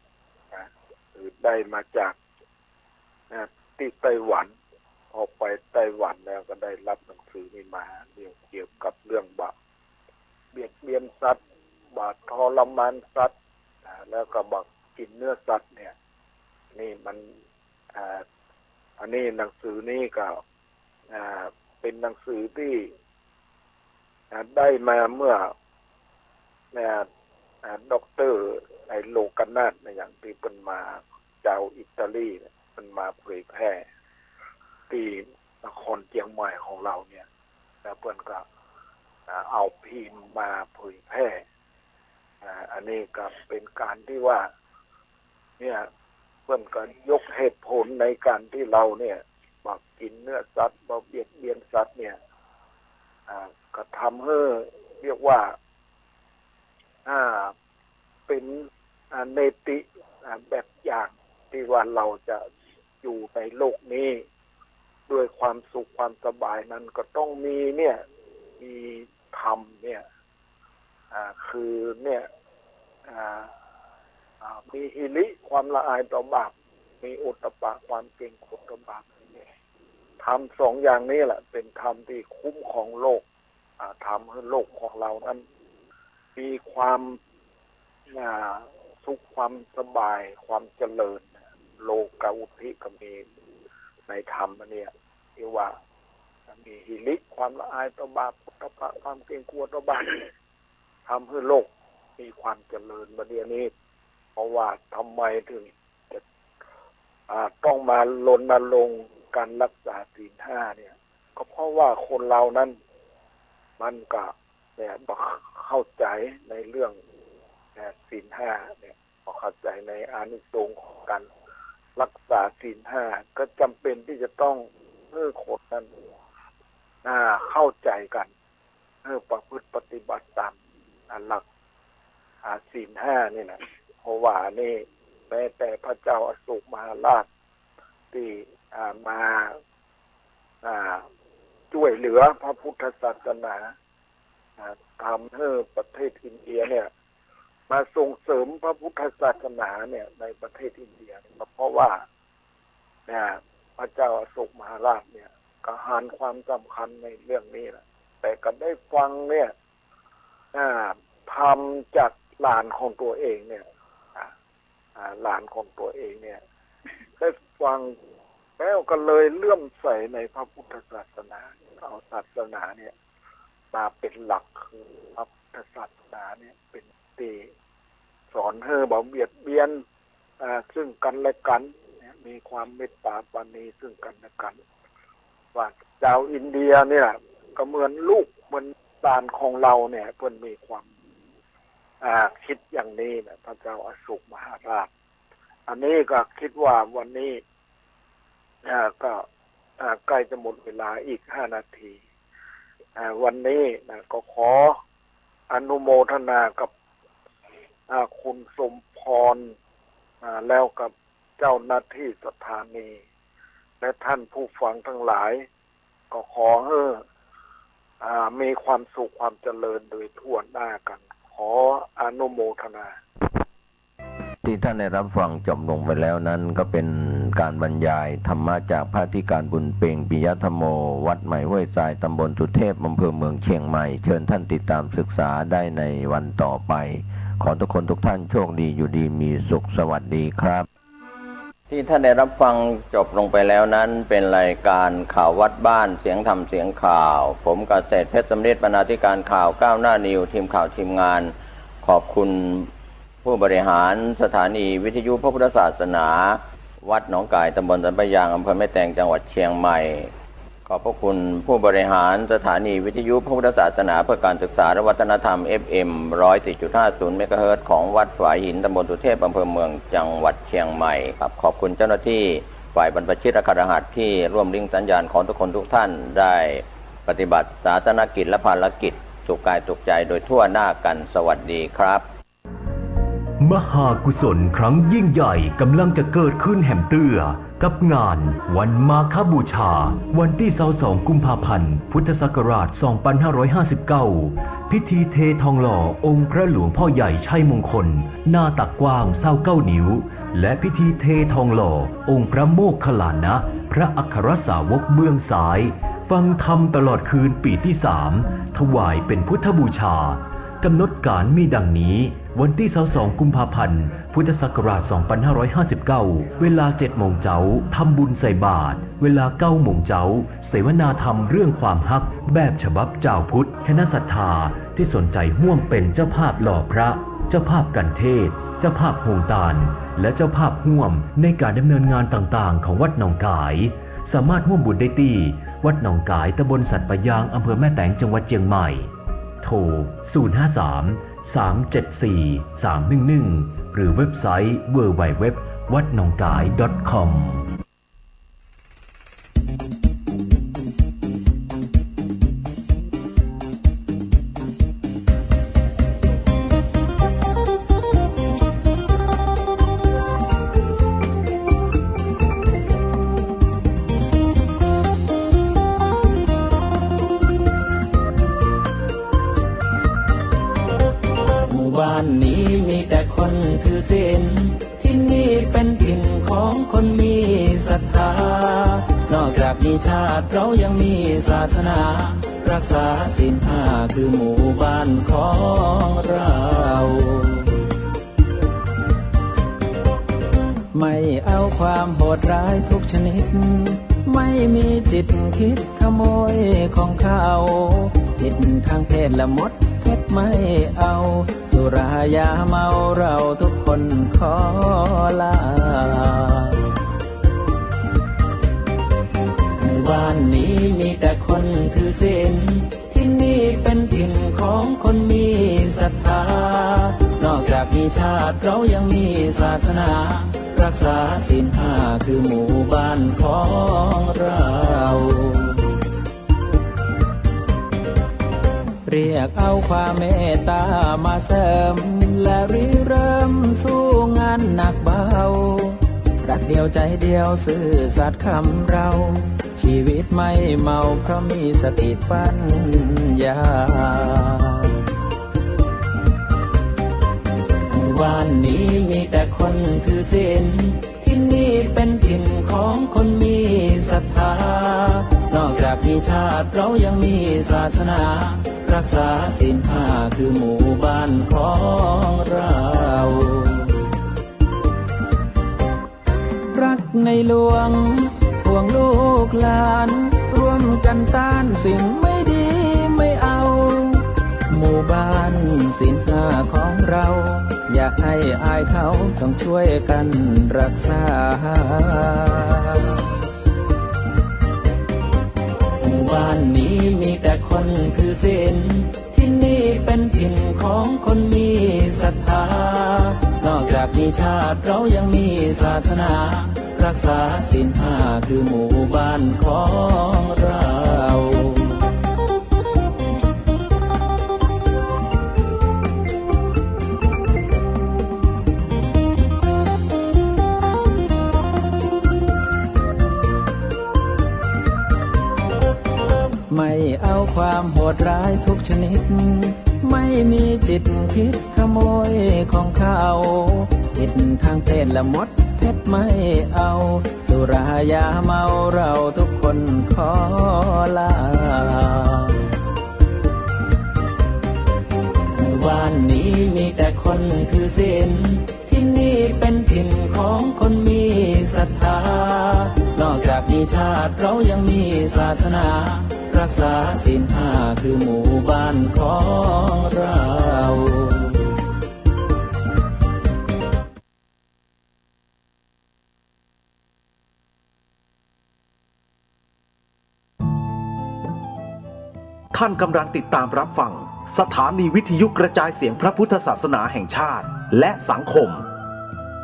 ได้มาจากที่ไต้หวันพอไปไต้หวันแล้วก็ได้รับหนังสือนี้มาเกี่ยวกับเรื่องบาปเบียดเบียนสัตว์บาปทรมานสัตว์แล้วก็บาปกินเนื้อสัตว์เนี่ยนี่มันอันนี้หนังสือนี้ก็เป็นหนังสือที่ได้มาเมื่อด็อกเตอร์โลกานาถอย่างที่เป็นมาเจ้าอิตาลีมันมาเผยแพร่ที่นครเชียงใหม่ของเราเนี่ยแล้วเพื่อนก็เอาพิมพ์มาเผยแพร่อันนี้ก็เป็นการที่ว่าเนี่ยเพื่อนก็ยกเหตุผลในการที่เราเนี่ยบักกินเนื้อสัตว์บักเบียดเบียนสัตว์เนี่ยก็ทำให้เรียกว่าเป็นเนติแบบอย่างที่ว่าเราจะอยู่ในโลกนี้ด้วยความสุขความสบายนั้นก็ต้องมีเนี่ยมีธรรมเนี่ยคือเนี่ยมีหิริความละอายต่อบาปมีอุตตปะความเกรงขามต่อบาปนี่ธรรม2อย่างนี้แหละเป็นธรรมที่คุ้มของโลกทำให้โลกของเรานั้นมีความสุขความสบายความเจริญโลกอุทิก็มีในธรรมเนี่ยที่ว่ามีหิริความละอายต่อบาปอุตตปะความเกรงกลัวต่อบาปทำให้โลกมีความเจริญประเดี๋ยวนี้เพราะว่าทำไมถึงจะต้องมารณรงค์การรักษาศีล5เนี่ยก็เพราะว่าคนเรานั้นมันก็เนี่ยเข้าใจในเรื่องศีล5เนี่ยพอเข้าใจในอานิสงส์ของการรักษาศีล5ก็จำเป็นที่จะต้องคนนั้นเข้าใจกันประพฤติปฏิบัติตามหลักศีล5นี่นะเพราะว่านี่แม้แต่พระเจ้าอโศกมหาราชที่มาช่วยเหลือพระพุทธศาสนาทำให้ประเทศอินเดียเนี่ยมาส่งเสริมพระพุทธศาสนาเนี่ยในประเทศอินเดียเพราะว่าพระเจ้าอโศกมหาราชเนี่ยก็ให้ความสำคัญในเรื่องนี้แหละแต่ก็ได้ฟังเนี่ยทำจากหลานของตัวเองเนี่ยหลานของตัวเองเนี่ยได้ฟัง แล้วก็เลยเลื่อมใสในพระพุทธศาสนาเอาศาสนาเนี่ยมาเป็นหลักคือพระพุทธศาสนาเนี่ยเป็นตีสอนให้บ่เบียดเบียนซึ่งกันและกันมีความเมตตาปราณีซึ่งกันและกันว่าชาวอินเดียเนี่ยก็เหมือนลูกเหมือนหลานของเราเนี่ยเพิ่นมีความคิดอย่างนี้นะพระเจ้าอโศกมหาราชอันนี้ก็คิดว่าวันนี้ก็ใกล้จะหมดเวลาอีก5 นาทีวันนี้นะก็ขออนุโมทนากับคุณสมพรแล้วกับเจ้าหน้าที่สถานีและท่านผู้ฟังทั้งหลายก็ขอให้มีความสุขความเจริญโดยทั่วหน้ากันขออนุโมทนาที่ท่านได้รับฟังจบลงไปแล้วนั้นก็เป็นการบรรยายธรรมะจากพระอธิการบุญเพ็งปิยธรรมโมวัดใหม่ห้วยทรายตำบลสุเทพอำเภอเมืองเชียงใหม่เชิญท่านติดตามศึกษาได้ในวันต่อไปขอทุกคนทุกท่านโชคดีอยู่ดีมีสุขสวัสดีครับที่ท่านได้รับฟังจบลงไปแล้วนั้นเป็นรายการข่าววัดบ้านเสียงธรรมเสียงข่าวผมเกษตรเพชรสำเร็จบรรณาธิการข่าวก้าวหน้านิวทีมข่าวทีมงานขอบคุณผู้บริหารสถานีวิทยุพระพุทธศาสนาวัดหนองกายตำบลสันปะยางอำเภอแม่แตงจังหวัดเชียงใหม่ขอบพระคุณผู้บริหารสถานีวิทยุพระพุทธศาสนาเพื่อการศึกษาและวัฒนธรรม FM 104.50 เมกะเฮิรตซ์ของวัดฝายหินตำบลสุเทพอำเภอเมืองจังหวัดเชียงใหม่ครับขอบคุณเจ้าหน้าที่ฝ่ายบรรพชิตอัครหัสถ์ที่ร่วมลิงก์สัญญาณของทุกคนทุกท่านได้ปฏิบัติศาสนกิจและภารกิจสุขกายสุขใจโดยทั่วหน้ากันสวัสดีครับมหากุศลครั้งยิ่งใหญ่กำลังจะเกิดขึ้นแห่มเตื้อกับงานวันมาฆบูชาวันที่22 กุมภาพันธ์ พุทธศักราช 2559 พิธีเททองหล่อองค์พระหลวงพ่อใหญ่ชัยมงคลหน้าตักกว้าง29 นิ้วและพิธีเททองหล่อองค์พระโมคคัลลานะพระอัครสาวกเบื้องซ้ายฟังธรรมตลอดคืนปีที่3ถวายเป็นพุทธบูชากำหนดการมีดังนี้วันที่22 กุมภาพันธ์ พุทธศักราช 2559 เวลา 7 โมงเช้าทำบุญใส่บาตรเวลา 9 โมงเช้าเสวนาธรรมเรื่องความฮักแบบฉบับเจ้าพุทธคณะศรัทธาที่สนใจร่วมเป็นเจ้าภาพหล่อพระเจ้าภาพกันเทศเจ้าภาพโฮงตาลและเจ้าภาพร่วมในการดำเนินงานต่างๆของวัดหนองกายสามารถร่วมบุญได้ที่วัดหนองกายตำบลสันปะยางอำเภอแม่แตงจังหวัดเชียงใหม่โทร 053-374-311 หรือเว็บไซต์ www.wadnongkai.comบ้านนี้มีแต่คนถือศีลที่นี่เป็นถิ่นของคนมีศรัทธานอกจากมีชาติเรายังมีศาสนารักษาศีล5คือหมู่บ้านของเราไม่เอาความโหดร้ายทุกชนิดไม่มีจิตคิดขโมยของเขาผิดทางเพศและมดเท็จไม่เอาสุรายาเมาเราทุกคนขอลาในบ้านนี้มีแต่คนถือศีลที่นี่เป็นถิ่นของคนมีศรัทธานอกจากมีชาติเรายังมีศาสนารักษาศีล5คือหมู่บ้านของเราเรียกเอาความเมตตามาเสริมและริเริ่มสู้งานหนักเบารักเดียวใจเดียวซื่อสัตย์คำเราชีวิตไม่เมาเพราะมีสติปัญญาบ้านนี้มีแต่คนถือศีลที่นี่เป็นถิ่นของคนมีศรัทธานอกจากมีชาติเรายังมีศาสนารักษาศีล5คือหมู่บ้านของเรารักในหลวง พวงลูกหลานร่วมกันต้านสิ่งไม่ดีไม่เอาหมู่บ้านศีลห้าของเราอยากให้อายเขาต้องช่วยกันรักษาหมู่บ้านนี้มีแต่คนถือศีลที่นี่เป็นถิ่นของคนมีศรัทธานอกจากมีชาติเรายังมีศาสนารักษาศีลห้าคือหมู่บ้านของเราไม่เอาความโหดร้ายทุกชนิดไม่มีจิตคิดขโมยของเขาผิดทางเพศและมดเท็จไม่เอาสุรายาเมาเราทุกคนขอลาบ้านนี้มีแต่คนถือศีลที่นี่เป็นถิ่นของคนมีศรัทธานอกจากมีชาติเรายังมีศาสนารักษาศีลห้าคือหมู่บ้านของเราท่านกำลังติดตามรับฟังสถานีวิทยุกระจายเสียงพระพุทธศาสนาแห่งชาติและสังคม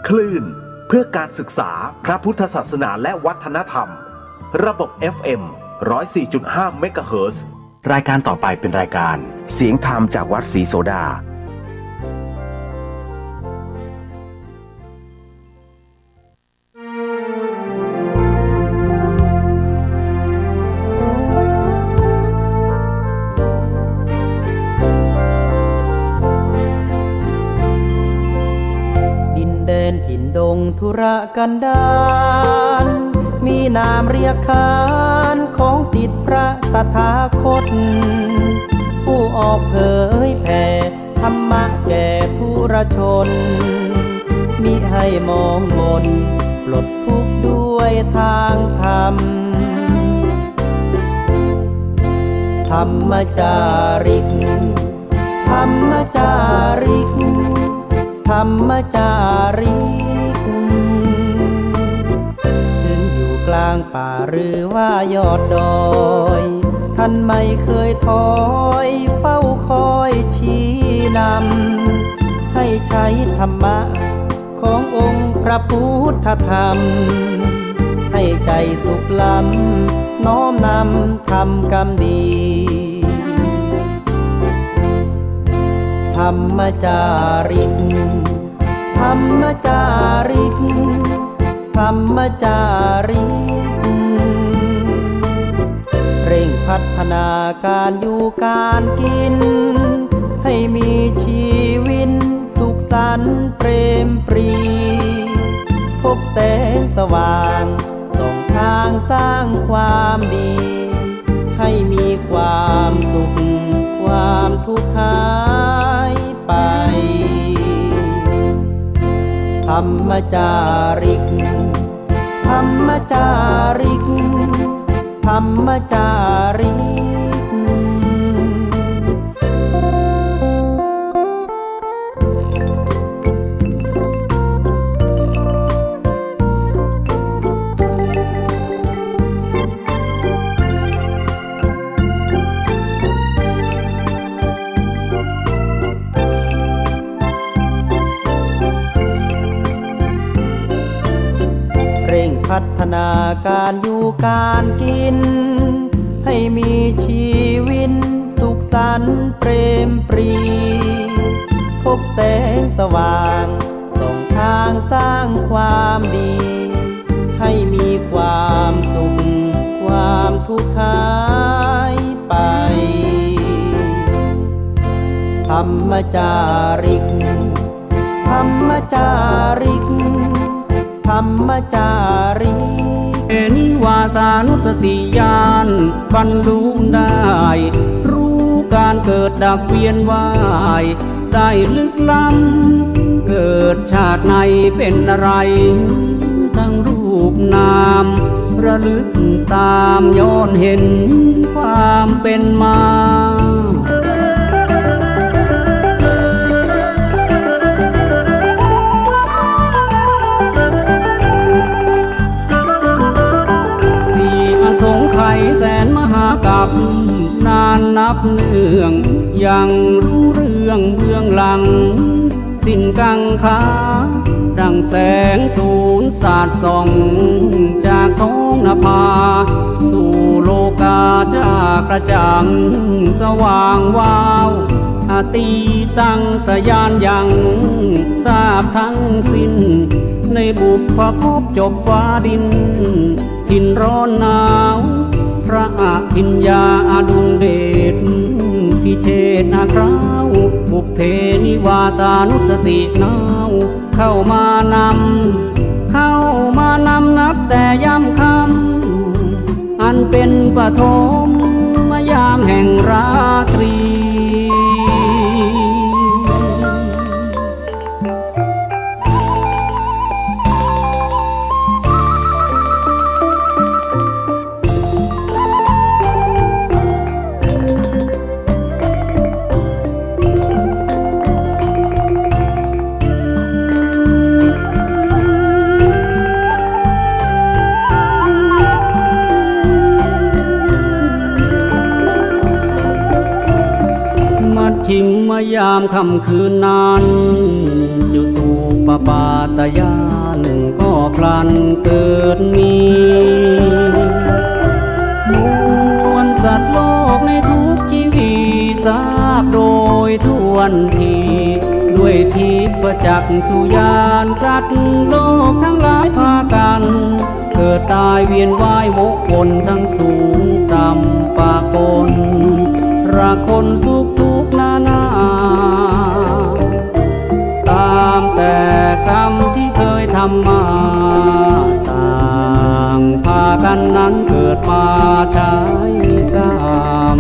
คลื่นเพื่อการศึกษาพระพุทธศาสนาและวัฒนธรรมระบบ FM 104.5 เมกะเฮิรตซ์รายการต่อไปเป็นรายการเสียงธรรมจากวัดศรีโสดาดินแดนถิ่นดงธุรกันดารมีนามเรียกขานของศิษย์พระตถาคตผู้ออกเผยแผ่ธรรมะแก่ผู้ชนมิให้มองมนปลดทุกข์ด้วยทางธรรมธรรมจาริกธรรมจาริกธรรมจาริกกลางป่าหรือว่ายอดดอยท่านไม่เคยถอยเฝ้าคอยชี้นำให้ใช้ธรรมะขององค์พระพุทธธรรมให้ใจสุขล้ำน้อมนำทำกรรมดีธรรมจาริกธรรมจาริกธรรมจาริกเร่งพัฒนาการอยู่การกินให้มีชีวิตสุขสันต์เปรมปรีพบแสงสว่างส่องทางสร้างความดีให้มีความสุขความทุกข์หายไปธรรมจาริกธรรมจาริกธรรมจาริกพัฒนาการอยู่การกินให้มีชีวิตสุขสันต์เปรมปรีพบแสงสว่างส่องทางสร้างความดีให้มีความสุขความทุกข์หายไปธรรมจาริกธรรมจาริกธรรมจาริกเห็นว่าสานุสติญาณบรรลุได้รู้การเกิดดับเวียนว่ายได้ลึกล้ำเกิดชาติในเป็นอะไรทั้งรูปนาม ระลึกตามย้อนเห็นความเป็นมาสงไขยแสนมหากัปนานนับเนื่องยังรู้เรื่องเบื้องหลังสิ้นกังขาดังแสงสูญสาดส่องจากท้องนภาสู่โลกาจากกระจ่างสว่างวาวอตีตังสยานยังทราบทั้งสิ้นในบุพภพจบฟ้าดินถิ่นร้อนหนาวพระอภิญญาอดุลเดชพิเชษนาคราวบุพเพนิวาสานุสตินาวเข้ามานำนับแต่ยามค่ำอันเป็นปฐมยามแห่งราตรีชิมมายามค่ำคืนนั้นจุตูปปาตยานก็พลันเกิดมีมวลสัตว์โลกในทุกชีวิตทราบโดยทั่วทีด้วยทิพจักษุญาณสัตว์โลกทั้งหลายพากันเกิดตายเวียนว่ายวกวนทั้งสูงต่ำปะปนรักคนสุขทุกข์นานาตามแต่กรรมที่เคยทำมาต่างพากันนั้นเกิดมาใช้กรรม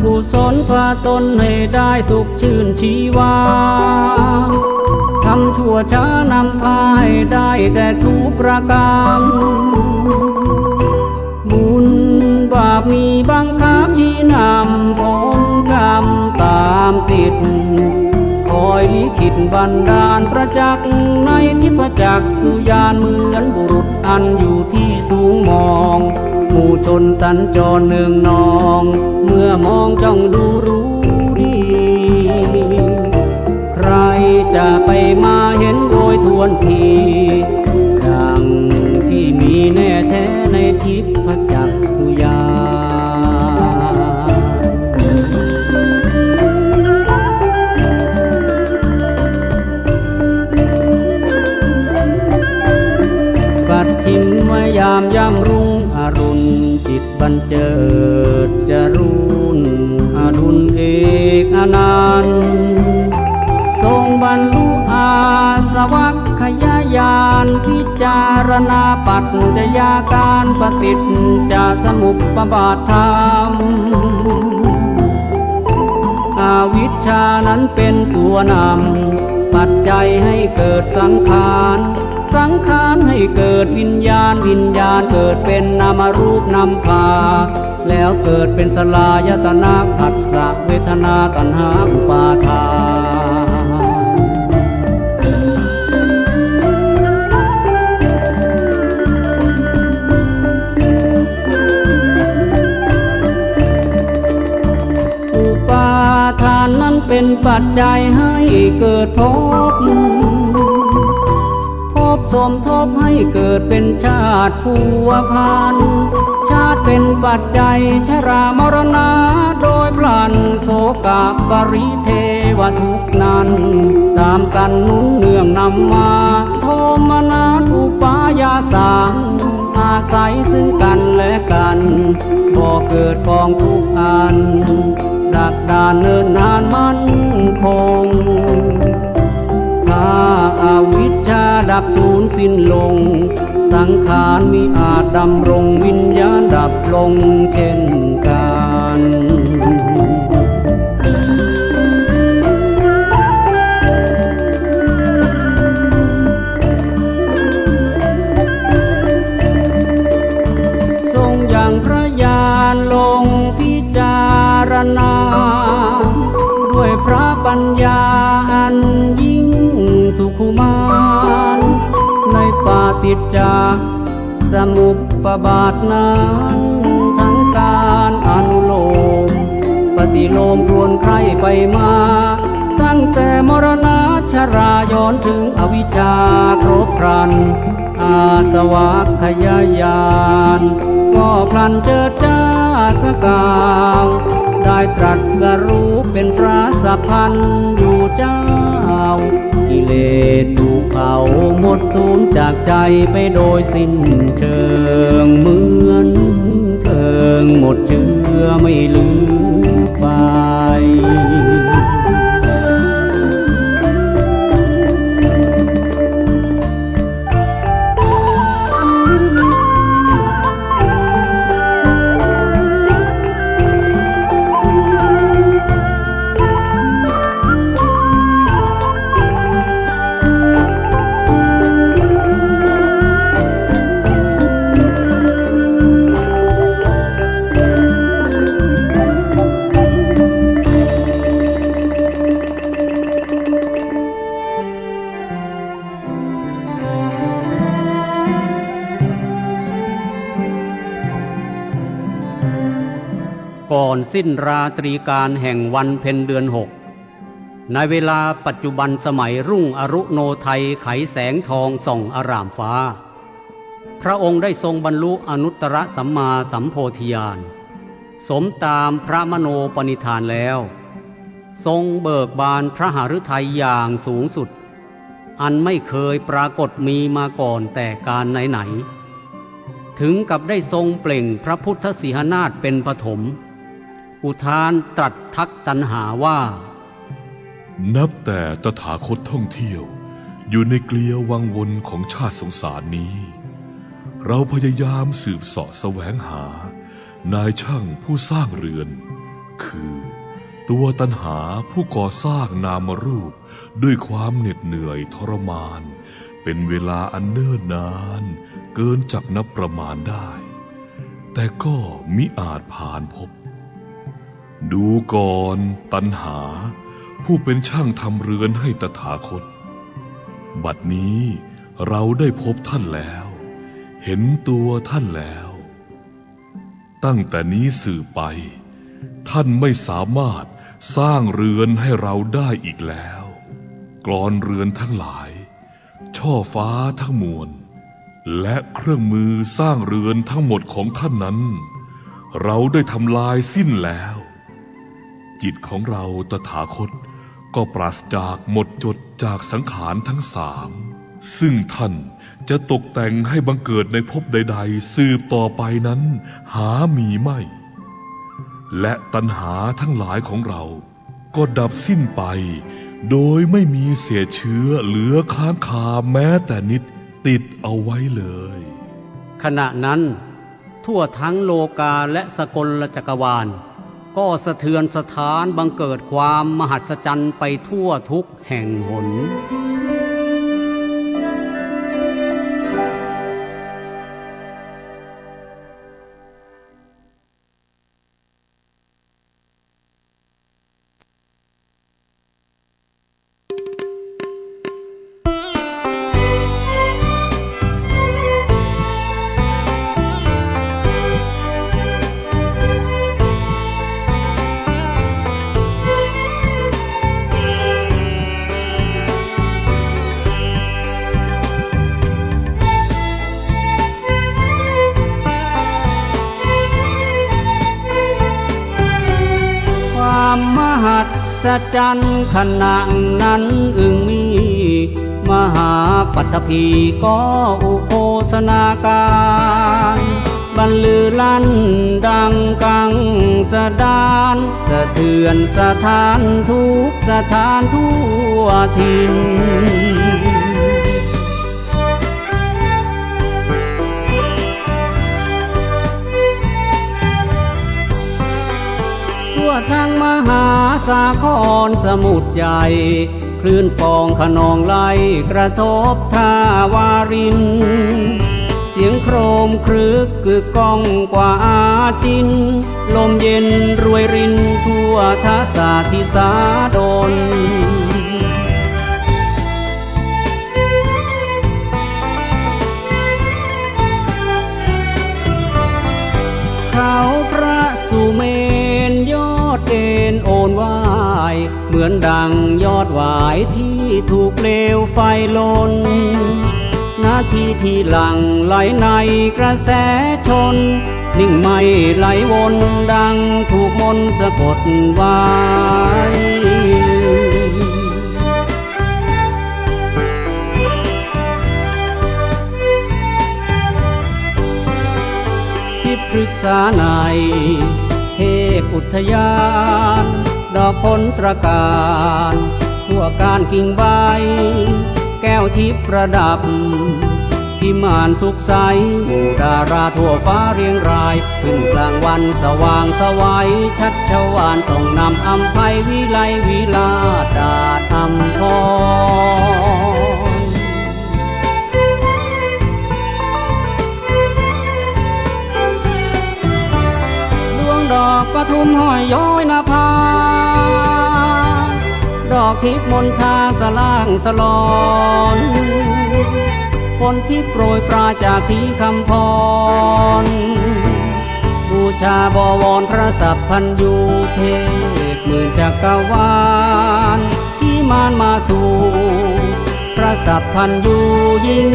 กุศลพาตนให้ได้สุขชื่นชีวาทำชั่วช้านำพาให้ได้แต่ทุกประการบุญบาปมีบังคับชี้นำผลกรรมตามติดคอยลิขิตบันดาลประจักษ์ในทิพจักษุญาณเหมือนบุรุษอันอยู่ที่สูงมองหมู่ชนสัญจรเนืองนองเมื่อมองจ้องดูรู้ดีใครจะไปมาเห็นโดยทวนทีดังที่มีแน่แท้ในทิพจักษุญาปัดชิมมายามย่ำรุ่งอรุณจิตบันเจิดจรูนอดุลเอกอนันต์ทรงบรรลุอาสวัคคยญาณพิจารณาปัจจยาการปฏิจจสมุปบาทธรรมอวิชชานั้นเป็นตัวนำปัจจัยให้เกิดสังขารสังขารให้เกิดวิญญาณวิญญาณเกิดเป็นนามรูปนำพาแล้วเกิดเป็นสลายตนะผัสสะเวทนาตัณหาอุปาทานอุปาทานนั้นเป็นปัจจัยให้เกิดภพสมทบให้เกิดเป็นชาติภูวพันธ์ชาติเป็นปัจจัยชรามรณะโดยพลันโสกะปริเทวทุกนั้นตามกันนุ่นเนื่องนำมาโทมนาทุปายาสามอาศัยซึ่งกันและกันบ่เกิดกองทุกอันดักดานเนินนานมั่นคงถ้าอาวิชชาดับสูญสิ้นลงสังขารมิอาจดำรงวิญญาณดับลงเช่นกัน ผิดจากสมุปบาทนั้นทั้งการอนุโลมปฏิโลมครวนใครไปมาตั้งแต่มรณะชราย้อนถึงอวิชชาครบครันอาสวะขยายานก็พลันเจิดจ้าสกาวได้ตรัสรู้เป็นพระสัพพันธ์อยู่เจ้ากิเลสถูกเผาหมดสูญจากใจไปโดยสิ้นเชิงเหมือนเพลิงหมดเชื้อไม่เหลือไฟ ก่อนสิ้นราตรีการแห่งวันเพ็ญเดือน6ในเวลาปัจจุบันสมัยรุ่งอรุโนไทยไขแสงทองส่องอร่ามฟ้าพระองค์ได้ทรงบรรลุอนุตตรสัมมาสัมโพธิญาณสมตามพระมโนปณิธานแล้วทรงเบิกบานพระหฤทัยอย่างสูงสุดอันไม่เคยปรากฏมีมาก่อนแต่การไหนๆถึงกับได้ทรงเปล่งพระพุทธสิหนาถเป็นปฐมอุทานตรัสทักตัณหาว่านับแต่ตถาคตท่องเที่ยวอยู่ในเกลียววังวนของชาติสงสารนี้เราพยายามสืบเสาะแสวงหานายช่างผู้สร้างเรือนคือตัวตัณหาผู้ก่อสร้างนามรูปด้วยความเหน็ดเหนื่อยทรมานเป็นเวลาอันเนิ่นนานเกินจักนับประมาณได้แต่ก็มิอาจผ่านพบดูก่อนตัณหาผู้เป็นช่างทำเรือนให้ตถาคตบัดนี้เราได้พบท่านแล้วเห็นตัวท่านแล้วตั้งแต่นี้สืบไปท่านไม่สามารถสร้างเรือนให้เราได้อีกแล้วกลอนเรือนทั้งหลายช่อฟ้าทั้งมวลและเครื่องมือสร้างเรือนทั้งหมดของท่านนั้นเราได้ทำลายสิ้นแล้วจิตของเราตถาคตก็ปราศจากหมดจดจากสังขารทั้งสามซึ่งท่านจะตกแต่งให้บังเกิดในภพใดๆสืบต่อไปนั้นหามีไม่และตัณหาทั้งหลายของเราก็ดับสิ้นไปโดยไม่มีเศษเชื้อเหลือค้างคาแม้แต่นิดติดเอาไว้เลยขณะนั้นทั่วทั้งโลกาและสกลจักรวาลก็สะเทือนสถานบังเกิดความมหัศจรรย์ไปทั่วทุกแห่งหนมหัศจรรย์ขณะนั้นอึ่งมีมหาปัทภีก็อุโฆษนาการบรรลือลั่นดังกังสดานสะเทือนสถานทุกสถานทั่วถิ่นทั่วทั้งมหาสาครสมุทรใหญ่คลื่นฟองขนองไหลกระทบท่าวารินเสียงโครมครึกกึกก้องกว่าอาจินลมเย็นรวยรินทั่วทัศาทิสาดล นไหวเหมือนดังยอดหวายที่ถูกเปลวไฟลนนาทีที่หลังไหลในกระแสชนนิ่งไม่ไหลวนดังถูกมนต์สะกดไว้ที่ปรึกษาในเทพอุทยานดอกผลตระการทั่วการกิ่งใบแก้วทิพย์ประดับพิมานสุขใสหมู่ดาราทั่วฟ้าเรียงรายขึ้นกลางวันสว่างสวัยชัดชวานส่งนำอำไพวิไลวิลาดาษอำพรดวงดอกปทุมห้อยย้อยนภาดอกทิพย์มนทาสล่างสลอนฝนที่โปรยปลายจากที่คำพรบูชาบวรพระสัพพัญญูเทพหมื่นจักรวาลที่มานมาสู่พระสัพพัญญูยิ่ง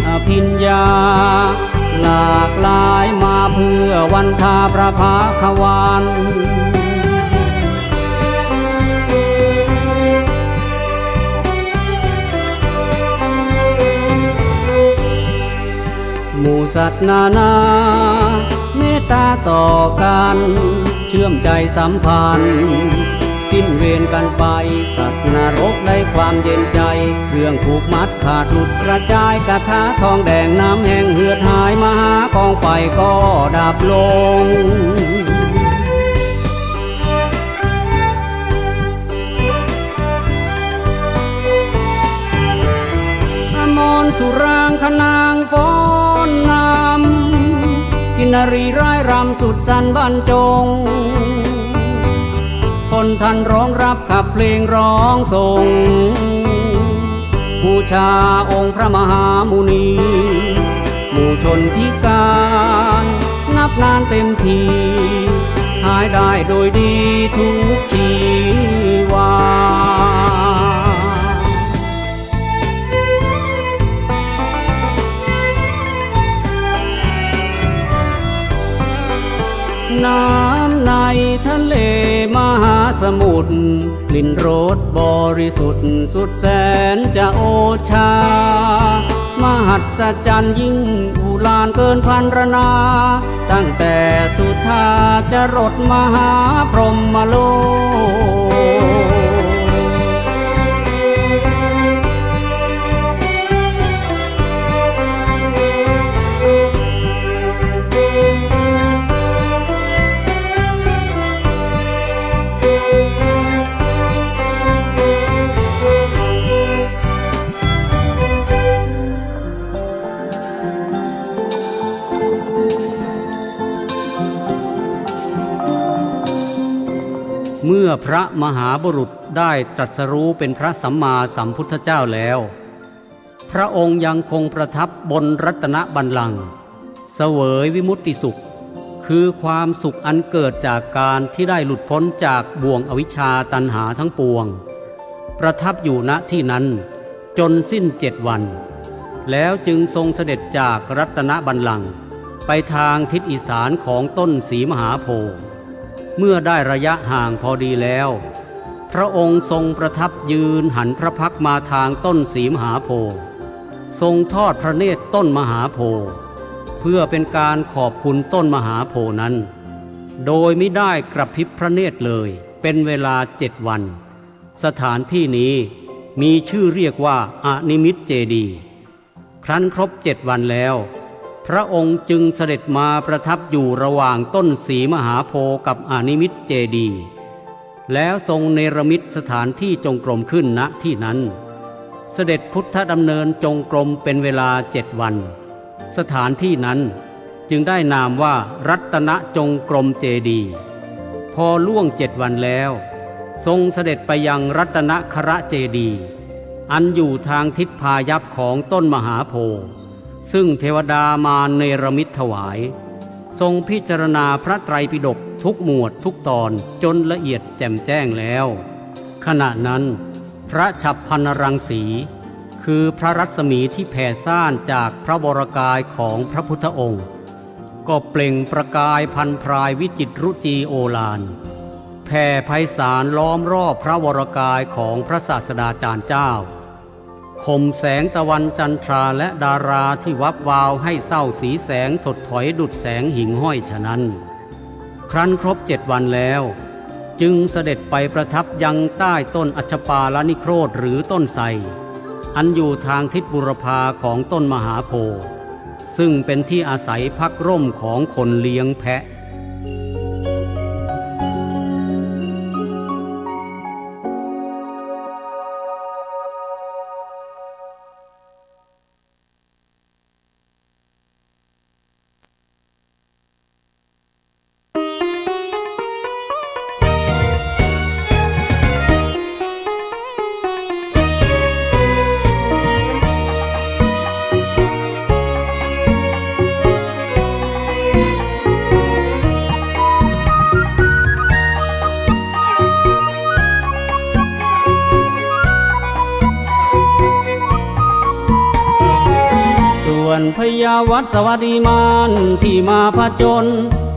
อภิญญาหลากหลายมาเพื่อวันทาพระภาควานหมู่สัตว์นานาเมตตาต่อกันเชื่อมใจสัมพันธ์สิ้นเวรกันไปสัตว์นรกได้ความเย็นใจเครื่องผูกมัดขาดหลุดกระจายกระทะทองแดงน้ำแห้งเหือดหายมหากองไฟก็ดับลงมนสุรางคนางฟ้อนนำกินนารีร่ายรำสุดสันบรรจงคนทันร้องรับขับเพลงร้องส่งบูชาองค์พระมหามุนีหมู่ชนพิการนับนานเต็มทีหายได้โดยดีทุกชีวาน้ำในทะเลมหาสมุทรกลิ่นรสบริสุทธิ์สุดแสนจะโอชามหัศจรรย์ยิ่งอุลานเกินพันรนาตั้งแต่สุธาจรดมหาพรหมโลกเมื่อพระมหาบุรุษได้ตรัสรู้เป็นพระสัมมาสัมพุทธเจ้าแล้วพระองค์ยังคงประทับบนรัตนบัลลังก์เสวยวิมุตติสุขคือความสุขอันเกิดจากการที่ได้หลุดพ้นจากบ่วงอวิชชาตัณหาทั้งปวงประทับอยู่ณที่นั้นจนสิ้น7 วันแล้วจึงทรงเสด็จจากรัตนบัลลังก์ไปทางทิศอีสานของต้นศรีมหาโพธิ์เมื่อได้ระยะห่างพอดีแล้วพระองค์ทรงประทับยืนหันพระพักมาทางต้นศรีมหาโพธิ์ทรงทอดพระเนตรต้นมหาโพธิ์เพื่อเป็นการขอบคุณต้นมหาโพธิ์นั้นโดยไม่ได้กระพริบพระเนตรเลยเป็นเวลา7 วันสถานที่นี้มีชื่อเรียกว่าอนิมิตเจดีย์ครั้นครบ7 วันแล้วพระองค์จึงเสด็จมาประทับอยู่ระหว่างต้นศรีมหาโพธิ์กับอนิมิตเจดีย์แล้วทรงเนรมิตสถานที่จงกรมขึ้นณที่นั้นเสด็จพุทธดำเนินจงกรมเป็นเวลา7 วันสถานที่นั้นจึงได้นามว่ารัตนจงกรมเจดีย์พอล่วง7 วันแล้วทรงเสด็จไปยังรัตนครเจดีย์อันอยู่ทางทิศพายัพของต้นมหาโพธิ์ซึ่งเทวดามาเนรมิตถวาย ทรงพิจารณาพระไตรปิฎกทุกหมวดทุกตอนจนละเอียดแจ่มแจ้งแล้วขณะนั้นพระฉัพพรรณรังสีคือพระรัศมีที่แผ่ซ่านจากพระวรกายของพระพุทธองค์ก็เปล่งประกายพันพรายวิจิตรรุจีโอฬารแผ่ไพศาลล้อมรอบพระวรกายของพระศาสดาจารย์เจ้าคมแสงตะวันจันทราและดาราที่วับวาวให้เศร้าสีแสงถดถอยดุจแสงหิ่งห้อยฉะนั้นครั้นครบ7 วันแล้วจึงเสด็จไปประทับยังใต้ต้นอัชปาลนิโครธหรือต้นไทรอันอยู่ทางทิศบุรพาของต้นมหาโพธิ์ซึ่งเป็นที่อาศัยพักร่มของคนเลี้ยงแพะพญาวัดสวัสดีมานที่มาผจญ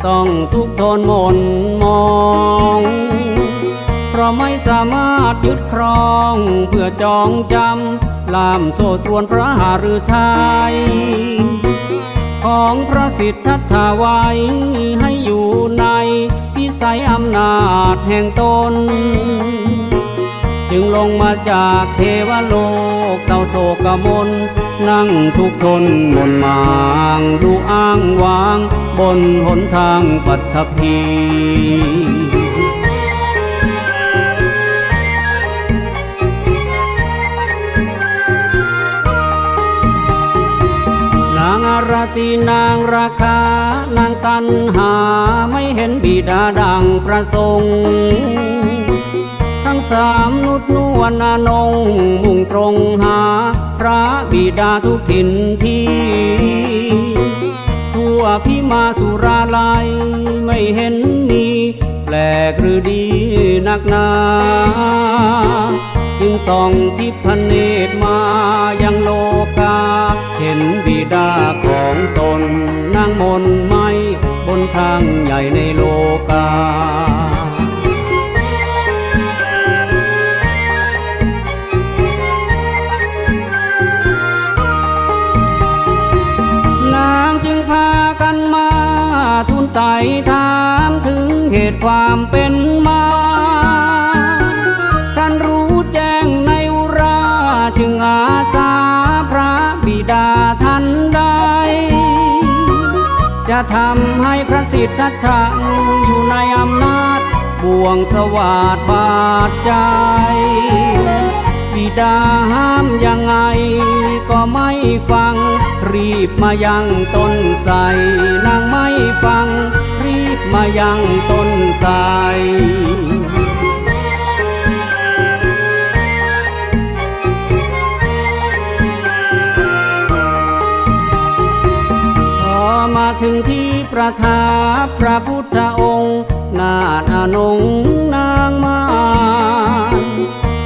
ต้องทุกข์ทนหม่นมองเพราะไม่สามารถยึดครองเพื่อจองจำล่ามโซ่ตรวนพระหฤทัยของพระสิทธัตถะไว้ให้อยู่ในพิสัยอำนาจแห่งตนจึงลงมาจากเทวโลกเศร้าโศกมนนั่งทุกข์ทนหม่นหมางดูอ้างว้างบนหนทางปัทภีนางอารตีนางราคานางตันหาไม่เห็นบิดาดังประสงค์ทั้งสามนุชนวลนานงมุ่งตรงหาพระบิดาทุกถิ่นที่ทั่วพิมาสุราลัยไม่เห็นมีแปลกหรือดีนักหนาจึงส่องทิพเนตรมายังโลกาเห็นบิดาของตนนางมนไม้บนทางใหญ่ในโลกานางจึงพากันมาทูลไต่ถามถึงเหตุความเป็นมาท่านรู้แจ้งในอุราจึงอาสาพระบิดาท่านใดจะทำให้พระสิทธัตถะอยู่ในอำนาจบ่วงสวาทบาดใจบิดาห้ามยังไงก็ไม่ฟังรีบมายังต้นไทรนางไม่ฟังรีบมายังต้นไทรพอมาถึงที่ประทับพระพุทธองค์นาถอนงนางมา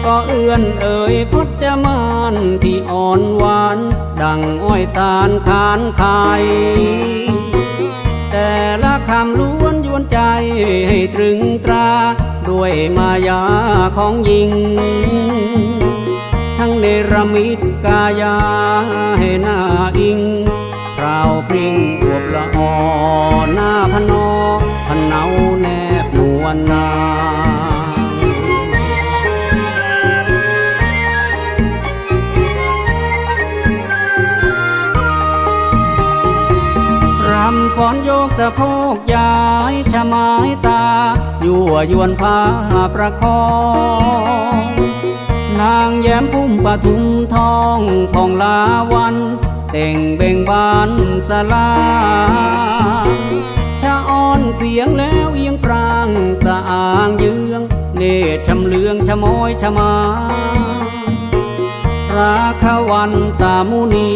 ก็เอื้อนเอ่ยพจมานที่อ่อนหวานดังอ้อยตาลคานไข่แต่ละคำล้วนยวนใจให้ตรึงตราด้วยมายาของหญิงทั้งเนรมิตกายาให้หน้าอิงพราวพริ้งอวบละออหน้าพนอพนเอาแนบนวลนารำฟ้อนโยกตะโพกย้ายชะไม้ตายั่วยวนพาประคองนางแย้มพุ่มปทุมทองผ่องลาวันแต่งเบ่งบานสลาชะอ้อนเสียงแล้วเอียงปรางสะอ่างเยืองเนตรชำเลืองชะม้อยชะมาราควันตามุนี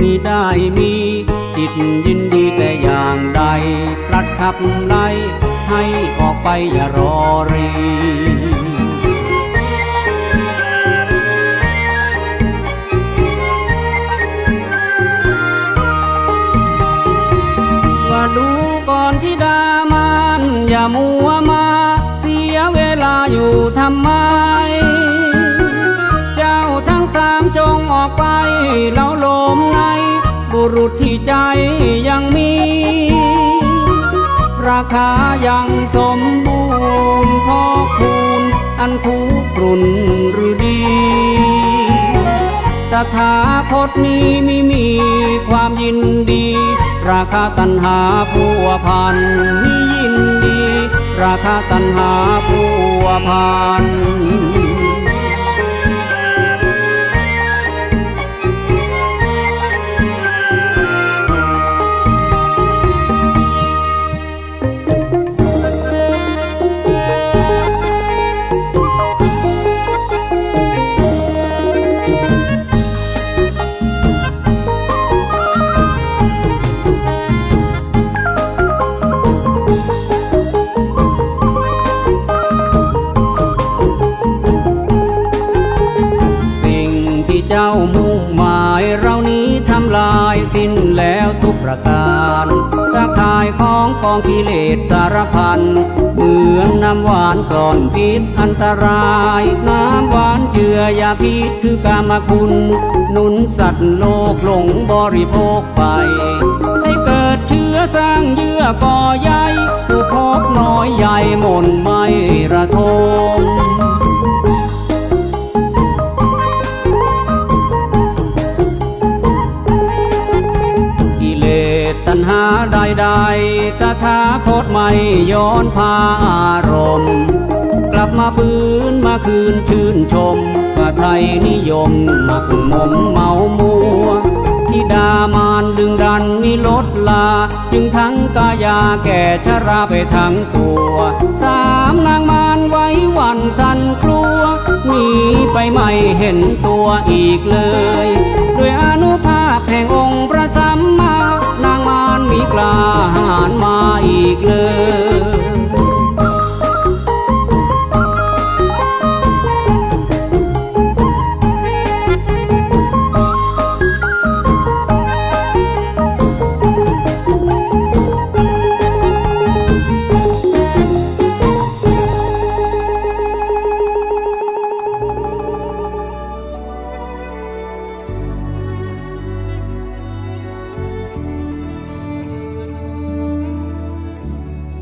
มีได้มีจิ จิตยินดีแต่อย่างใดตรัสขับไล่ให้ออกไปอย่ารอรีว่าดูก่อนที่ดามันอย่ามัวมาเสียเวลาอยู่ทำไมเจ้าทั้งสามจงออกไปเล่าลมในบุรุษที่ใจยังมีราคายังสมบูรณ์พอคูณอันคูกรุ่นหรือดีตถาคตนี้ไม่มีความยินดีราคาตัณหาพัวพันมียินดีราคาตัณหาพัวพันเจ้ามุ่งหมายเรานี้ทำลายสิ้นแล้วทุกประการตะข่ายของกองกิเลสสารพันเหมือนน้ำหวานซ่อนพิษอันตรายน้ำหวานเจือยาพิษคือกามคุณหนุนสัตว์โลกหลงบริโภคไปให้เกิดเชื้อสร้างเยื่อก่อใยสู่ภพน้อยใหญ่หม่นไม่ระทมตัณหาใดๆตถาคตไม่ย้อนพาอารมณ์กลับมาฟื้นมาคืนชื่นชมพระไทยนิยมหมักหมมเมามัวที่ดามานดึงดันมีลดลาจึงทั้งกายาแก่ชราไปทั้งตัวสามนางมารไว้วันสั่นกลัวหนีไปไม่เห็นตัวอีกเลยด้วยอานุภาพแห่งองค์พระสัมมานางมารมีกล้าหาญมาอีกเลย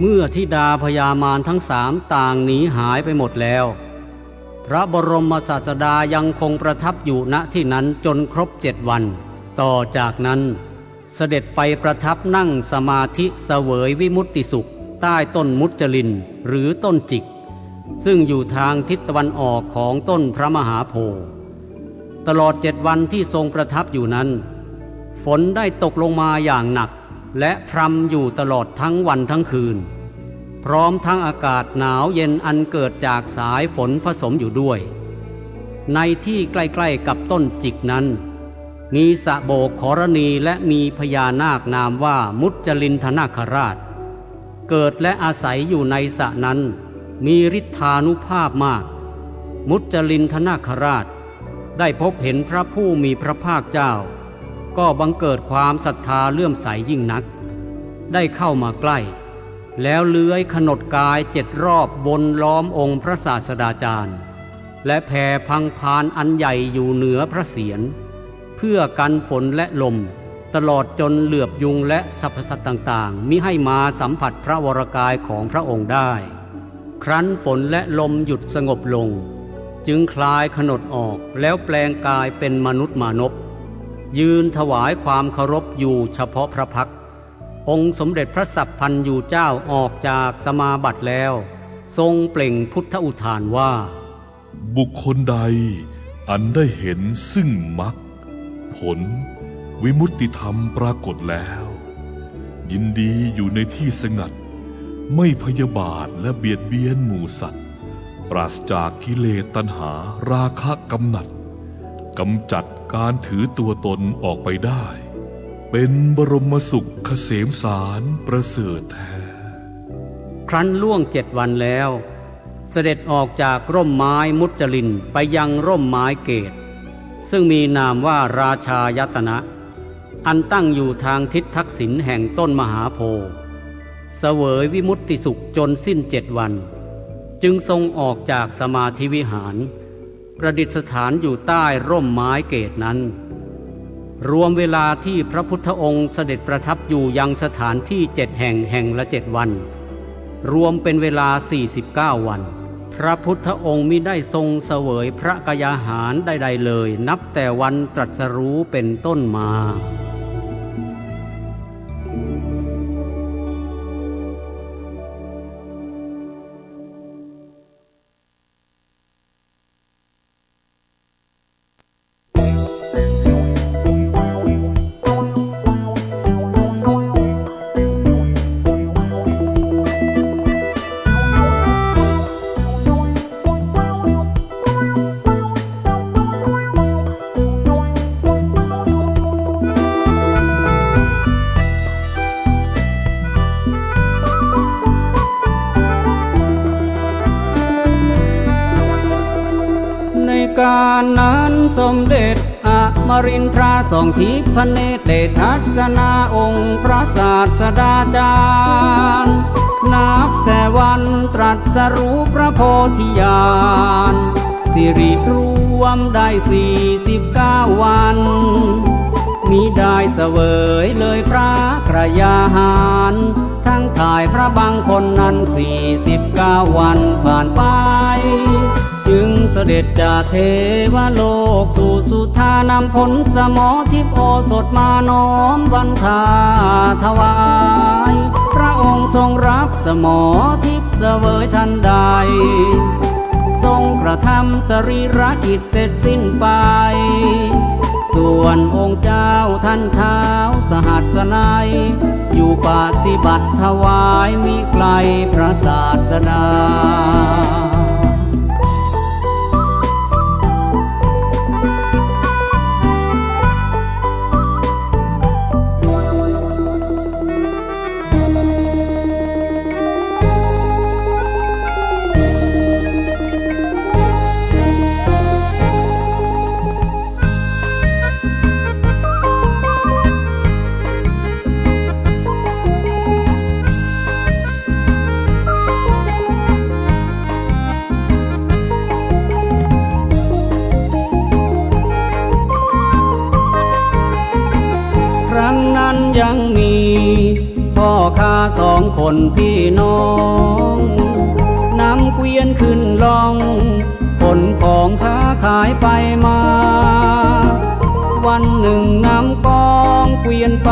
เมื่อธิดาพญามารทั้งสามต่างหนีหายไปหมดแล้วพระบรมศาสดายังคงประทับอยู่ณที่นั้นจนครบ7 วันต่อจากนั้นเสด็จไปประทับนั่งสมาธิเสวยวิมุตติสุขใต้ต้นมุจลินหรือต้นจิกซึ่งอยู่ทางทิศตะวันออกของต้นพระมหาโพธิ์ตลอด7 วันที่ทรงประทับอยู่นั้นฝนได้ตกลงมาอย่างหนักและพรำอยู่ตลอดทั้งวันทั้งคืนพร้อมทั้งอากาศหนาวเย็นอันเกิดจากสายฝนผสมอยู่ด้วยในที่ใกล้ๆกับต้นจิกนั้นมีสระโบกขรณีและมีพญานาคนามว่ามุจลินทนาคราชเกิดและอาศัยอยู่ในสระนั้นมีฤทธานุภาพมากมุจลินทนาคราชได้พบเห็นพระผู้มีพระภาคเจ้าก็บังเกิดความศรัทธาเลื่อมใสยิ่งนักได้เข้ามาใกล้แล้วเลื้อยขนดกาย7 รอบบนล้อมองค์พระศาสดาจารย์และแผ่พังพานอันใหญ่อยู่เหนือพระเศียรเพื่อกันฝนและลมตลอดจนเหลือบยุงและสรรพสัตว์ต่างๆมิให้มาสัมผัสพระวรกายของพระองค์ได้ครั้นฝนและลมหยุดสงบลงจึงคลายขนดออกแล้วแปลงกายเป็นมนุษย์มานพยืนถวายความเคารพอยู่เฉพาะพระพักตร์องค์สมเด็จพระสัพพันยูเจ้าออกจากสมาบัติแล้วทรงเปล่งพุทธอุทานว่าบุคคลใดอันได้เห็นซึ่งมรรคผลวิมุตติธรรมปรากฏแล้วยินดีอยู่ในที่สงัดไม่พยาบาทและเบียดเบียนหมู่สัตว์ปราศจากกิเลสตัณหาราคะกำหนัดกำจัดการถือตัวตนออกไปได้ เป็นบรมสุขเกษมสารประเสริฐแท้ ครั้นล่วง7 วันแล้วเสด็จออกจากร่มไม้มุจลินไปยังร่มไม้เกศซึ่งมีนามว่าราชายตนะอันตั้งอยู่ทางทิศทักษิณแห่งต้นมหาโพธิ์เสวยวิมุตติสุขจนสิ้น7 วันจึงทรงออกจากสมาธิวิหารประดิษฐานอยู่ใต้ร่มไม้เกศนั้นรวมเวลาที่พระพุทธองค์เสด็จประทับอยู่ยังสถานที่7 แห่งละ7 วันรวมเป็นเวลา49 วันพระพุทธองค์มิได้ทรงเสวยพระกยาหารใดๆเลยนับแต่วันตรัสรู้เป็นต้นมาการนั้นสมเด็จอมรินทราทรงทิพเนตรได้ทัศนาองค์พระศาสดาจารย์นับแต่วันตรัสรู้พระโพธิญาณสิริรวมได้49 วันมิได้เสวยเลยพระกยาหารทั้งถ่ายพระบางคนนั้น49 วันผ่านไปจึงเสด็จจากเทวโลกสู่สุธานำผลสมอทิพย์โอสถมาน้อมวันทาถวายพระองค์ทรงรับสมอทิพย์เสวยทันใดทรงกระทำสรีระกิจเสร็จสิ้นไปส่วนองค์เจ้าท่านเท้าสหัสนัยอยู่ปฏิบัติถวายมิไกลพระศาสดายังมีพ่อข้า2 คนพี่น้องนำเกวียนขึ้นล่องขนของค้าขายไปมาวันหนึ่งนำกองเกวียนไป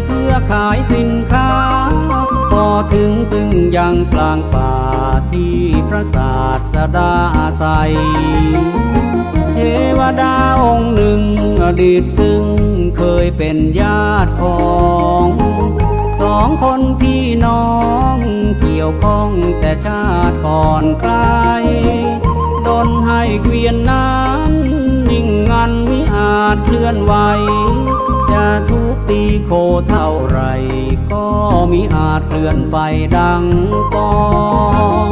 เพื่อขายสินค้าพอถึงซึ่งยังกลางป่าที่พระศาสดาอาศัยเทวดาองค์หนึ่งอดีตซึ่งเคยเป็นญาติของ2 คนพี่น้องเกี่ยวข้องแต่ชาติก่อนไกลดลให้เกวียนนั้นนิ่งงันมิอาจเคลื่อนไหวจะทุบตีโคเท่าไรก็มิอาจเคลื่อนไปดังก่อน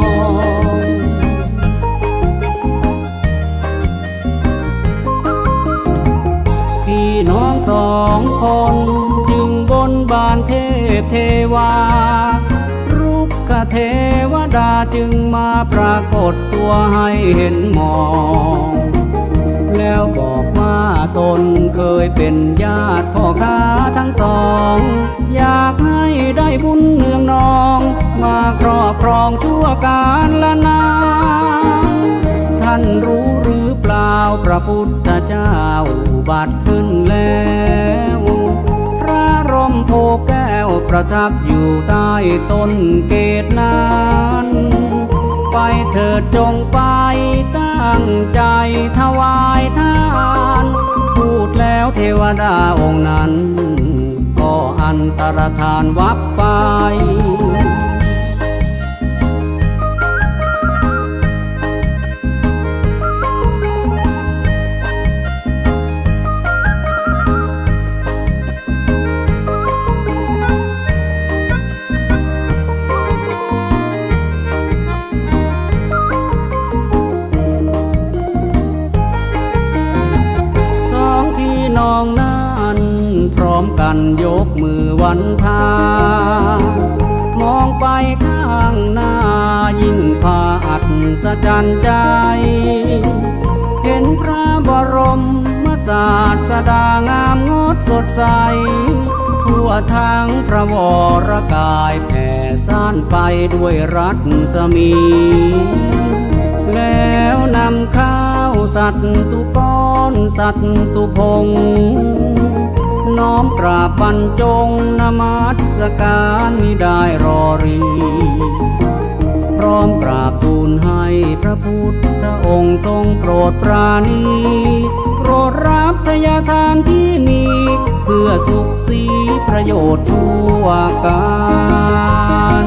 น้อง2 คนจึงบนบานเทพเทวารุกขเทวดาจึงมาปรากฏตัวให้เห็นหมองแล้วบอกว่าตนเคยเป็นญาติพ่อค้าทั้ง2อยากให้ได้บุญเนืองนองมาครอบครองชั่วกาลละนานท่านรู้หรือเปล่าพระพุทธเจ้าอุบัติขึ้นแล้วพระร่มโพแก้วประทับอยู่ใต้ต้นเกศนั้นไปเถิดจงไปตั้งใจถวายทานพูดแล้วเทวดาองค์นั้นก็อันตรธานวับไป พ กมือวันทามองไปข้างหน้ายิ่งพาอัศจรรย์ใจเห็นพระบรมศาสดางามงดสดใสทั่วทั้งพระวรกายแผ่ซ่านไปด้วยรัศมีแล้วนำข้าวสัตตุกรสัตตุพงน้อมกราบบรรจงนมัสการมิได้รอรีพร้อมกราบทูลให้พระพุทธองค์ทรงโปรดปราณีโปรดรับทายทานที่มีเพื่อสุขสีประโยชน์ทั่วกัน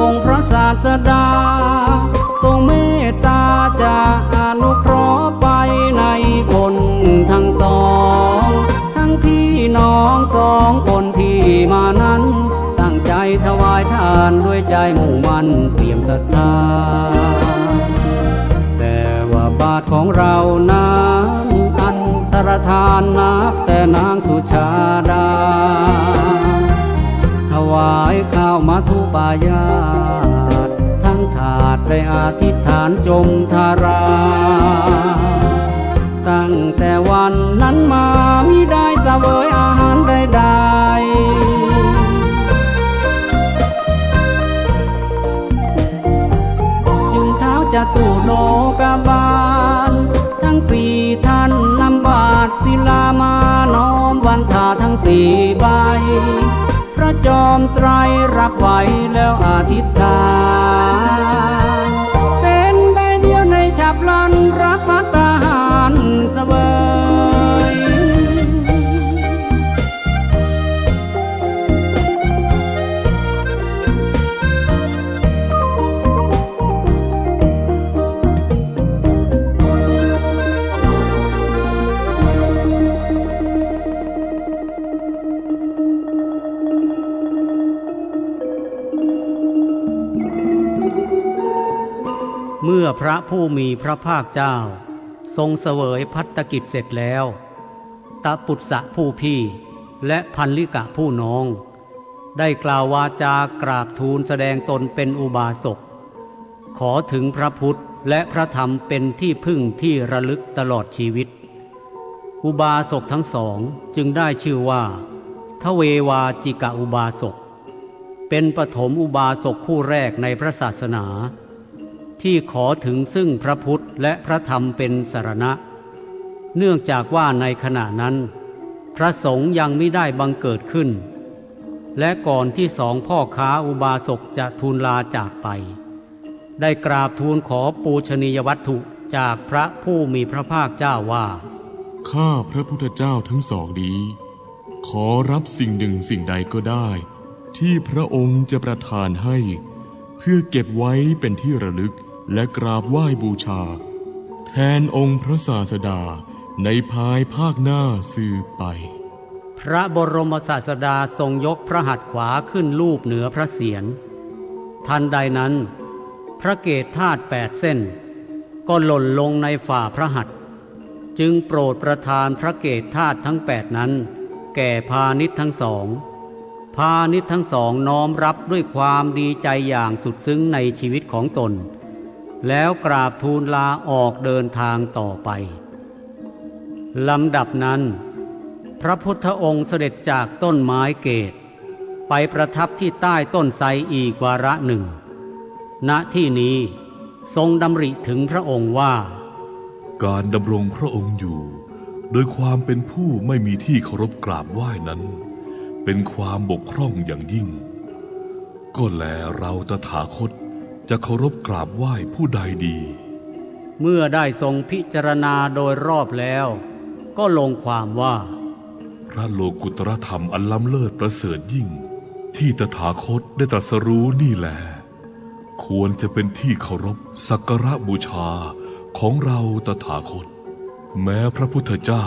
องค์พระศาสดาทรงเมตตาจะอนุเคราะห์ไปในคนทั้งสองทั้งพี่น้องสองคนที่มานั้นตั้งใจถวายทานด้วยใจมุ่งมั่นเปี่ยมศรัทธาแต่ว่าบาทของเรานั้นอันตรธานนับแต่นางสุชาดาถวายข้าวมัทุปายาตทั้งถาดได้อธิษฐานจมทาราตั้งแต่วันนั้นมามิได้เสวยอาหารใดๆจึงเท้าจตุโลกบาลทั้งสี่ท่านนำบาทศิลามาน้อมวันทาทั้งสี่ใบพระจอมไตรรับไว้แล้วอธิษฐานเป็นใบเดียวในฉับพลันรับภัตตาหารเสวย เมื่อพระผู้มีพระภาคเจ้าทรงเสวยภัตตกิจเสร็จแล้วตปุสสะผู้พี่และพันลิกะผู้น้องได้กล่าววาจากราบทูลแสดงตนเป็นอุบาสกขอถึงพระพุทธและพระธรรมเป็นที่พึ่งที่ระลึกตลอดชีวิตอุบาสกทั้งสองจึงได้ชื่อว่าทเววาจิกะอุบาสกเป็นปฐมอุบาสกคู่แรกในพระศาสนาที่ขอถึงซึ่งพระพุทธและพระธรรมเป็นสรณะเนื่องจากว่าในขณะนั้นพระสงฆ์ยังไม่ได้บังเกิดขึ้นและก่อนที่สองพ่อค้าอุบาสกจะทูลลาจากไปได้กราบทูลขอปูชนียวัตถุจากพระผู้มีพระภาคเจ้าว่าข้าพระพุทธเจ้าทั้งสองนี้ขอรับสิ่งหนึ่งสิ่งใดก็ได้ที่พระองค์จะประทานให้เพื่อเก็บไว้เป็นที่ระลึกและกราบไหว้บูชาแทนองค์พระศาสดาในภายภาคหน้าสืบไปพระบรมศาสดาทรงยกพระหัตถ์ขวาขึ้นลูบเหนือพระเศียรทันใดนั้นพระเกศธาตุ8 เส้นก็หล่นลงในฝ่าพระหัตถ์จึงโปรดประทานพระเกศธาตุทั้ง8นั้นแก่พาณิชย์ทั้งสองพาณิชย์ทั้งสองน้อมรับด้วยความดีใจอย่างสุดซึ้งในชีวิตของตนแล้วกราบทูลลาออกเดินทางต่อไปลำดับนั้นพระพุทธองค์เสด็จจากต้นไม้เกศไปประทับที่ใต้ต้นไทรอีกวาระหนึ่งณที่นี้ทรงดำริถึงพระองค์ว่าการดำรงพระองค์อยู่โดยความเป็นผู้ไม่มีที่เคารพกราบไหว้นั้นเป็นความบกพร่องอย่างยิ่งก็แลเราตถาคตจะเคารพกราบไหว้ผู้ใดดีเมื่อได้ทรงพิจารณาโดยรอบแล้วก็ลงความว่าพระโลกุตรธรรมอันล้ำเลิศประเสริฐยิ่ง ที่ตถาคตได้ตรัสรู้นี่แหละควรจะเป็นที่เคารพสักการะบูชาของเราตถาคตแม้พระพุทธเจ้า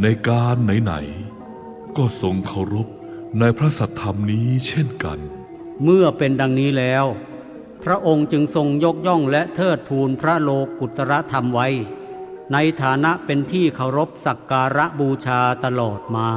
ในการไหนๆก็ทรงเคารพในพระสัทธรรมนี้เช่นกันเมื่อเป็นดังนี้แล้วพระองค์จึงทรงยกย่องและเทิดทูนพระโลกุตรธรรมไว้ในฐานะเป็นที่เคารพสักการะบูชาตลอดมา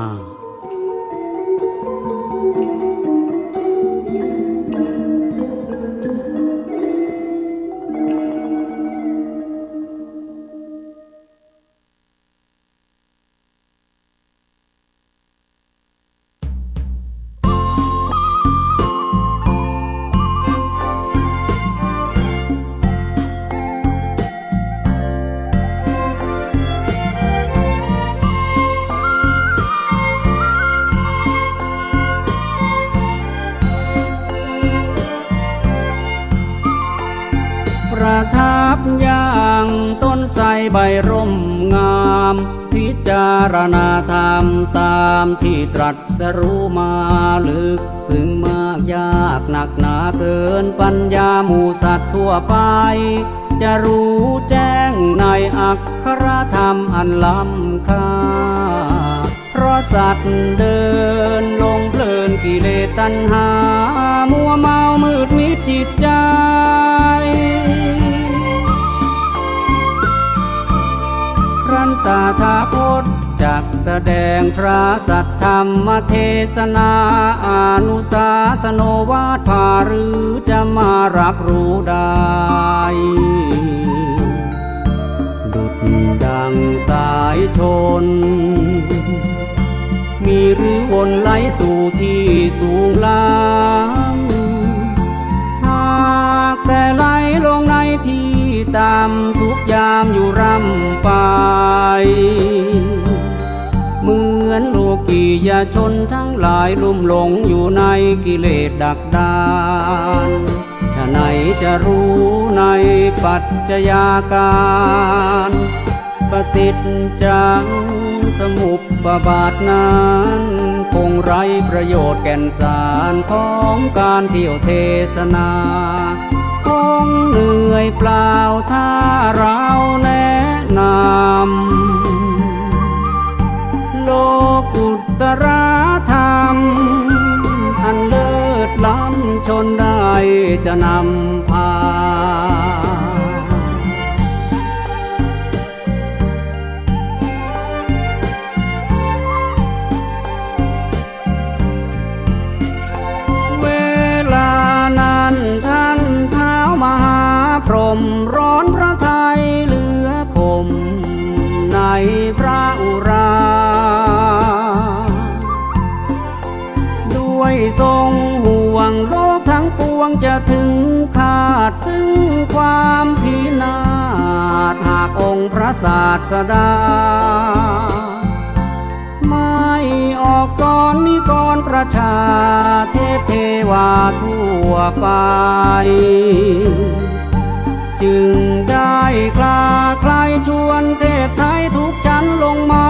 ประทับอย่างต้นไทรใบร่มงามพิจารณาธรรมตามที่ตรัสรู้มาลึกซึ้งมากยากหนักหนาเกินปัญญาหมู่สัตว์ทั่วไปจะรู้แจ้งในอักขรธรรมอันล้ำค่าเพราะสัตว์เดินลงเพลินกิเลสตัณหามัวเมามืดมิดจิตใจครั้นตถาคตจักแสดงพระสัทธรรมเทศนาอนุสาสโนวาทพาหรือจะมารับรู้ได้ดุจดังสายชนมีหรือวนไหลสู่ที่สูงล้ำหากแต่ไหลลงในที่ต่ำทุกยามอยู่ร่ำไปเหมือนโลกียชนทั้งหลายลุ่มหลงอยู่ในกิเลสดักดานฉะไหนจะรู้ในปัจจัยาการปฏิจจังสมุปบาทนั้นคงไร้ประโยชน์แก่นสารของการเที่ยวเทศนาคงเหนื่อยเปล่าถ้าเราแนะนำโลกุตรธรรมอันเลิศล้ำชนได้จะนำพาท่านเท้ามหาพรหมร้อนพระทัยเหลือคมในพระอุราด้วยทรงห่วงโลกทั้งปวงจะถึงขาดซึ่งความพินาศหากองค์พระศาสดาไม่ออกสอนนิกรประชาเทพเทวาทั่วไปจึงได้คลาใครชวนเทพไทยทุกชั้นลงมา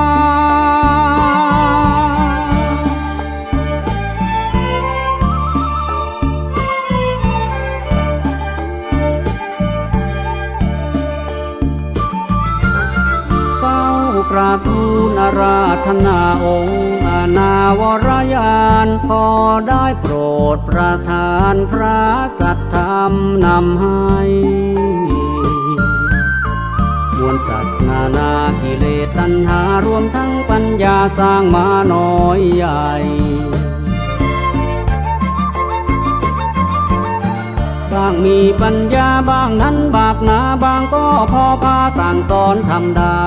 กราบทูลอาราธนาองค์อนาวรยานขอได้โปรดประทานพระสัทธรรมนำให้มวลสัตว์นานากิเลสตัณหารวมทั้งปัญญาสร้างมาน้อยใหญ่บางมีปัญญาบางนั้นบากหนาบางก็พอพาสั่งสอนทำได้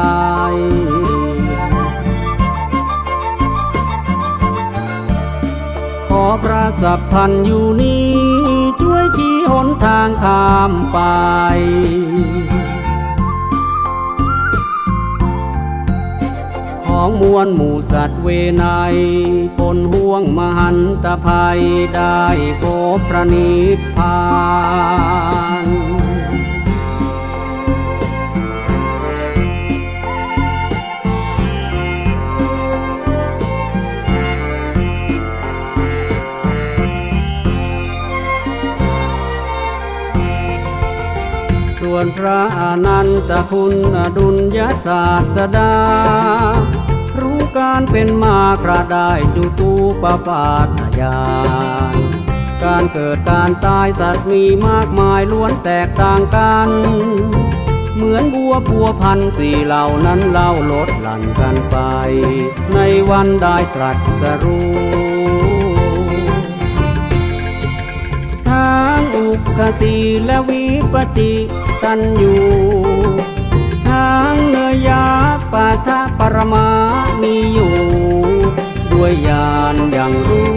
ขอพระสัพพันธ์อยู่นี้ช่วยชี้หนทางข้ามไปของมวลหมู่สัตว์เวไนพ้นห่วงมหันตภัยได้พบพระนิพพาน วนพระอนันตคุณอดุลยศาสดารู้การเป็นมาคราได้จุตูปปาทญาณการเกิดการตายสัตว์มีมากมายล้วนแตกต่างกันเหมือนบัวพัวพันสี่เหล่านั้นเล่าลดหลั่นกันไปในวันได้ตรัสรู้ทางอุคติและวิปจิตัญญูทางเนยยะปาทะปรมามีอยู่ด้วยญาณอย่างรู้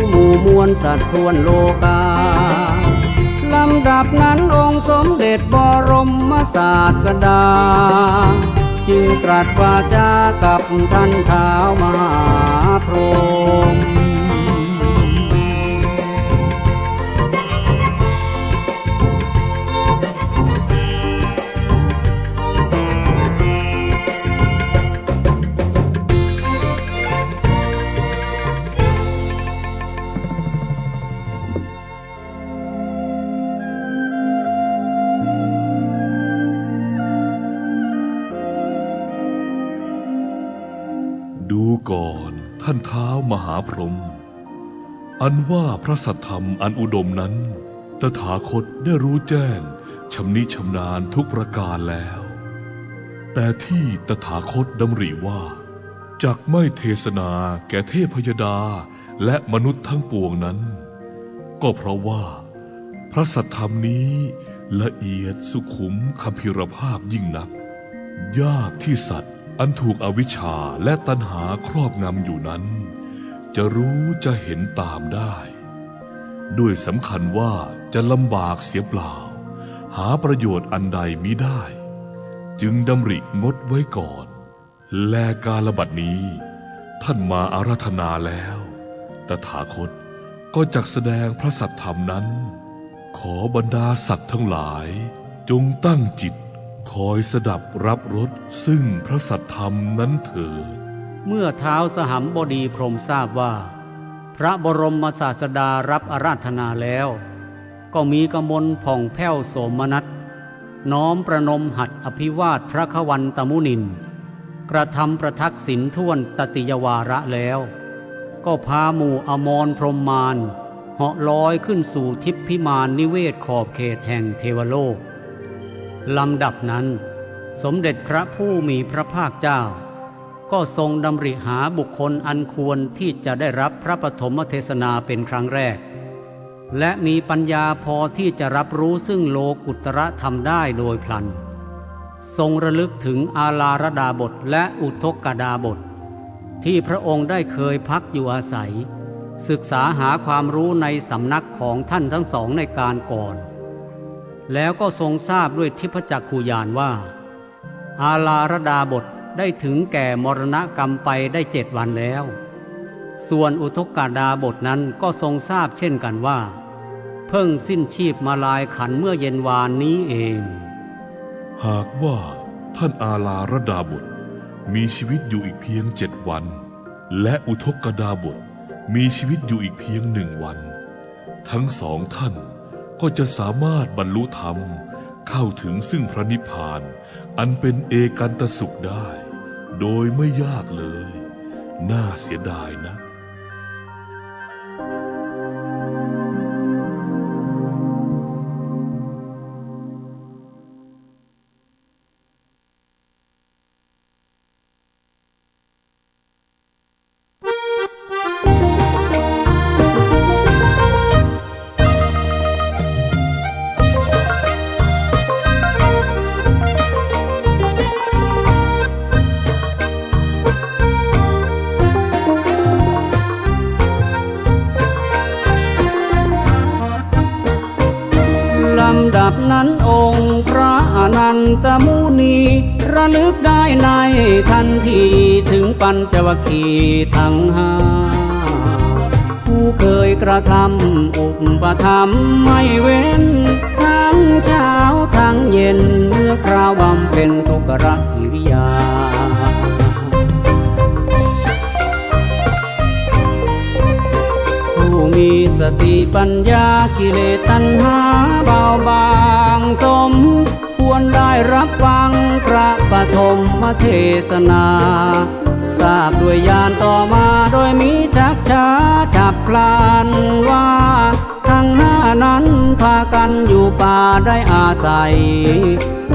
หมู่มวลสัตว์ทั่วโลกาลำดับนั้นองค์สมเด็จบรมศาสดาจึงตรัสวาจากับท่านท้าวมหาพรหมดูก่อนท่านท้าวมหาพรหมอันว่าพระสัทธรรมอันอุดมนั้นตถาคตได้รู้แจ้งชำนิชำนาญทุกประการแล้วแต่ที่ตถาคตดำริว่าจักไม่เทศนาแก่เทพยดาและมนุษย์ทั้งปวงนั้นก็เพราะว่าพระสัทธรรมนี้ละเอียดสุขุมคัมภีรภาพยิ่งนักยากที่สัตว์อันถูกอวิชชาและตัณหาครอบงำอยู่นั้นจะรู้จะเห็นตามได้ด้วยสำคัญว่าจะลำบากเสียเปล่าหาประโยชน์อันใดมิได้จึงดำริงดไว้ก่อนและกาลบัดนี้ท่านมาอาราธนาแล้วตถาคตก็จักแสดงพระสัทธรรมนั้นขอบรรดาสัตว์ทั้งหลายจงตั้งจิตคอยสดับรับรสซึ่งพระสัทธรรมนั้นเถิดเมื่อท้าวสหัมบดีพรหมทราบว่าพระบรมศาสดารับอาราธนาแล้วก็มีกมลผ่องแผ้วโสมนัสน้อมประนมหัตถ์อภิวาทพระขวันตมุนินกระทำประทักษิณท่วนตติยวาระแล้วก็พาหมู่อมรพรหมมารเหาะลอยขึ้นสู่ทิพพิมานนิเวศขอบเขตแห่งเทวโลกลำดับนั้นสมเด็จพระผู้มีพระภาคเจ้าก็ทรงดำริหาบุคคลอันควรที่จะได้รับพระปฐมเทศนาเป็นครั้งแรกและมีปัญญาพอที่จะรับรู้ซึ่งโลกุตระธรรมได้โดยพลันทรงระลึกถึงอาลารดาบทและอุทกดาบทที่พระองค์ได้เคยพักอยู่อาศัยศึกษาหาความรู้ในสำนักของท่านทั้งสองในการก่อนแล้วก็ทรงทราบด้วยทิพจักขุญาณว่าอาลารดาบทได้ถึงแก่มรณกรรมไปได้7 วันแล้วส่วนอุทกดาบทนั้นก็ทรงทราบเช่นกันว่าเพิ่งสิ้นชีพมาลายขันเมื่อเย็นวานนี้เองหากว่าท่านอาลารดาบทมีชีวิตอยู่อีกเพียง7 วันและอุทกดาบทมีชีวิตอยู่อีกเพียง1 วันทั้งสองท่านก็จะสามารถบรรลุธรรมเข้าถึงซึ่งพระนิพพานอันเป็นเอกันตสุขได้โดยไม่ยากเลยน่าเสียดายนะ ำดับนั้นองค์พระอนันตมุนีระลึกได้ในทันทีถึงปัญจวัคคีย์ทั้งห้าผู้เคยกระทำอุปถัมภ์ไม่เว้นทั้งเช้าทั้งเย็นเมื่อคราวบำเพ็ญทุกขกิริยาผู้ มีสติปัญญากิเลสตัณหาเบาบางสมควรได้รับฟังพระปฐมเทศนาทราบด้วยญาณต่อมาโดยมีชักช้าฉับพลันว่าทั้งห้านั้นพากันอยู่ป่าได้อาศัย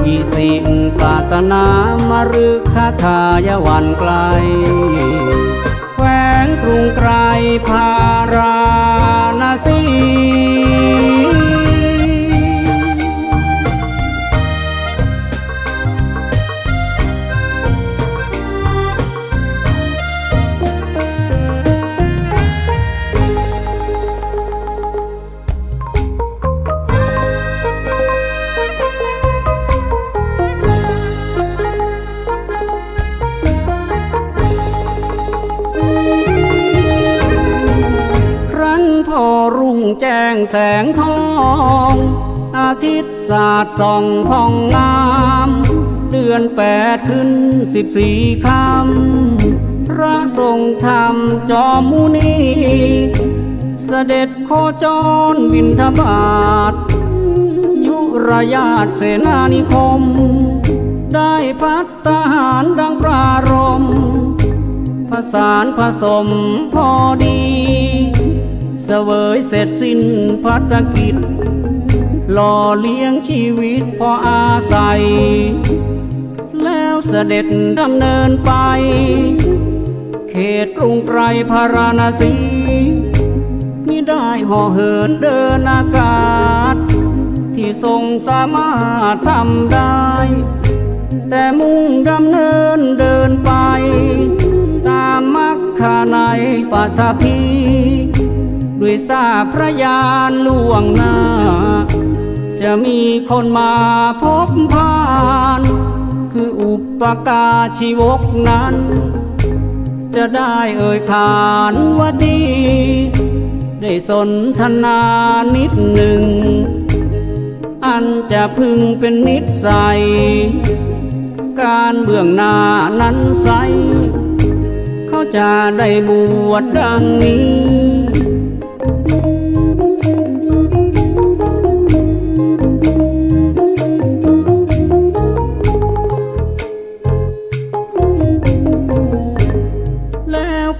อีสิ่งปรารถนามฤคทายวันไกลแขวงกรุงไกรพาราณสีแจ้งแสงทองอาทิตย์สาดส่องผ่องงามเดือน8ขึ้น14ค่ำพระทรงธรรมจอมมุนีเสด็จโคจรบิณฑบาตยุรญาติเสนานิคมได้ภัตตาหารดังปรารภผสานผสมพอดีเสวยเสร็จสิ้นภารกิจหล่อเลี้ยงชีวิตพออาศัยแล้วเสด็จดำเนินไปเขตกรุงไกรพาราณสีมิได้ห่อเหินเดินอากาศที่ทรงสามารถทำได้แต่มุ่งดำเนินเดินไปตามมรรคในปฐพีด้วยทราบพระญาณล่วงหน้าจะมีคนมาพบผ่านคืออุปการชีวกนั้นจะได้เอ่ยขานว่าดีได้สนทนานิดหนึ่งอันจะพึงเป็นนิสัยการเบื้องหน้านั้นใสเขาจะได้บวชดังนี้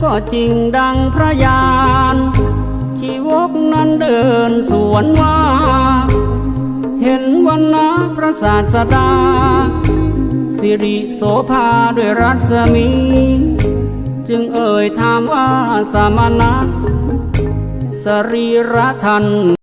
ก็จริงดังพระญาณชีวกนั้นเดินสวนมาเห็นวันนะพระศาสดาสิริโสภาด้วยรัศมีจึงเอ่ยถามว่าสามณะสรีระท่าน